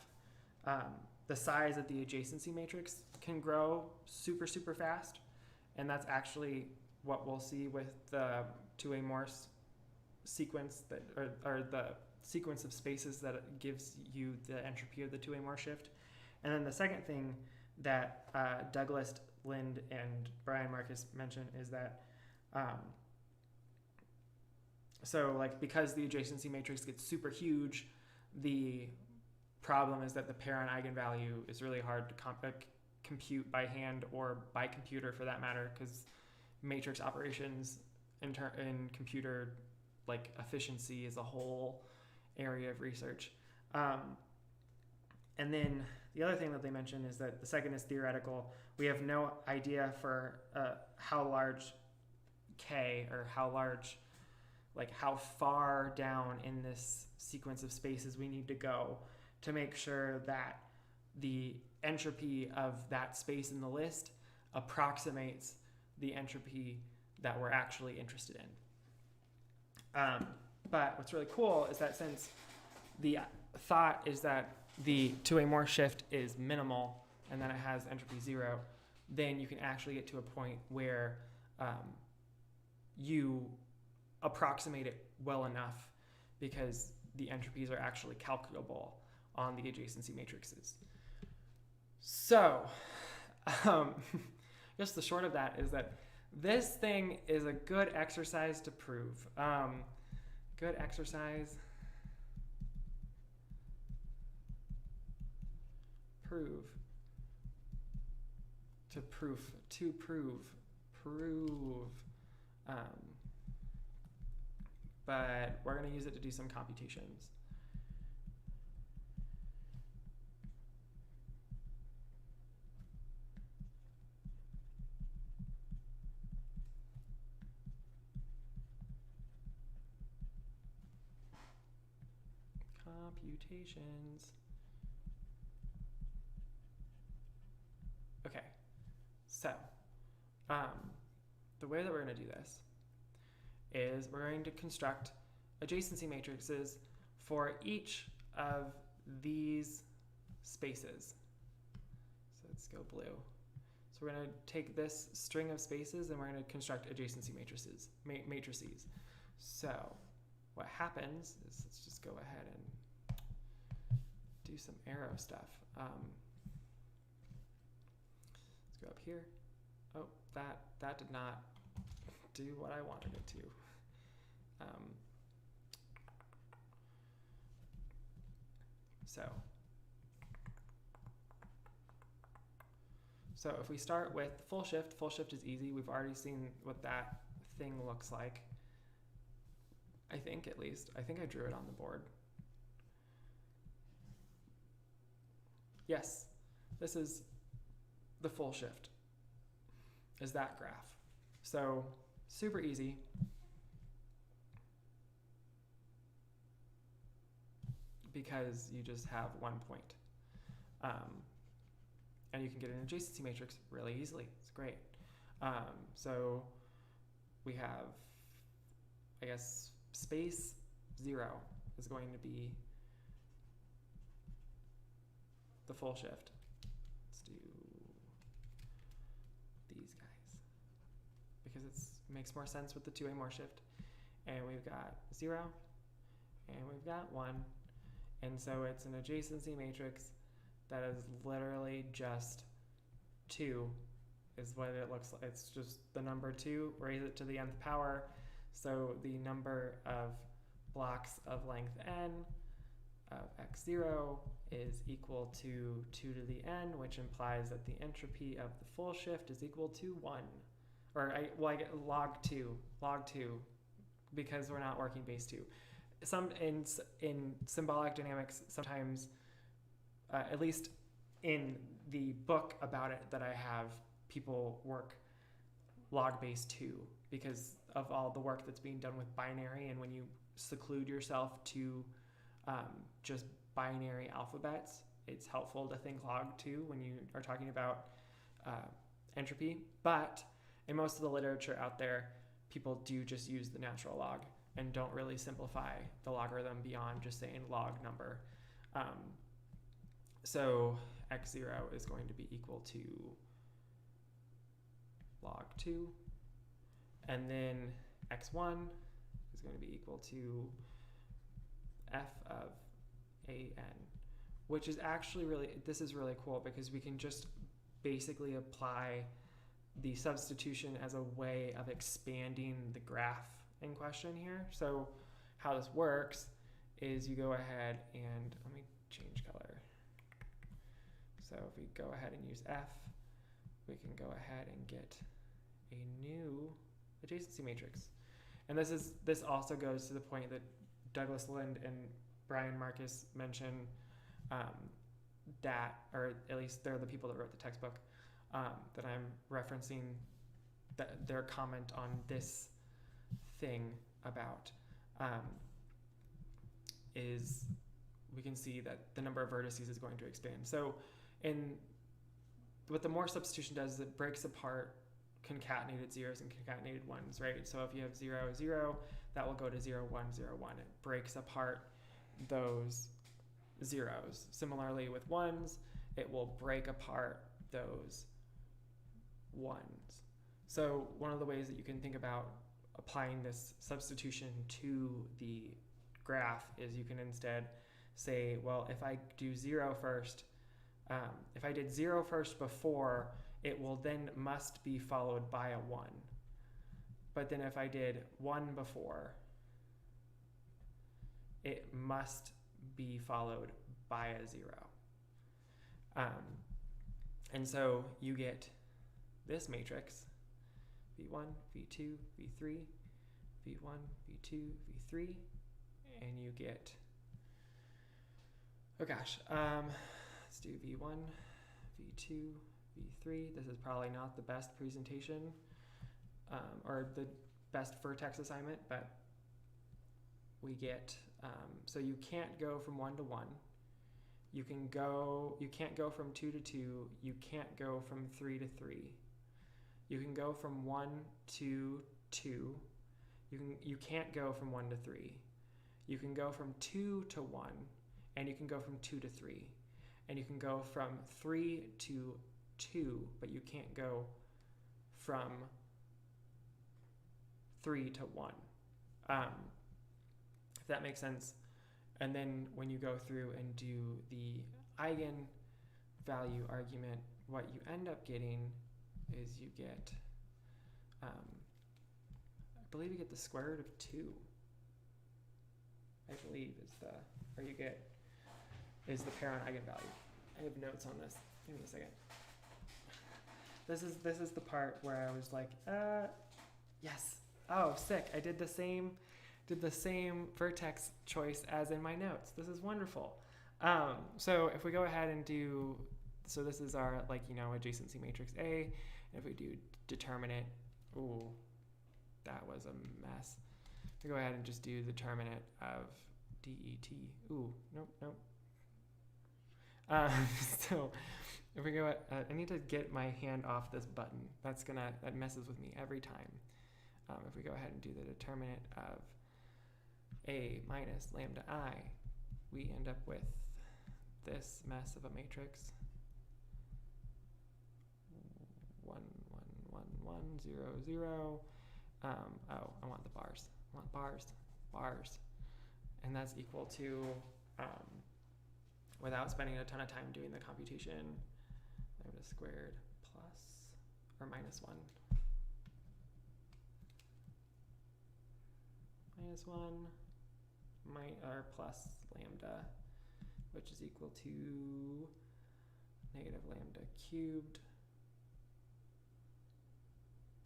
the size of the adjacency matrix can grow super, super fast. And that's actually what we'll see with the Thue-Morse sequence that, or the sequence of spaces that gives you the entropy of the Thue-Morse shift. And then the second thing that Douglas, Lind, and Brian Marcus mentioned is that so like because the adjacency matrix gets super huge, the problem is that the parent eigenvalue is really hard to compute by hand or by computer for that matter, because matrix operations in computer like efficiency is a whole area of research. And then the other thing that they mentioned is that the second is theoretical. We have no idea for how large K, or how large, like how far down in this sequence of spaces we need to go to make sure that the entropy of that space in the list approximates the entropy that we're actually interested in. But what's really cool is that since the thought is that the Thue-Morse shift is minimal and then it has entropy 0, then you can actually get to a point where you approximate it well enough because the entropies are actually calculable on the adjacency matrices. So, I guess the short of that is that this thing is a good exercise to prove. Good exercise. Prove. To prove. To prove. Prove. But we're going to use it to do some computations. Computations. Okay, so the way that we're going to do this is we're going to construct adjacency matrices for each of these spaces. So let's go blue. So we're going to take this string of spaces and we're going to construct adjacency matrices. So what happens is, let's just go ahead and do some arrow stuff. Let's go up here. Oh, that did not do what I wanted it to. So if we start with full shift is easy. We've already seen what that thing looks like. I think, at least. I think I drew it on the board. Yes, this is the full shift, is that graph. So super easy. Because you just have one point. And you can get an adjacency matrix really easily. It's great. So we have, I guess, space 0 is going to be the full shift. Let's do these guys because it makes more sense with the Thue-Morse shift. And we've got 0 and we've got 1. And so it's an adjacency matrix that is literally just 2 is what it looks like. It's just the number 2, raise it to the nth power. So the number of blocks of length n of x0 is equal to 2 to the n, which implies that the entropy of the full shift is equal to 1. Or I get log 2, because we're not working base 2. Some in symbolic dynamics, sometimes, at least in the book about it that I have, people work log base 2 because of all the work that's being done with binary, and when you seclude yourself to just binary alphabets, it's helpful to think log too when you are talking about entropy. But in most of the literature out there, people do just use the natural log and don't really simplify the logarithm beyond just saying log number. So x0 is going to be equal to log 2, and then x1 is going to be equal to f of an, which is actually this is really cool because we can just basically apply the substitution as a way of expanding the graph in question here. So how this works is you go ahead and, let me change color. So if we go ahead and use f, we can go ahead and get a new adjacency matrix. And this also goes to the point that Douglas Lind and Brian Marcus mention that, or at least they're the people that wrote the textbook that I'm referencing, their comment on this thing about is we can see that the number of vertices is going to expand. So what the Morse substitution does is it breaks apart concatenated zeros and concatenated ones, right? So if you have 0, 0, that will go to 0, 1, 0, 1. It breaks apart those zeros. Similarly with ones, it will break apart those ones. So one of the ways that you can think about applying this substitution to the graph is you can instead say, well, if I do 0 first, if I did 0 first before, it will then must be followed by a 1. But then if I did 1 before, it must be followed by a 0. And so you get this matrix, V1, V2, V3, V1, V2, V3, and you get, oh gosh, let's do V1, V2, V3. This is probably not the best presentation or the best vertex assignment, but we get, so you can't go from 1 to 1. You can't go from 2 to 2. You can't go from 3 to 3. You can go from 1 to 2. You can't go from 1 to 3. You can go from 2 to 1, and you can go from 2 to 3. And you can go from 3 to 2, but you can't go from 3 to 1. If that makes sense. And then when you go through and do the eigenvalue argument, what you end up getting is you get, I believe you get the square root of 2. I believe is the pair on eigenvalue. I have notes on this. Give me a second. This is the part where I was like, yes. Oh, sick. I did the same vertex choice as in my notes. This is wonderful. So if we go ahead and do, so this is our adjacency matrix A, and if we do determinant, ooh, that was a mess. We go ahead and just do determinant of det. Ooh, nope. So if we go, I need to get my hand off this button. That messes with me every time. If we go ahead and do the determinant of A minus lambda I, we end up with this mess of a matrix. 1, 1, 1, 1, 0, 0. Oh, I want the bars. I want bars. And that's equal to, without spending a ton of time doing the computation, lambda squared plus or minus 1. Minus 1 or plus lambda, which is equal to negative lambda cubed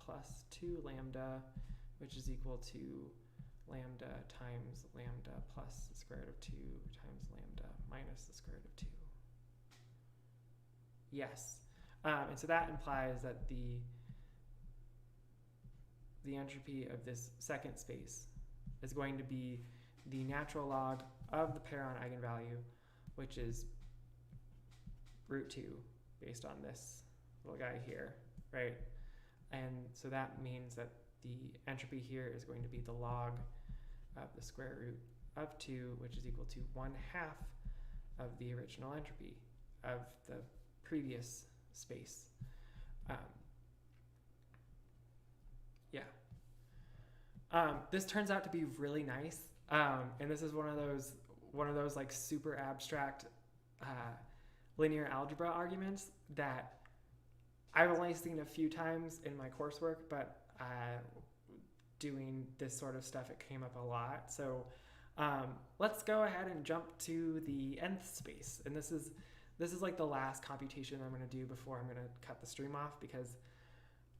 plus 2 lambda, which is equal to lambda times lambda plus the square root of 2 times lambda minus the square root of 2. Yes. And so that implies that the entropy of this second space is going to be the natural log of the pair on eigenvalue, which is root 2 based on this little guy here, right? And so that means that the entropy here is going to be the log of the square root of 2, which is equal to 1/2 of the original entropy of the previous space. This turns out to be really nice, and this is one of those like super abstract linear algebra arguments that I've only seen a few times in my coursework, but doing this sort of stuff, it came up a lot. So let's go ahead and jump to the nth space, and this is like the last computation I'm going to do before I'm going to cut the stream off, because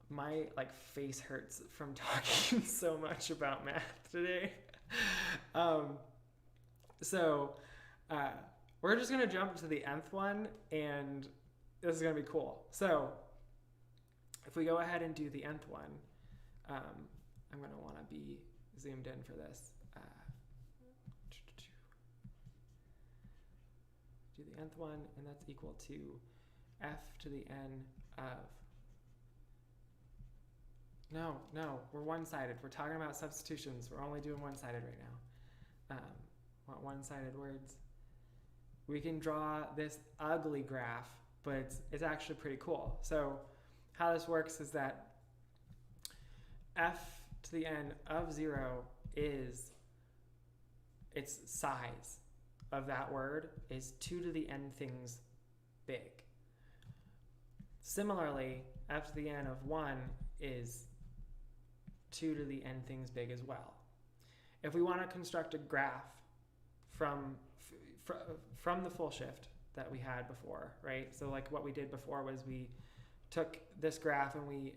my like face hurts from talking so much about math today. So we're just going to jump to the nth one, and this is going to be cool. So if we go ahead and do the nth one, I'm going to want to be zoomed in for this. Do the nth one, and that's equal to f to the n of... No, we're one-sided. We're talking about substitutions. We're only doing one-sided right now. Want one-sided words? We can draw this ugly graph, but it's actually pretty cool. So how this works is that f to the n of 0 is its size of that word is 2 to the n things big. Similarly, f to the n of 1 is 2 to the n things big as well. If we want to construct a graph from the full shift that we had before, right? So like what we did before was we took this graph and we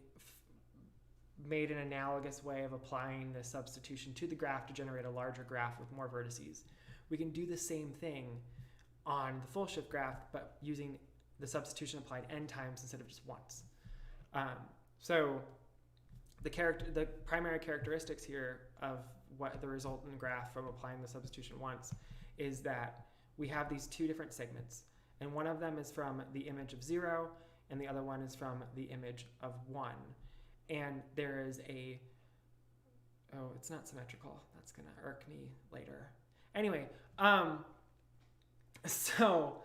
made an analogous way of applying the substitution to the graph to generate a larger graph with more vertices. We can do the same thing on the full shift graph, but using the substitution applied n times instead of just once. So the primary characteristics here of what the resultant graph from applying the substitution once is that we have these two different segments, and one of them is from the image of 0 and the other one is from the image of 1. And there is oh, it's not symmetrical. That's gonna irk me later. Anyway, so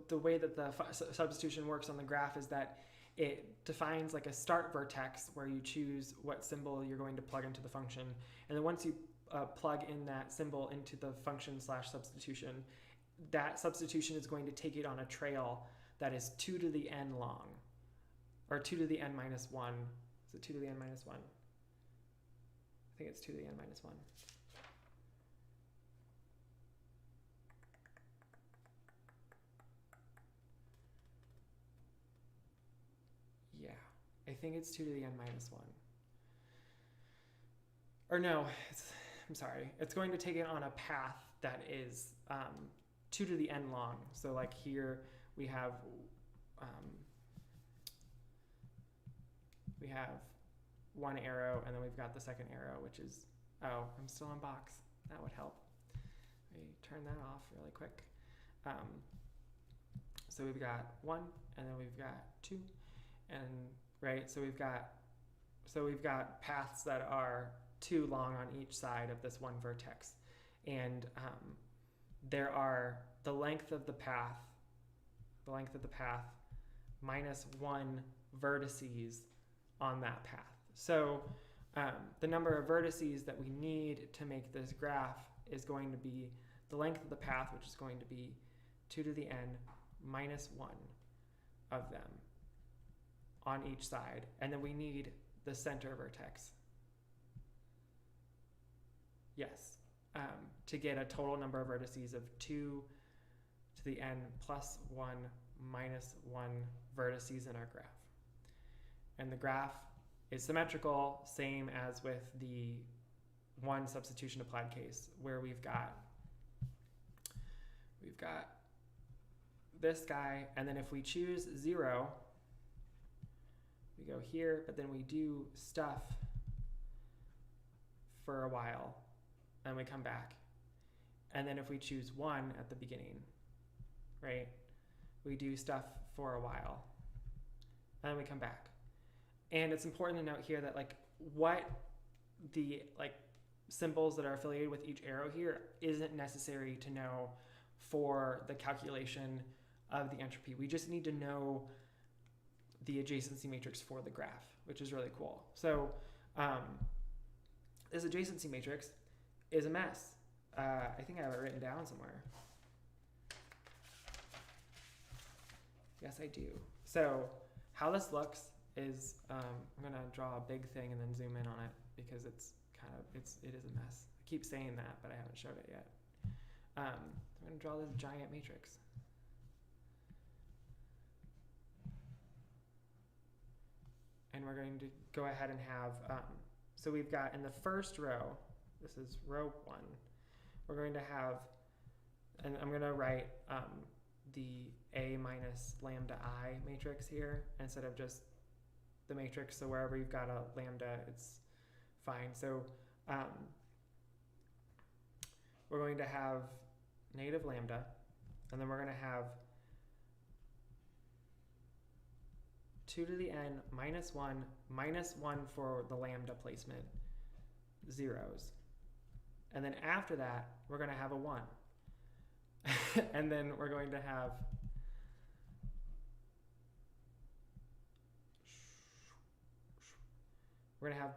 the way that the substitution works on the graph is that it defines like a start vertex where you choose what symbol you're going to plug into the function. And then once you plug in that symbol into the function / substitution, that substitution is going to take it on a trail that is 2 to the n long, or 2 to the n minus 1. Is it 2 to the n minus 1? I think it's 2 to the n minus 1. Yeah, I think it's 2 to the n minus 1. Or no, I'm sorry. It's going to take it on a path that is 2 to the n long. So like here we have one arrow, and then we've got the second arrow, which is, oh, I'm still in box. That would help. Let me turn that off really quick. So we've got 1, and then we've got 2, and right. So we've got paths that are 2 long on each side of this one vertex, and there are the length of the path minus 1 vertices on that path. So the number of vertices that we need to make this graph is going to be the length of the path, which is going to be 2 to the n minus 1 of them on each side. And then we need the center vertex. Yes, to get a total number of vertices of 2 to the n plus 1 minus 1 vertices in our graph. And the graph is symmetrical, same as with the one substitution applied case, where we've got this guy, and then if we choose 0, we go here, but then we do stuff for a while, and we come back. And then if we choose 1 at the beginning, right, we do stuff for a while, and then we come back. And it's important to note here that like what the like symbols that are affiliated with each arrow here isn't necessary to know for the calculation of the entropy. We just need to know the adjacency matrix for the graph, which is really cool. So this adjacency matrix is a mess. I think I have it written down somewhere. Yes, I do. So how this looks is, I'm gonna draw a big thing and then zoom in on it because it is a mess. I keep saying that, but I haven't showed it yet. I'm gonna draw this giant matrix. And we're going to go ahead and have, so we've got in the first row, this is row 1, we're going to have, and I'm going to write the A minus lambda I matrix here instead of just the matrix. So wherever you've got a lambda, it's fine. So we're going to have negative lambda, and then we're going to have 2 to the n minus 1 for the lambda placement, zeros. And then after that, we're going to have a 1. And then we're going to have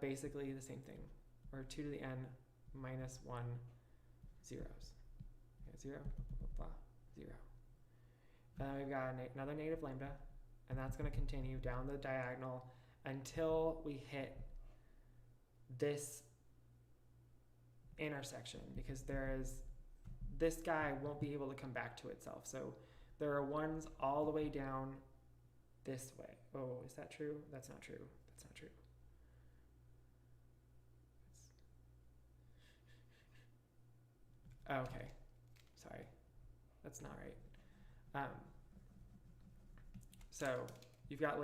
basically the same thing, or 2 to the n minus 1 zeros. Okay, 0, blah, blah, 0. And then we've got another negative lambda, and that's going to continue down the diagonal until we hit this intersection, because this guy won't be able to come back to itself. So there are 1s all the way down this way. Oh, is that true? That's not true. That's not true. Okay, sorry, that's not right. So you've got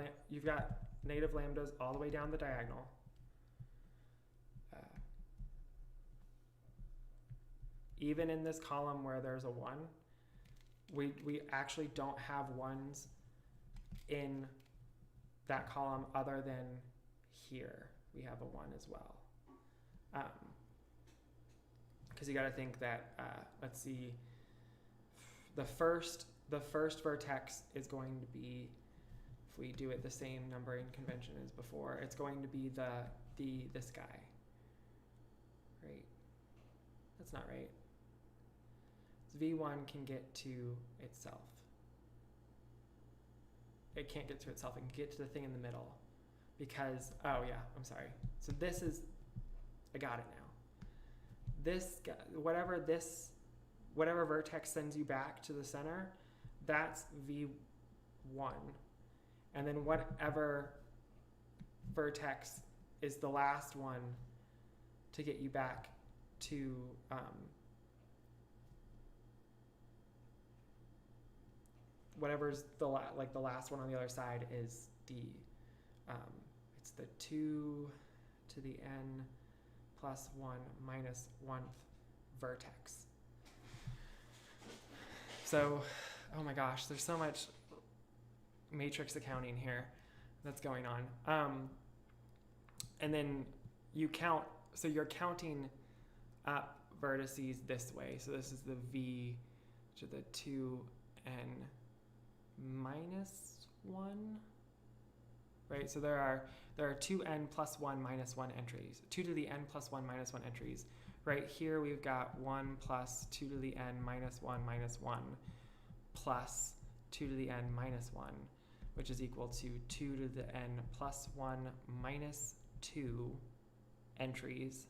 negative lambdas all the way down the diagonal. Even in this column where there's a 1, we actually don't have 1s in that column other than here. We have a 1 as well. Because you got to think that, let's see, the first vertex is going to be, if we do it the same numbering convention as before, it's going to be this guy, right? That's not right. So V1 can get to itself. It can't get to itself. It can get to the thing in the middle because, oh yeah, I'm sorry. So this is, I got it now. This, whatever vertex sends you back to the center, that's V1. And then whatever vertex is the last one to get you back to whatever's the last one on the other side is it's the 2 to the n plus 1 minus 1th vertex. So, oh my gosh, there's so much matrix accounting here that's going on. And then you count, so you're counting up vertices this way. So this is the V to the 2n minus 1, right? So there are 2n plus 1 minus 1 entries, 2 to the n plus 1 minus 1 entries. Right here we've got 1 plus 2 to the n minus 1 plus 2 to the n minus 1, which is equal to 2 to the n plus 1 minus 2 entries.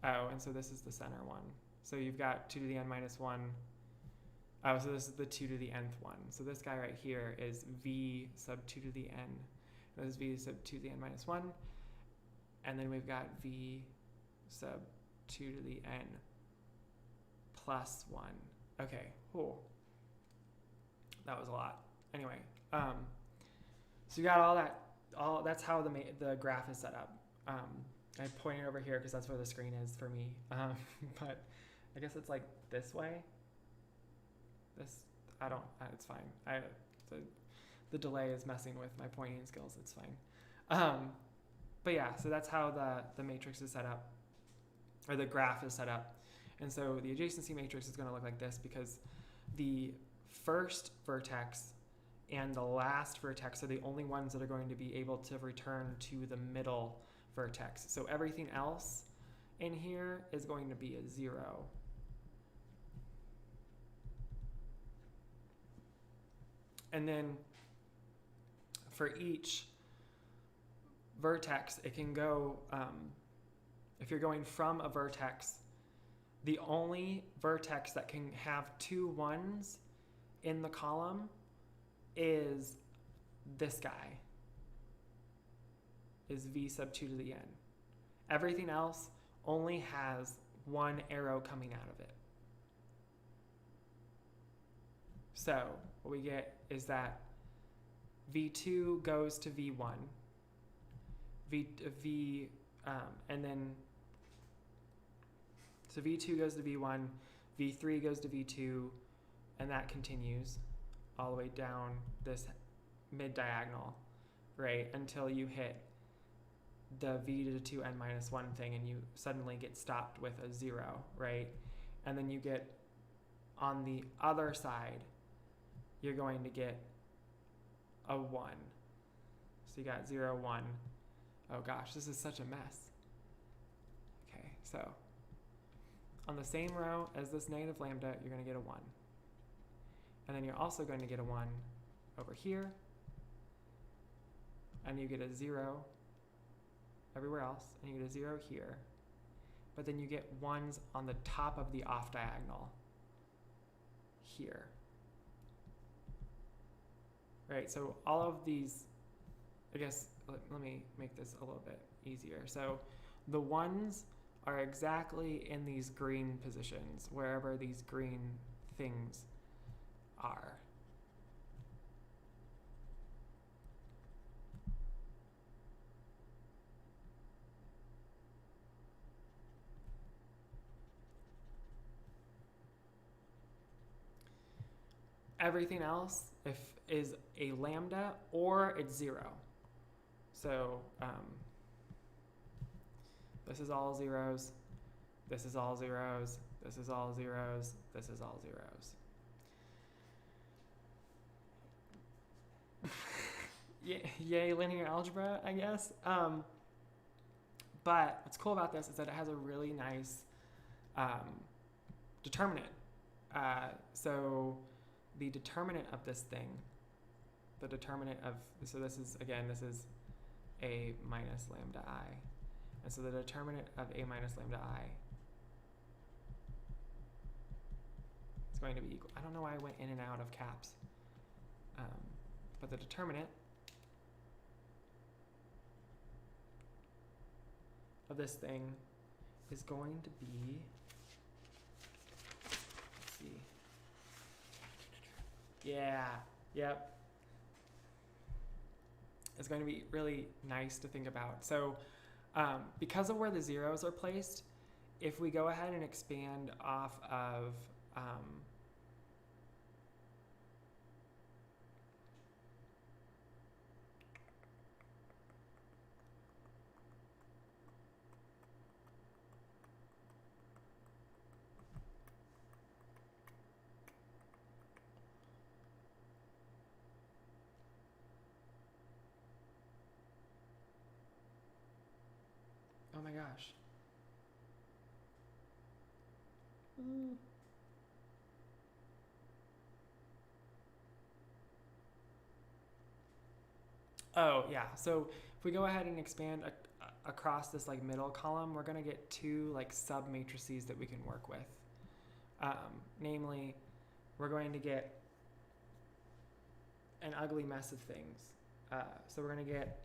Oh, and so this is the center one. So you've got 2 to the n minus 1. Oh, so this is the 2 to the nth one. So this guy right here is V sub 2 to the n. This is V sub 2 to the n minus 1. And then we've got V sub 2 to the n plus 1. Okay, cool. That was a lot. Anyway, so you got all that. That's how the graph is set up. I pointed over here because that's where the screen is for me. But I guess it's like this way. It's fine. The delay is messing with my pointing skills. It's fine. But yeah, so that's how the matrix is set up, or the graph is set up. And so the adjacency matrix is going to look like this because the first vertex and the last vertex are the only ones that are going to be able to return to the middle vertex. So everything else in here is going to be a 0. And then for each vertex, it can go, if you're going from a vertex, the only vertex that can have 2 1s in the column is this guy, is v sub 2 to the n. Everything else only has 1 arrow coming out of it. So what we get is that v2 goes to v1, and then so v2 goes to v1, v3 goes to v2, and that continues all the way down this mid-diagonal, right, until you hit the v to the 2n minus 1 thing and you suddenly get stopped with a 0, right? And then you get, on the other side, you're going to get a 1. So you got 0, 1. Oh gosh, this is such a mess. Okay, so on the same row as this negative lambda, you're going to get a 1. And then you're also going to get a 1 over here. And you get a 0 everywhere else. And you get a 0 here. But then you get 1s on the top of the off diagonal here. Right, so all of these, I guess, let me make this a little bit easier. So the 1s are exactly in these green positions, wherever these green things are. Everything else is a lambda or it's 0. So this is all zeros, this is all zeros, this is all zeros, this is all zeros. Yay, linear algebra, I guess. But what's cool about this is that it has a really nice determinant. So the determinant of this thing, the determinant of, so this is, again, this is a minus lambda I. And so the determinant of a minus lambda I is going to be equal. I don't know why I went in and out of caps. But the determinant of this thing is going to be, let's see. Yeah, yep. It's going to be really nice to think about. So because of where the zeros are placed, if we go ahead and expand off of oh my gosh. Oh yeah, so if we go ahead and expand across this like middle column, we're gonna get 2 like sub matrices that we can work with. Namely, we're going to get an ugly mess of things. So we're gonna get,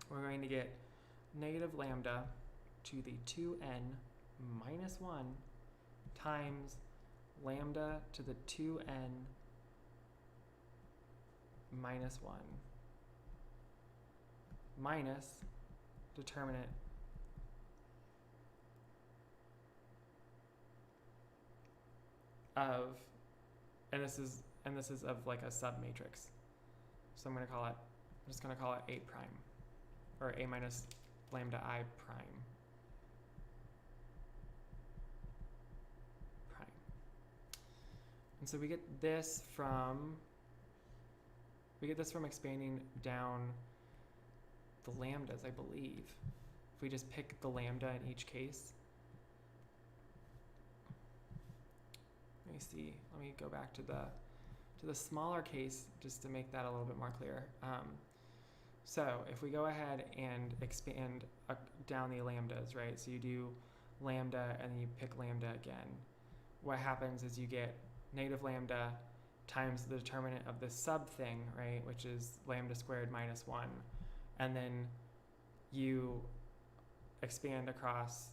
we're going to get negative lambda to the 2n minus 1 times lambda to the 2n minus 1 minus determinant of, and this is of like a submatrix. So I'm just gonna call it A prime, or A minus lambda I prime. And so we get this from expanding down the lambdas, I believe. If we just pick the lambda in each case. Let me see. Let me go back to the smaller case just to make that a little bit more clear. So if we go ahead and expand down the lambdas, right? So you do lambda and then you pick lambda again. What happens is you get negative lambda times the determinant of the sub thing, right? Which is lambda squared minus 1. And then you expand across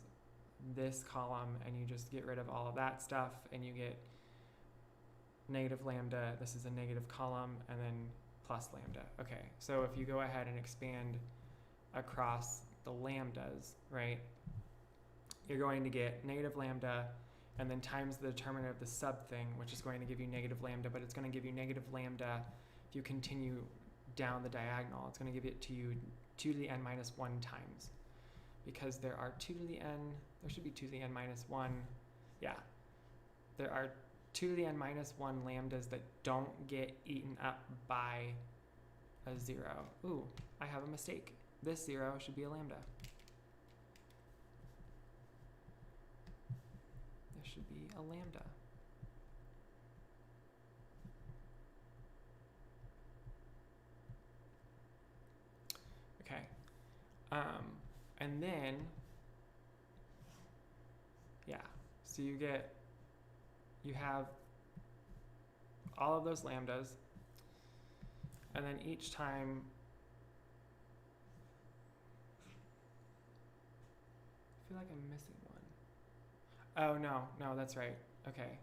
this column and you just get rid of all of that stuff and you get negative lambda, this is a negative column, and then plus lambda. Okay, so if you go ahead and expand across the lambdas, right, you're going to get negative lambda and then times the determinant of the sub thing, which is going to give you negative lambda, but it's going to give you negative lambda if you continue down the diagonal. It's going to give it to you 2 to the n minus 1 times. Because there are 2 to the n, there should be 2 to the n minus 1. Yeah, there are 2 to the n minus 1 lambdas that don't get eaten up by a 0. Ooh, I have a mistake. This 0 should be a lambda. This should be a lambda. Okay. And then, yeah, so you have all of those lambdas, and then each time, I feel like I'm missing one. Oh, no, that's right. Okay.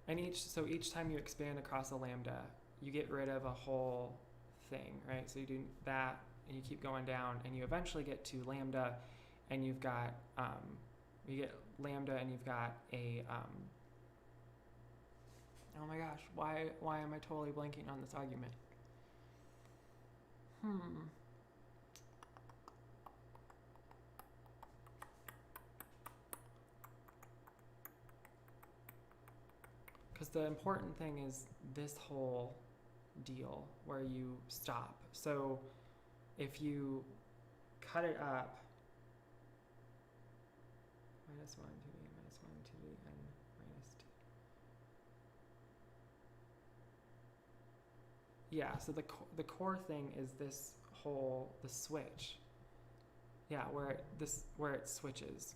And each time you expand across a lambda, you get rid of a whole thing, right? So you do that, and you keep going down, and you eventually get to lambda, and you've got, you get lambda, and you've got a, oh my gosh, why am I totally blanking on this argument? Because the important thing is this whole deal where you stop. So if you cut it up, minus 1 to the n minus 1 to the n minus 2. Yeah, so the core thing is this whole, the switch. Yeah, where it switches.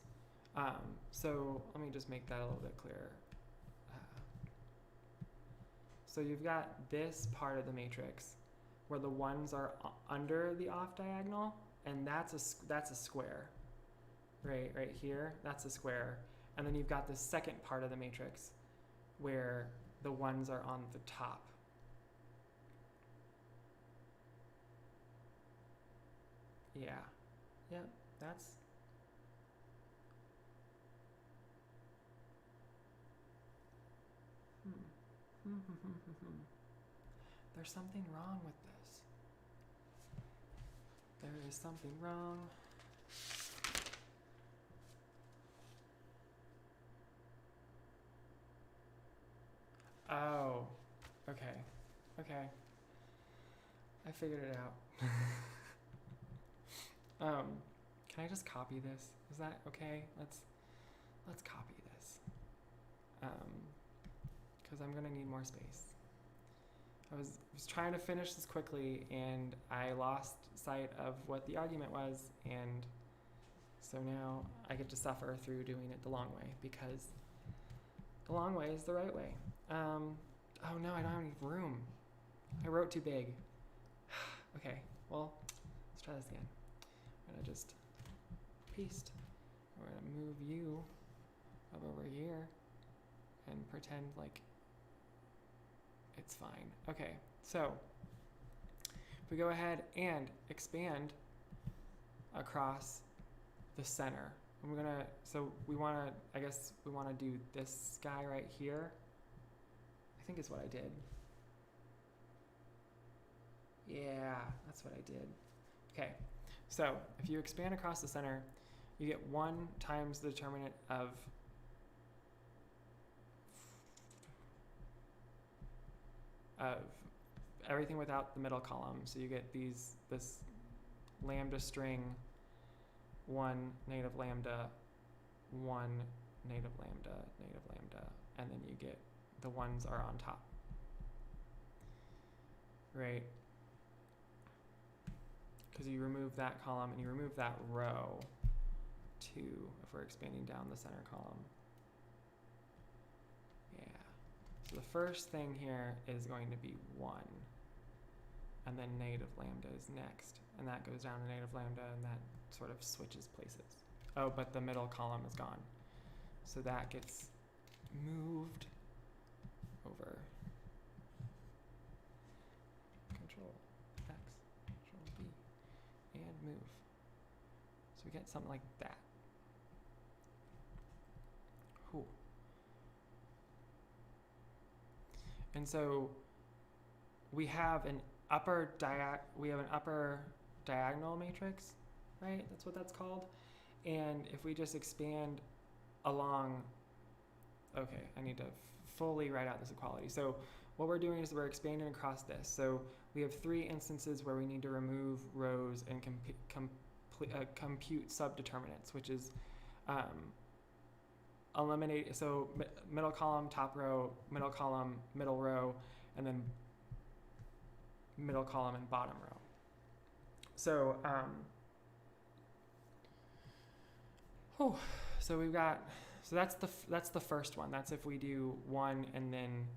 So let me just make that a little bit clearer. So you've got this part of the matrix where the 1s are under the off diagonal, and that's a square, right here. That's a square, and then you've got the second part of the matrix where the 1s are on the top. Yeah, yep, that's. There's something wrong with this. There is something wrong. Oh, okay. I figured it out. Can I just copy this? Is that okay? Let's copy this. Because I'm gonna need more space. I was trying to finish this quickly, and I lost sight of what the argument was, and so now I get to suffer through doing it the long way, because the long way is the right way. Oh no, I don't have any room. I wrote too big. Okay, well, let's try this again. I'm gonna just paste. We're gonna move you up over here and pretend like it's fine. Okay, so if we go ahead and expand across the center, and we're gonna, so we wanna, I guess we wanna do this guy right here. I think is what I did. Yeah, that's what I did. Okay, so if you expand across the center, you get 1 times the determinant of everything without the middle column. So you get this lambda string, 1 negative lambda, 1 negative lambda, negative lambda, and then you get the ones are on top, right? Because you remove that column and you remove that row too, if we're expanding down the center column. Yeah. So the first thing here is going to be 1. And then negative lambda is next. And that goes down to negative lambda, and that sort of switches places. Oh, but the middle column is gone. So that gets moved over. Control X, Control B, and move. So we get something like that. Cool. And so we have an upper diagonal matrix, right? That's what that's called. And if we just expand along, okay, I need to fully write out this equality. So what we're doing is we're expanding across this. So we have 3 instances where we need to remove rows and compute subdeterminants, which is eliminate, so middle column, top row, middle column, middle row, and then middle column and bottom row. So so we've got, so that's the first one. That's if we do 1 and then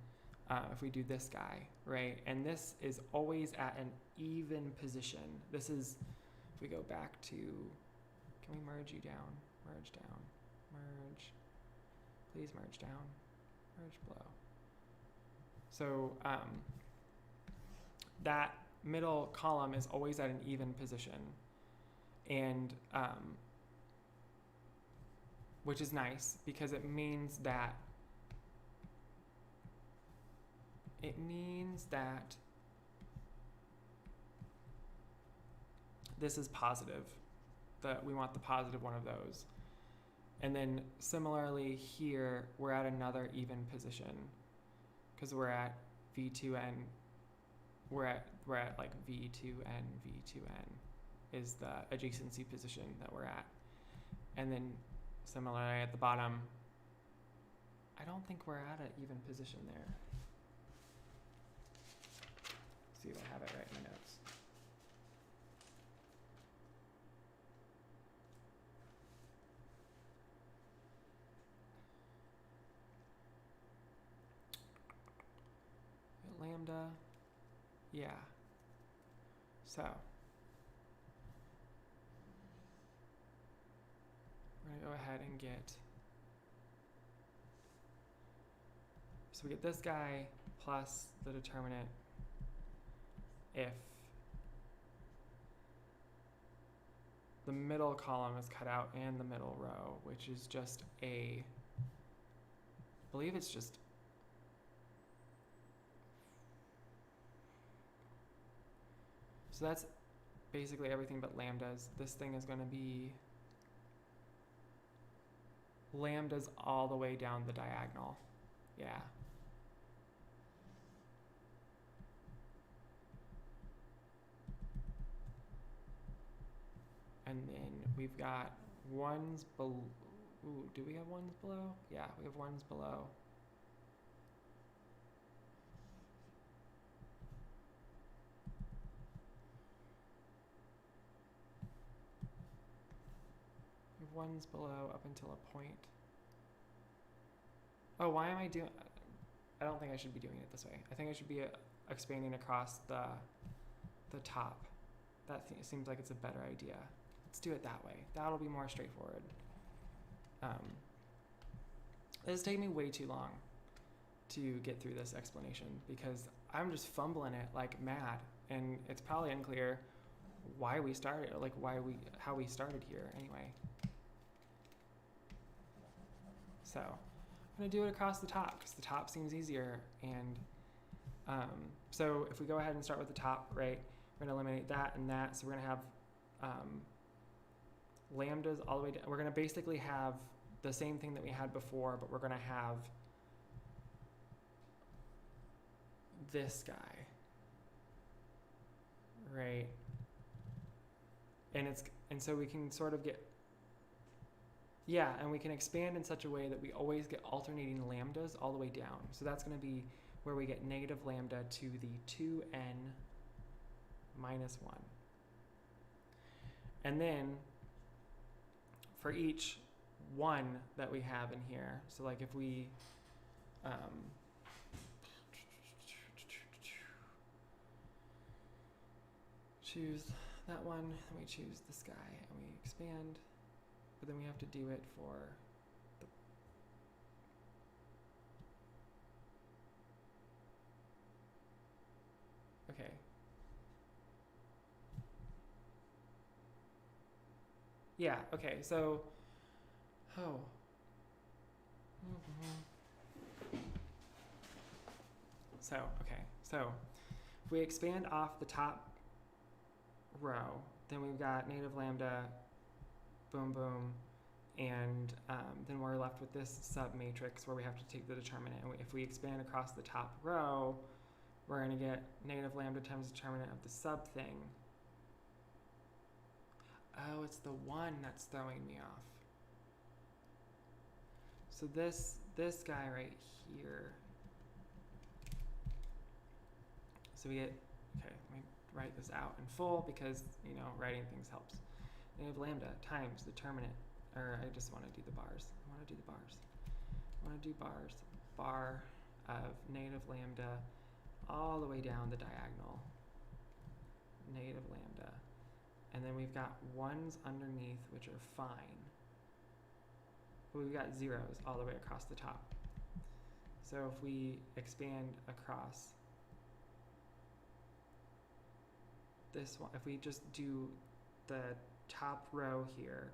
if we do this guy, right? And this is always at an even position. This is, if we go back to, can we merge you down? Merge down, merge, please merge down, merge below. So that middle column is always at an even position, and which is nice because it means that this is positive, that we want the positive one of those. And then similarly here, we're at another even position because we're at V2n, we're at like V2n, V2n is the adjacency position that we're at. And then similarly at the bottom, I don't think we're at an even position there. See if I have it right in my notes. Lambda, yeah. So we're gonna go ahead and get, so we get this guy plus the determinant if the middle column is cut out and the middle row, which is just I believe it's just so that's basically everything but lambdas. This thing is going to be lambdas all the way down the diagonal. Yeah. And then we've got ones below. Ooh, do we have ones below? Yeah, we have ones below. We have ones below up until a point. Oh, why am I doing? I don't think I should be doing it this way. I think I should be expanding across the top. That seems like it's a better idea. Let's do it that way. That'll be more straightforward. This is taking me way too long to get through this explanation because I'm just fumbling it like mad, and it's probably unclear why we started, like how we started here anyway. So I'm gonna do it across the top because the top seems easier. And so if we go ahead and start with the top, right, we're gonna eliminate that and that. So we're gonna have lambdas all the way down. We're gonna basically have the same thing that we had before, but we're gonna have this guy, right? And so we can sort of get, yeah, and we can expand in such a way that we always get alternating lambdas all the way down. So that's going to be where we get negative lambda to the 2n minus 1. And then for each 1 that we have in here, so like if we choose that one, and we choose this guy, and we expand, but then we have to do it for the, okay. Yeah, okay, so, so if we expand off the top row, then we've got native lambda, boom, boom, and then we're left with this sub-matrix where we have to take the determinant. And if we expand across the top row, we're going to get negative lambda times the determinant of the sub thing. Oh, it's the 1 that's throwing me off. So this guy right here. So we get, okay, let me write this out in full because, you know, writing things helps. Negative lambda times determinant, or I just want to do the bars. I want to do the bars. I want to do bars. Bar of negative lambda all the way down the diagonal. Negative lambda. And then we've got 1s underneath, which are fine. But we've got 0s all the way across the top. So if we expand across this one, if we just do the top row here,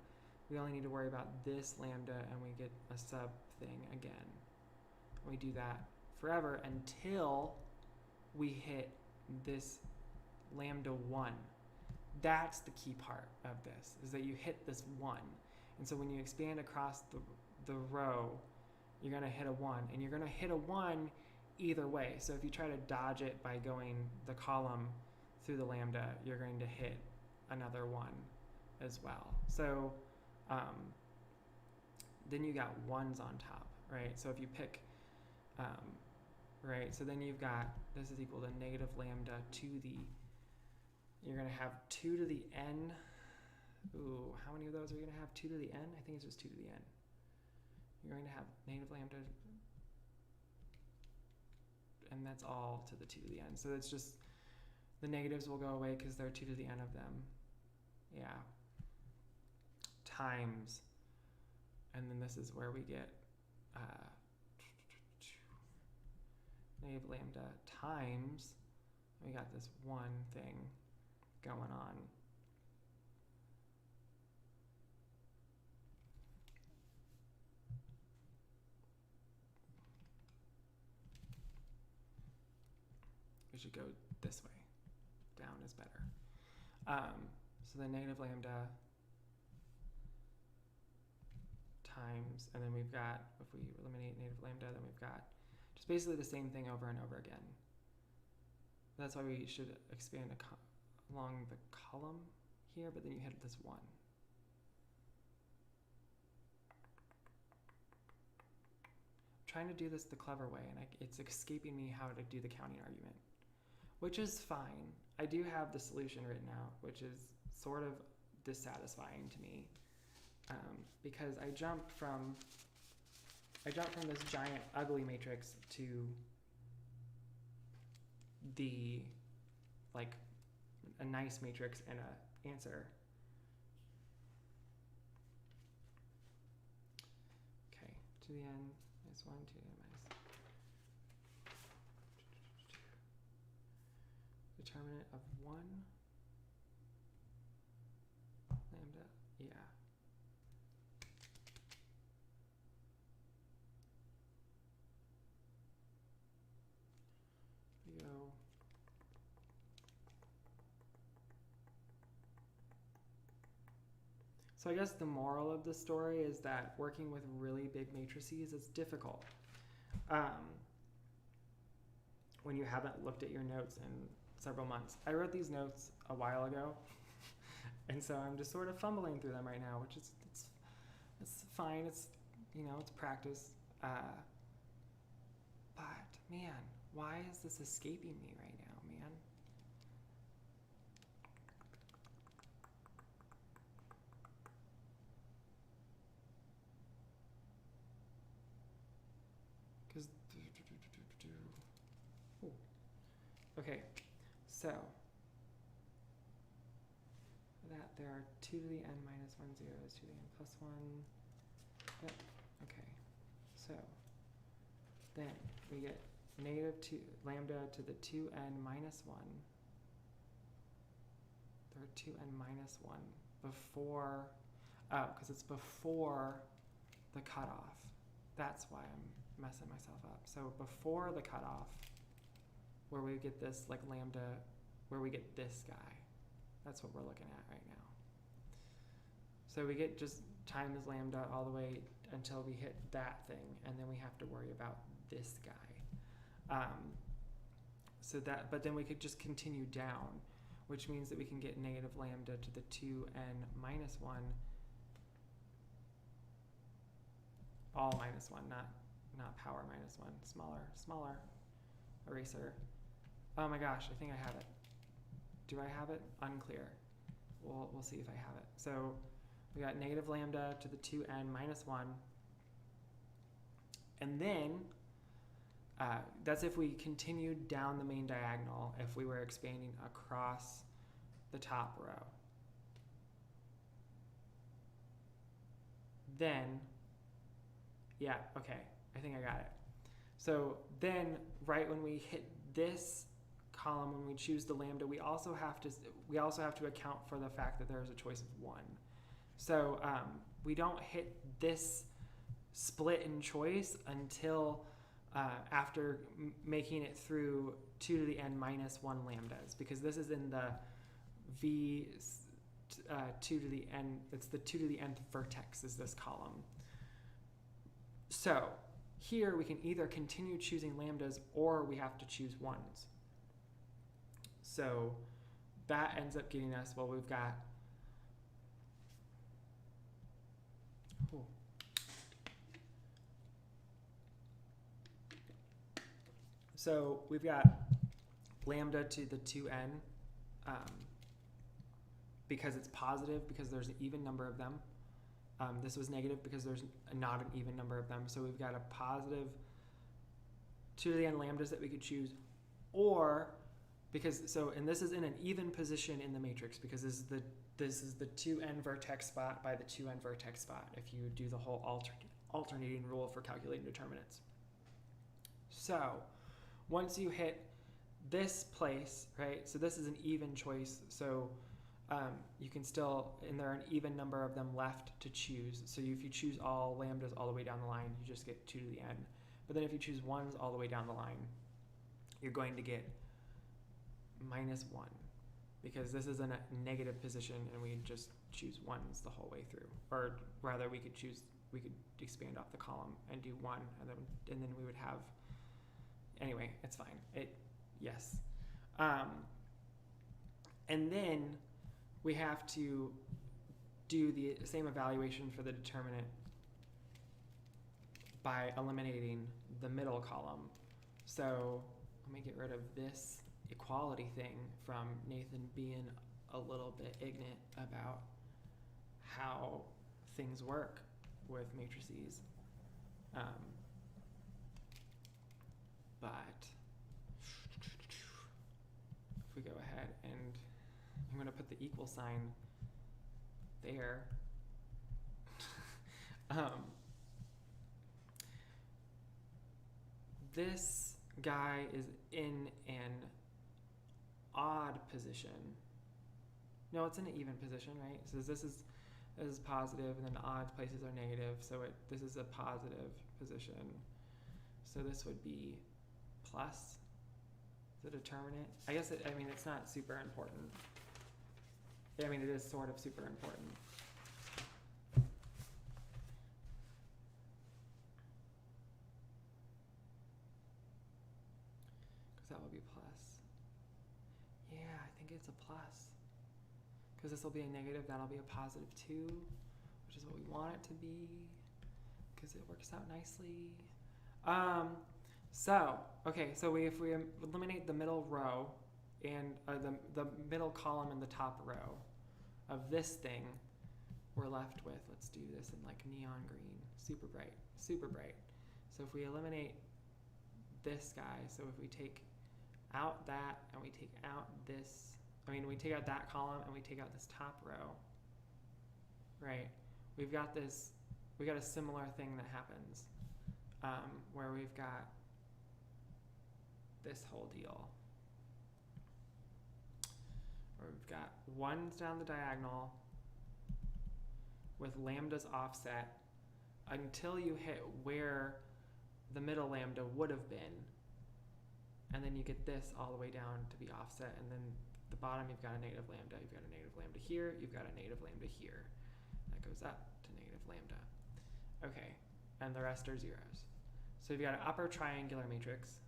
we only need to worry about this lambda and we get a sub thing again. We do that forever until we hit this lambda 1. That's the key part of this, is that you hit this 1. And so when you expand across the row, you're going to hit a 1. And you're going to hit a 1 either way. So if you try to dodge it by going the column through the lambda, you're going to hit another 1 as well. So then you got 1s on top, right? So if you pick, right, so then you've got, this is equal to negative lambda to the, you're going to have 2 to the n. Ooh, how many of those are you going to have? 2 to the n? I think it's just 2 to the n. You're going to have negative lambda, and that's all to the 2 to the n. So it's just, the negatives will go away because there are 2 to the n of them. Yeah. Times, and then this is where we get negative lambda times, we got this 1 thing going on. We should go this way. Down is better. So then negative lambda times, and then we've got, if we eliminate negative lambda, then we've got just basically the same thing over and over again. That's why we should expand along the column here, but then you hit this 1. I'm trying to do this the clever way, and it's escaping me how to do the counting argument, which is fine. I do have the solution written out, which is sort of dissatisfying to me, because I jumped from this giant ugly matrix to the, like, a nice matrix and a answer. Okay, to the n minus 1, to the n minus. Determinant of 1. Lambda, yeah. We go. So I guess the moral of the story is that working with really big matrices is difficult. When you haven't looked at your notes in several months. I wrote these notes a while ago, and so I'm just sort of fumbling through them right now, which is it's fine. It's, you know, it's practice. But man, why is this escaping me right now, man? Because okay, so that there are 2 to the n minus 1 zeros, 2 to the n plus 1. Yep. Okay, so then we get negative 2 lambda to the 2n minus 1. There are 2n minus 1 before, oh, because it's before the cutoff. That's why I'm messing myself up. So before the cutoff, where we get this, like, lambda, where we get this guy. That's what we're looking at right now. So we get just times lambda all the way until we hit that thing, and then we have to worry about this guy. So that, but then we could just continue down, which means that we can get negative lambda to the 2n minus 1, all minus 1, not power minus 1, smaller eraser. Oh my gosh, I think I have it. Do I have it? Unclear. We'll see if I have it. So we got negative lambda to the 2n minus 1. And then that's if we continued down the main diagonal, if we were expanding across the top row. Then, yeah, okay, I think I got it. So then, right when we hit this column, when we choose the lambda, we also have to account for the fact that there's a choice of 1. So we don't hit this split in choice until after making it through 2 to the n minus 1 lambdas, because this is in the v 2 to the n, it's the 2 to the nth vertex is this column. So here we can either continue choosing lambdas or we have to choose 1s. So that ends up getting us, well, we've got, so we've got lambda to the 2n because it's positive, because there's an even number of them. This was negative because there's not an even number of them. So we've got a positive 2 to the n lambdas that we could choose, or because, so, and this is in an even position in the matrix, because this is the 2n vertex spot by the 2n vertex spot if you do the whole alternating rule for calculating determinants. So once you hit this place, right, so this is an even choice, so you can still, and there are an even number of them left to choose. So if you choose all lambdas all the way down the line, you just get 2 to the n. But then if you choose 1s all the way down the line, you're going to get minus 1, because this is in a negative position and we just choose 1s the whole way through. Or rather, we could expand off the column and do 1, and then we would have, anyway, it's fine. Yes. And then we have to do the same evaluation for the determinant by eliminating the middle column. So let me get rid of this equality thing from Nathan being a little bit ignorant about how things work with matrices. But I'm going to put the equal sign there. This guy is in an odd position. No, it's in an even position, right? So this is positive, and then odd places are negative. So this is a positive position. So this would be plus the determinant. I guess it's not super important. I mean, it is sort of super important. Because that will be plus. Yeah, I think it's a plus. Because this will be a negative, that'll be a positive 2, which is what we want it to be, because it works out nicely. So if we eliminate the middle row and the middle column and the top row of this thing, we're left with, let's do this in like neon green, super bright, super bright. So if we eliminate this guy, so if we take out that and we take out this, we take out that column and we take out this top row, right? We got a similar thing that happens where we've got this whole deal. Where we've got 1s down the diagonal with lambdas offset until you hit where the middle lambda would have been. And then you get this all the way down to be offset, and then the bottom you've got a negative lambda. You've got a negative lambda here, you've got a negative lambda here. That goes up to negative lambda. Okay, and the rest are zeros. So you've got an upper triangular matrix,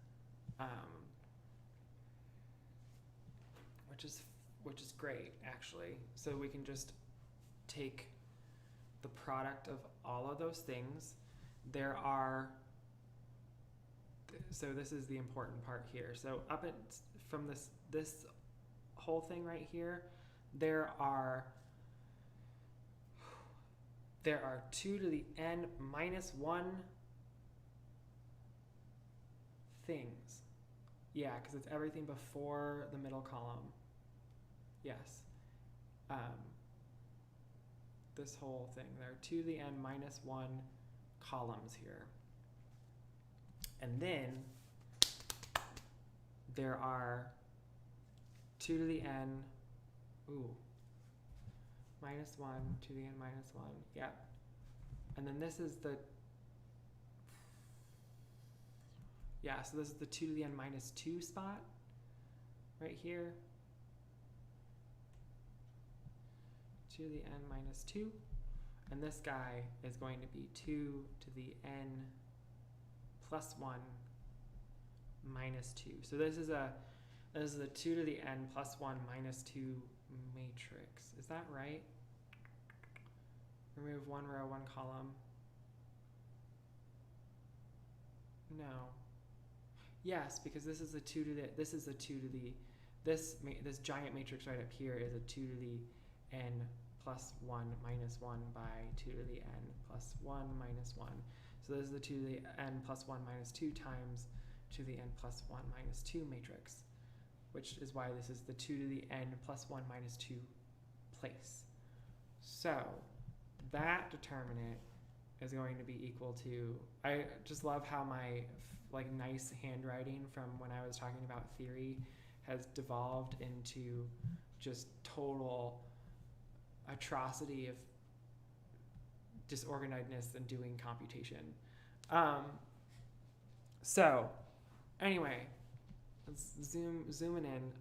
which is great, actually. So we can just take the product of all of those things. So this is the important part here. So from this whole thing right here, there are 2 to the n minus 1 things. Yeah, because it's everything before the middle column. Yes. This whole thing. There are 2 to the n minus 1 columns here. And then there are 2 to the n, minus 1, 2 to the n minus 1, yep. And then this is the, so this is the 2 to the n minus 2 spot right here. 2 to the n minus 2. And this guy is going to be 2 to the n plus 1 minus 2. So this is the 2 to the n plus 1 minus 2 matrix. Is that right? Remove 1 row, 1 column. No. Yes, because this is the 2 to the, this is the 2 to the, this giant matrix right up here is a 2 to the n plus 1 minus 1 by 2 to the n plus 1 minus 1. So this is the 2 to the n plus 1 minus 2 times 2 to the n plus 1 minus 2 matrix, which is why this is the 2 to the n plus 1 minus 2 place. So that determinant is going to be equal to, I just love how my nice handwriting from when I was talking about theory has devolved into just total atrocity of disorganizedness and doing computation. So anyway, let's zooming in.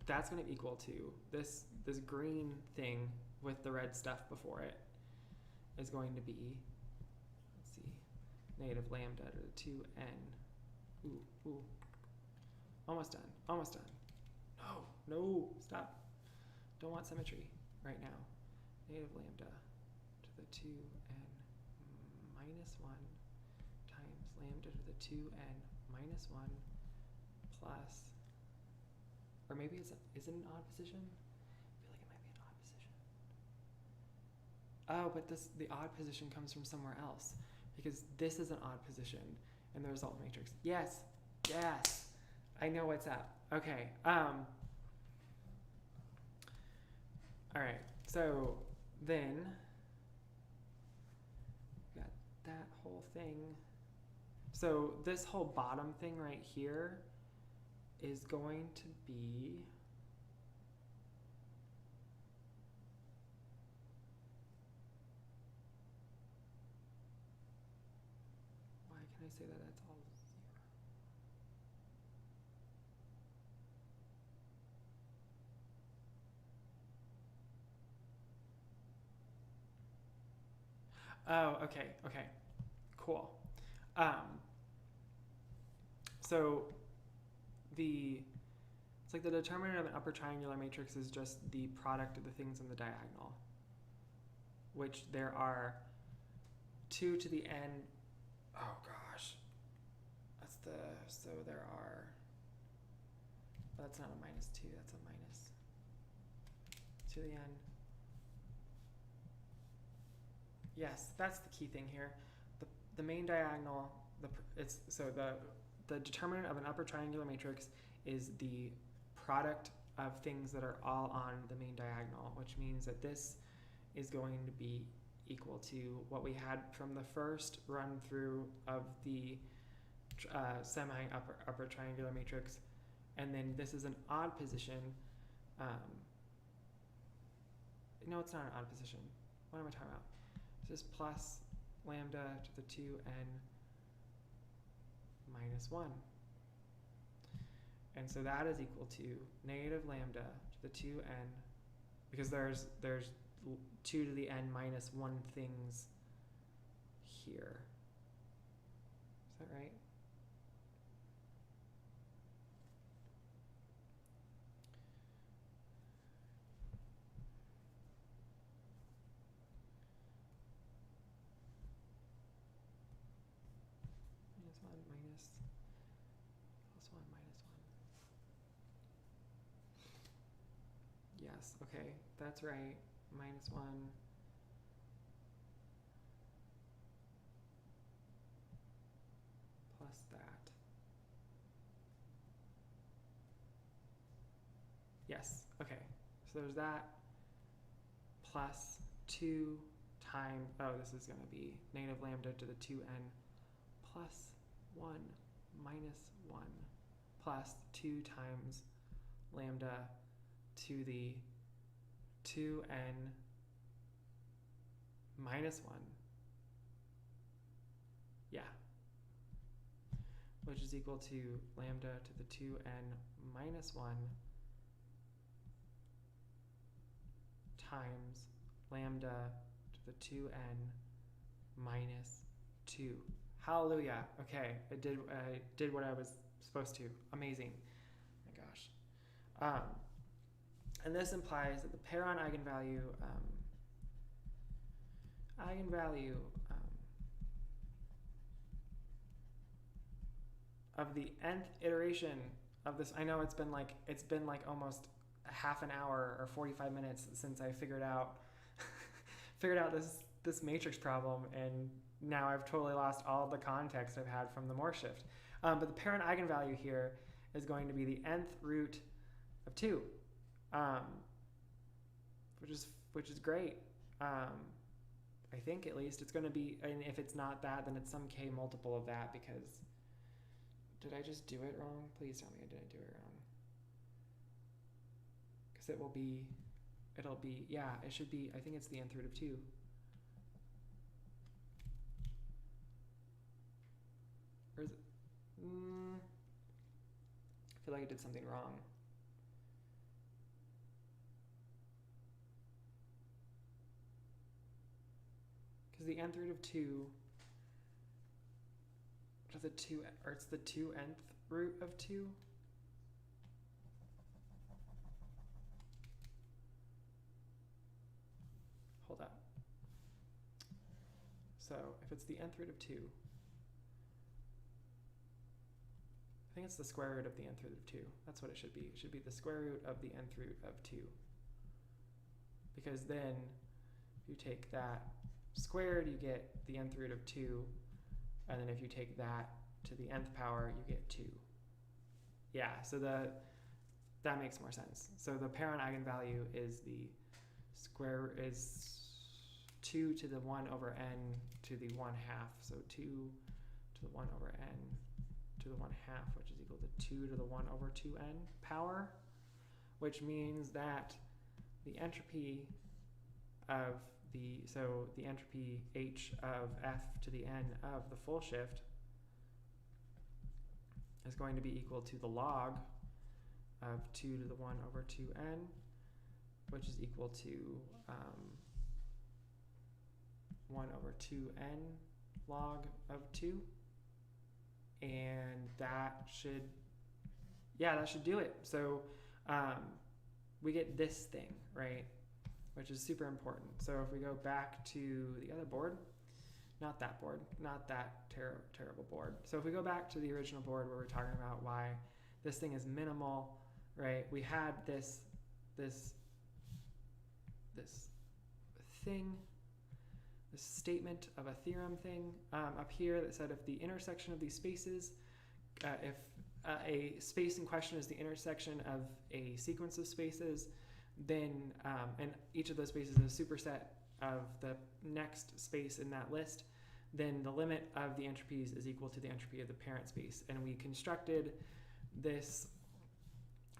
That's going to be equal to this green thing with the red stuff before it is going to be, let's see, negative lambda to the 2n. Ooh. Almost done. No, stop. Don't want symmetry right now. Negative lambda to the 2n minus 1 times lambda to the 2n minus 1 plus, or maybe is it an odd position? I feel like it might be an odd position. Oh, but the odd position comes from somewhere else, because this is an odd position in the result matrix. Yes, I know what's up. Okay, All right, so then got that whole thing. So this whole bottom thing right here is going to be why can I say that that's all zero? Oh, okay, okay, cool. So it's like the determinant of an upper triangular matrix is just the product of the things in the diagonal, which there are 2 to the n. Oh gosh, so there are, that's not a minus 2, that's a minus to the n. Yes, that's the key thing here. The main diagonal, the determinant of an upper triangular matrix is the product of things that are all on the main diagonal, which means that this is going to be equal to what we had from the first run through of the semi-upper triangular matrix. And then this is an odd position. No, it's not an odd position. What am I talking about? This is plus lambda to the 2n minus 1. And so that is equal to negative lambda to the 2n, because there's 2 to the n minus 1 things here. Is that right? Minus 1 minus plus 1 minus 1. Yes, okay, that's right. Minus 1 plus that. Yes, okay. So there's that plus 2 times, oh, this is going to be negative lambda to the 2n plus 1 minus 1 plus 2 times lambda to the 2n minus 1. Yeah. Which is equal to lambda to the 2n minus 1 times lambda to the 2n minus 2. Hallelujah. Okay, I did what I was supposed to. Amazing. Oh my gosh. And this implies that the Perron eigenvalue of the nth iteration of this. I know it's been like almost a half an hour or 45 minutes since I figured out this matrix problem, and now I've totally lost all the context I've had from the Morse shift. But the Perron eigenvalue here is going to be the nth root of 2, which is great. I think at least it's going to be, and if it's not that, then it's some k multiple of that, because did I just do it wrong? Please tell me I didn't do it wrong. Because it'll be, yeah, it should be, I think it's the nth root of 2. Or is it? I feel like I did something wrong. Because the nth root of 2, it's the 2nth root of 2. Hold up. So if it's the nth root of 2, I think it's the square root of the nth root of 2. That's what it should be. It should be the square root of the nth root of 2. Because then if you take that squared, you get the nth root of 2. And then if you take that to the nth power, you get 2. Yeah, so that makes more sense. So the Perron eigenvalue is the square is 2 to the 1 over n to the 1/2. So 2 to the 1 over n to the 1/2, which is equal to 2 to the 1 over 2n power, which means that the entropy of the entropy h of f to the n of the full shift is going to be equal to the log of 2 to the 1 over 2n, which is equal to 1 over 2n log of 2. And that should do it. So we get this thing, right? Which is super important. So if we go back to the other board, not that board, not that terrible board. So if we go back to the original board where we're talking about why this thing is minimal, right? We had this thing, this statement of a theorem thing up here that said if the intersection of these spaces, if a space in question is the intersection of a sequence of spaces, then and each of those spaces is a superset of the next space in that list, then the limit of the entropies is equal to the entropy of the parent space. And we constructed this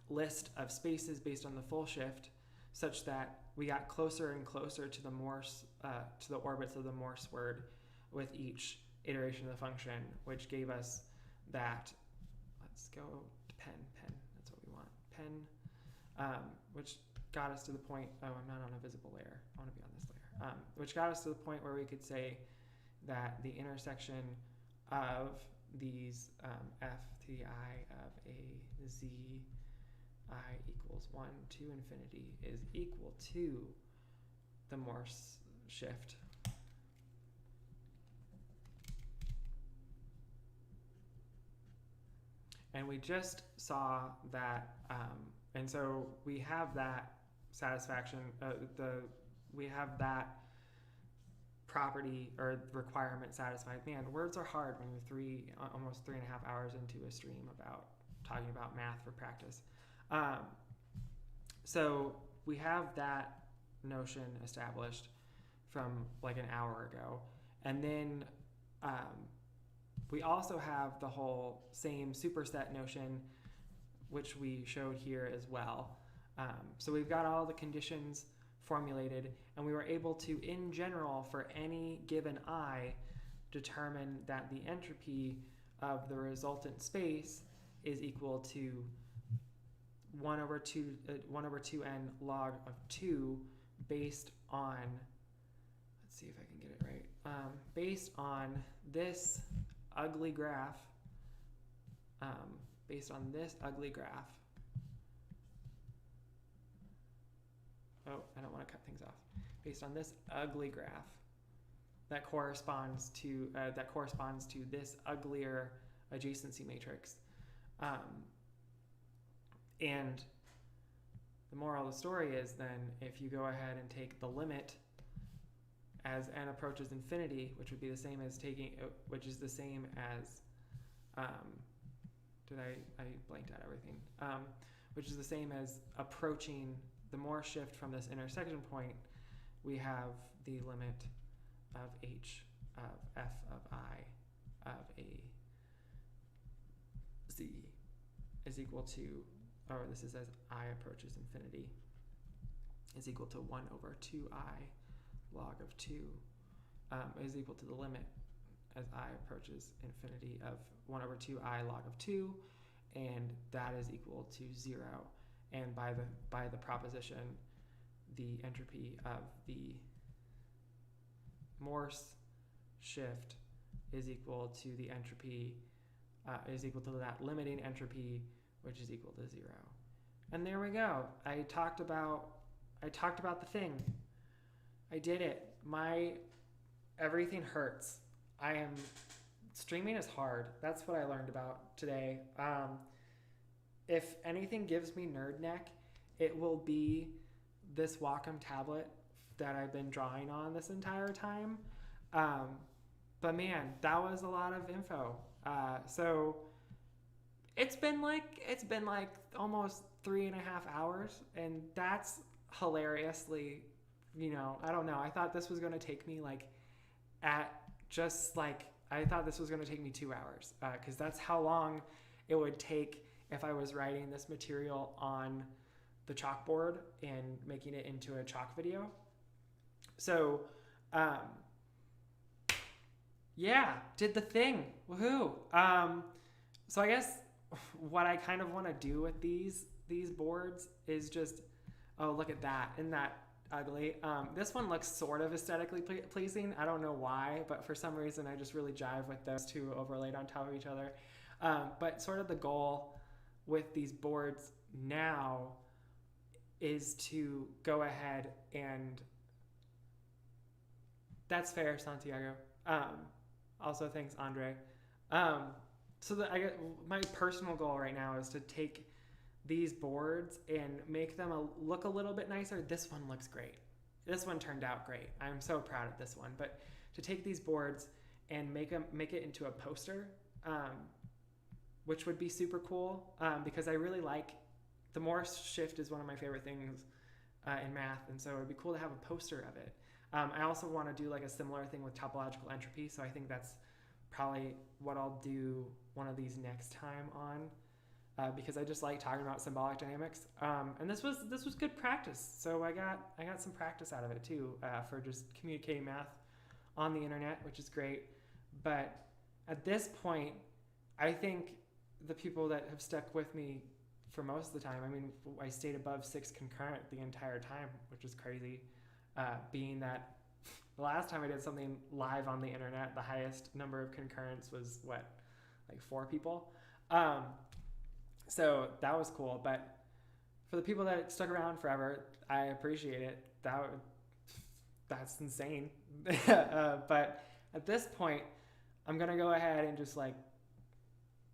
list of spaces based on the full shift such that we got closer and closer to the Morse, to the orbits of the Morse word with each iteration of the function, which gave us that, let's go to pen, that's what we want, pen, which got us to the point, oh, I'm not on a visible layer, I want to be on this layer, which got us to the point where we could say that the intersection of these f to the I of a z I equals 1 to infinity is equal to the Morse shift. And we just saw that, and so we have that satisfaction, we have that property or requirement satisfied. Man, words are hard when you're almost 3.5 hours into a stream about talking about math for practice. So we have that notion established from like an hour ago. And then we also have the whole same superset notion, which we showed here as well. So we've got all the conditions formulated, and we were able to, in general, for any given I, determine that the entropy of the resultant space is equal to 1 over 2n log of 2 based on, let's see if I can get it right, based on this ugly graph, oh, I don't want to cut things off, based on this ugly graph that corresponds to this uglier adjacency matrix. And the moral of the story is then if you go ahead and take the limit as n approaches infinity, which would be the same as which is the same as, I blanked out everything, which is the same as approaching the Morse shift from this intersection point, we have the limit of h of f of I of a z is equal to, or this is as I approaches infinity, is equal to 1 over 2I log of 2 is equal to the limit as I approaches infinity of 1 over 2I log of 2, and that is equal to 0. And by the proposition, the entropy of the Morse shift is equal to the entropy, is equal to that limiting entropy, which is equal to 0. And there we go. I talked about the thing. I did it. Everything hurts. Streaming is hard. That's what I learned about today. If anything gives me nerd neck, it will be this Wacom tablet that I've been drawing on this entire time. But man, that was a lot of info. So it's been like almost 3.5 hours, and that's hilariously I don't know. I thought this was going to take me I thought this was going to take me 2 hours, because that's how long it would take if I was writing this material on the chalkboard and making it into a chalk video. So, yeah, did the thing. Woohoo. So I guess what I kind of want to do with these boards is just, oh, look at that. Isn't that ugly? This one looks sort of aesthetically pleasing. I don't know why, but for some reason I just really jive with those two overlaid on top of each other. But sort of the goal with these boards now is to go ahead and, that's fair, Santiago. Also, thanks, Andre. So my personal goal right now is to take these boards and make them look a little bit nicer. This one looks great. This one turned out great. I'm so proud of this one. But to take these boards and make it into a poster, which would be super cool, because I really like the Morse Shift is one of my favorite things in math, and so it would be cool to have a poster of it. I also want to do a similar thing with topological entropy, so I think that's probably what I'll do one of these next time on, because I just like talking about symbolic dynamics. And this was good practice, so I got some practice out of it too, for just communicating math on the internet, which is great. But at this point, I think the people that have stuck with me for most of the time, I stayed above 6 concurrent the entire time, which is crazy. Being that the last time I did something live on the internet, the highest number of concurrents was 4 people. So that was cool. But for the people that stuck around forever, I appreciate it. That's insane. But at this point, I'm gonna go ahead and just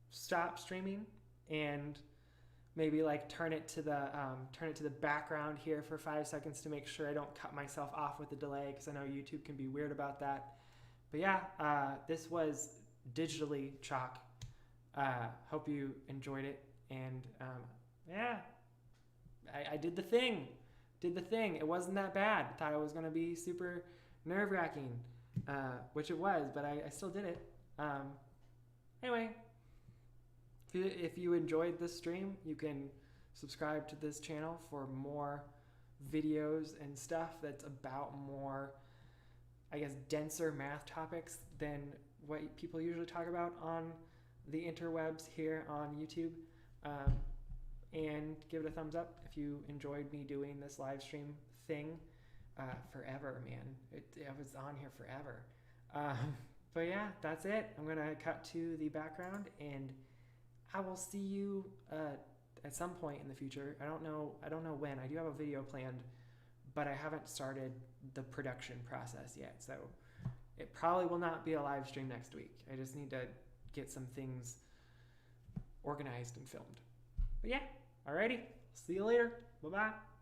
stop streaming and maybe turn it to the background here for 5 seconds to make sure I don't cut myself off with the delay, because I know YouTube can be weird about that. But yeah, this was digitally chalk. Hope you enjoyed it, and yeah, I did the thing. It wasn't that bad. Thought it was gonna be super nerve-wracking, which it was, but I still did it. Anyway. If you enjoyed this stream, you can subscribe to this channel for more videos and stuff that's about more, denser math topics than what people usually talk about on the interwebs here on YouTube. And give it a thumbs up if you enjoyed me doing this live stream thing forever, man. It was on here forever. But yeah, that's it. I'm going to cut to the background, and I will see you at some point in the future. I don't know when. I do have a video planned, but I haven't started the production process yet. So it probably will not be a live stream next week. I just need to get some things organized and filmed. But yeah, alrighty. See you later. Bye-bye.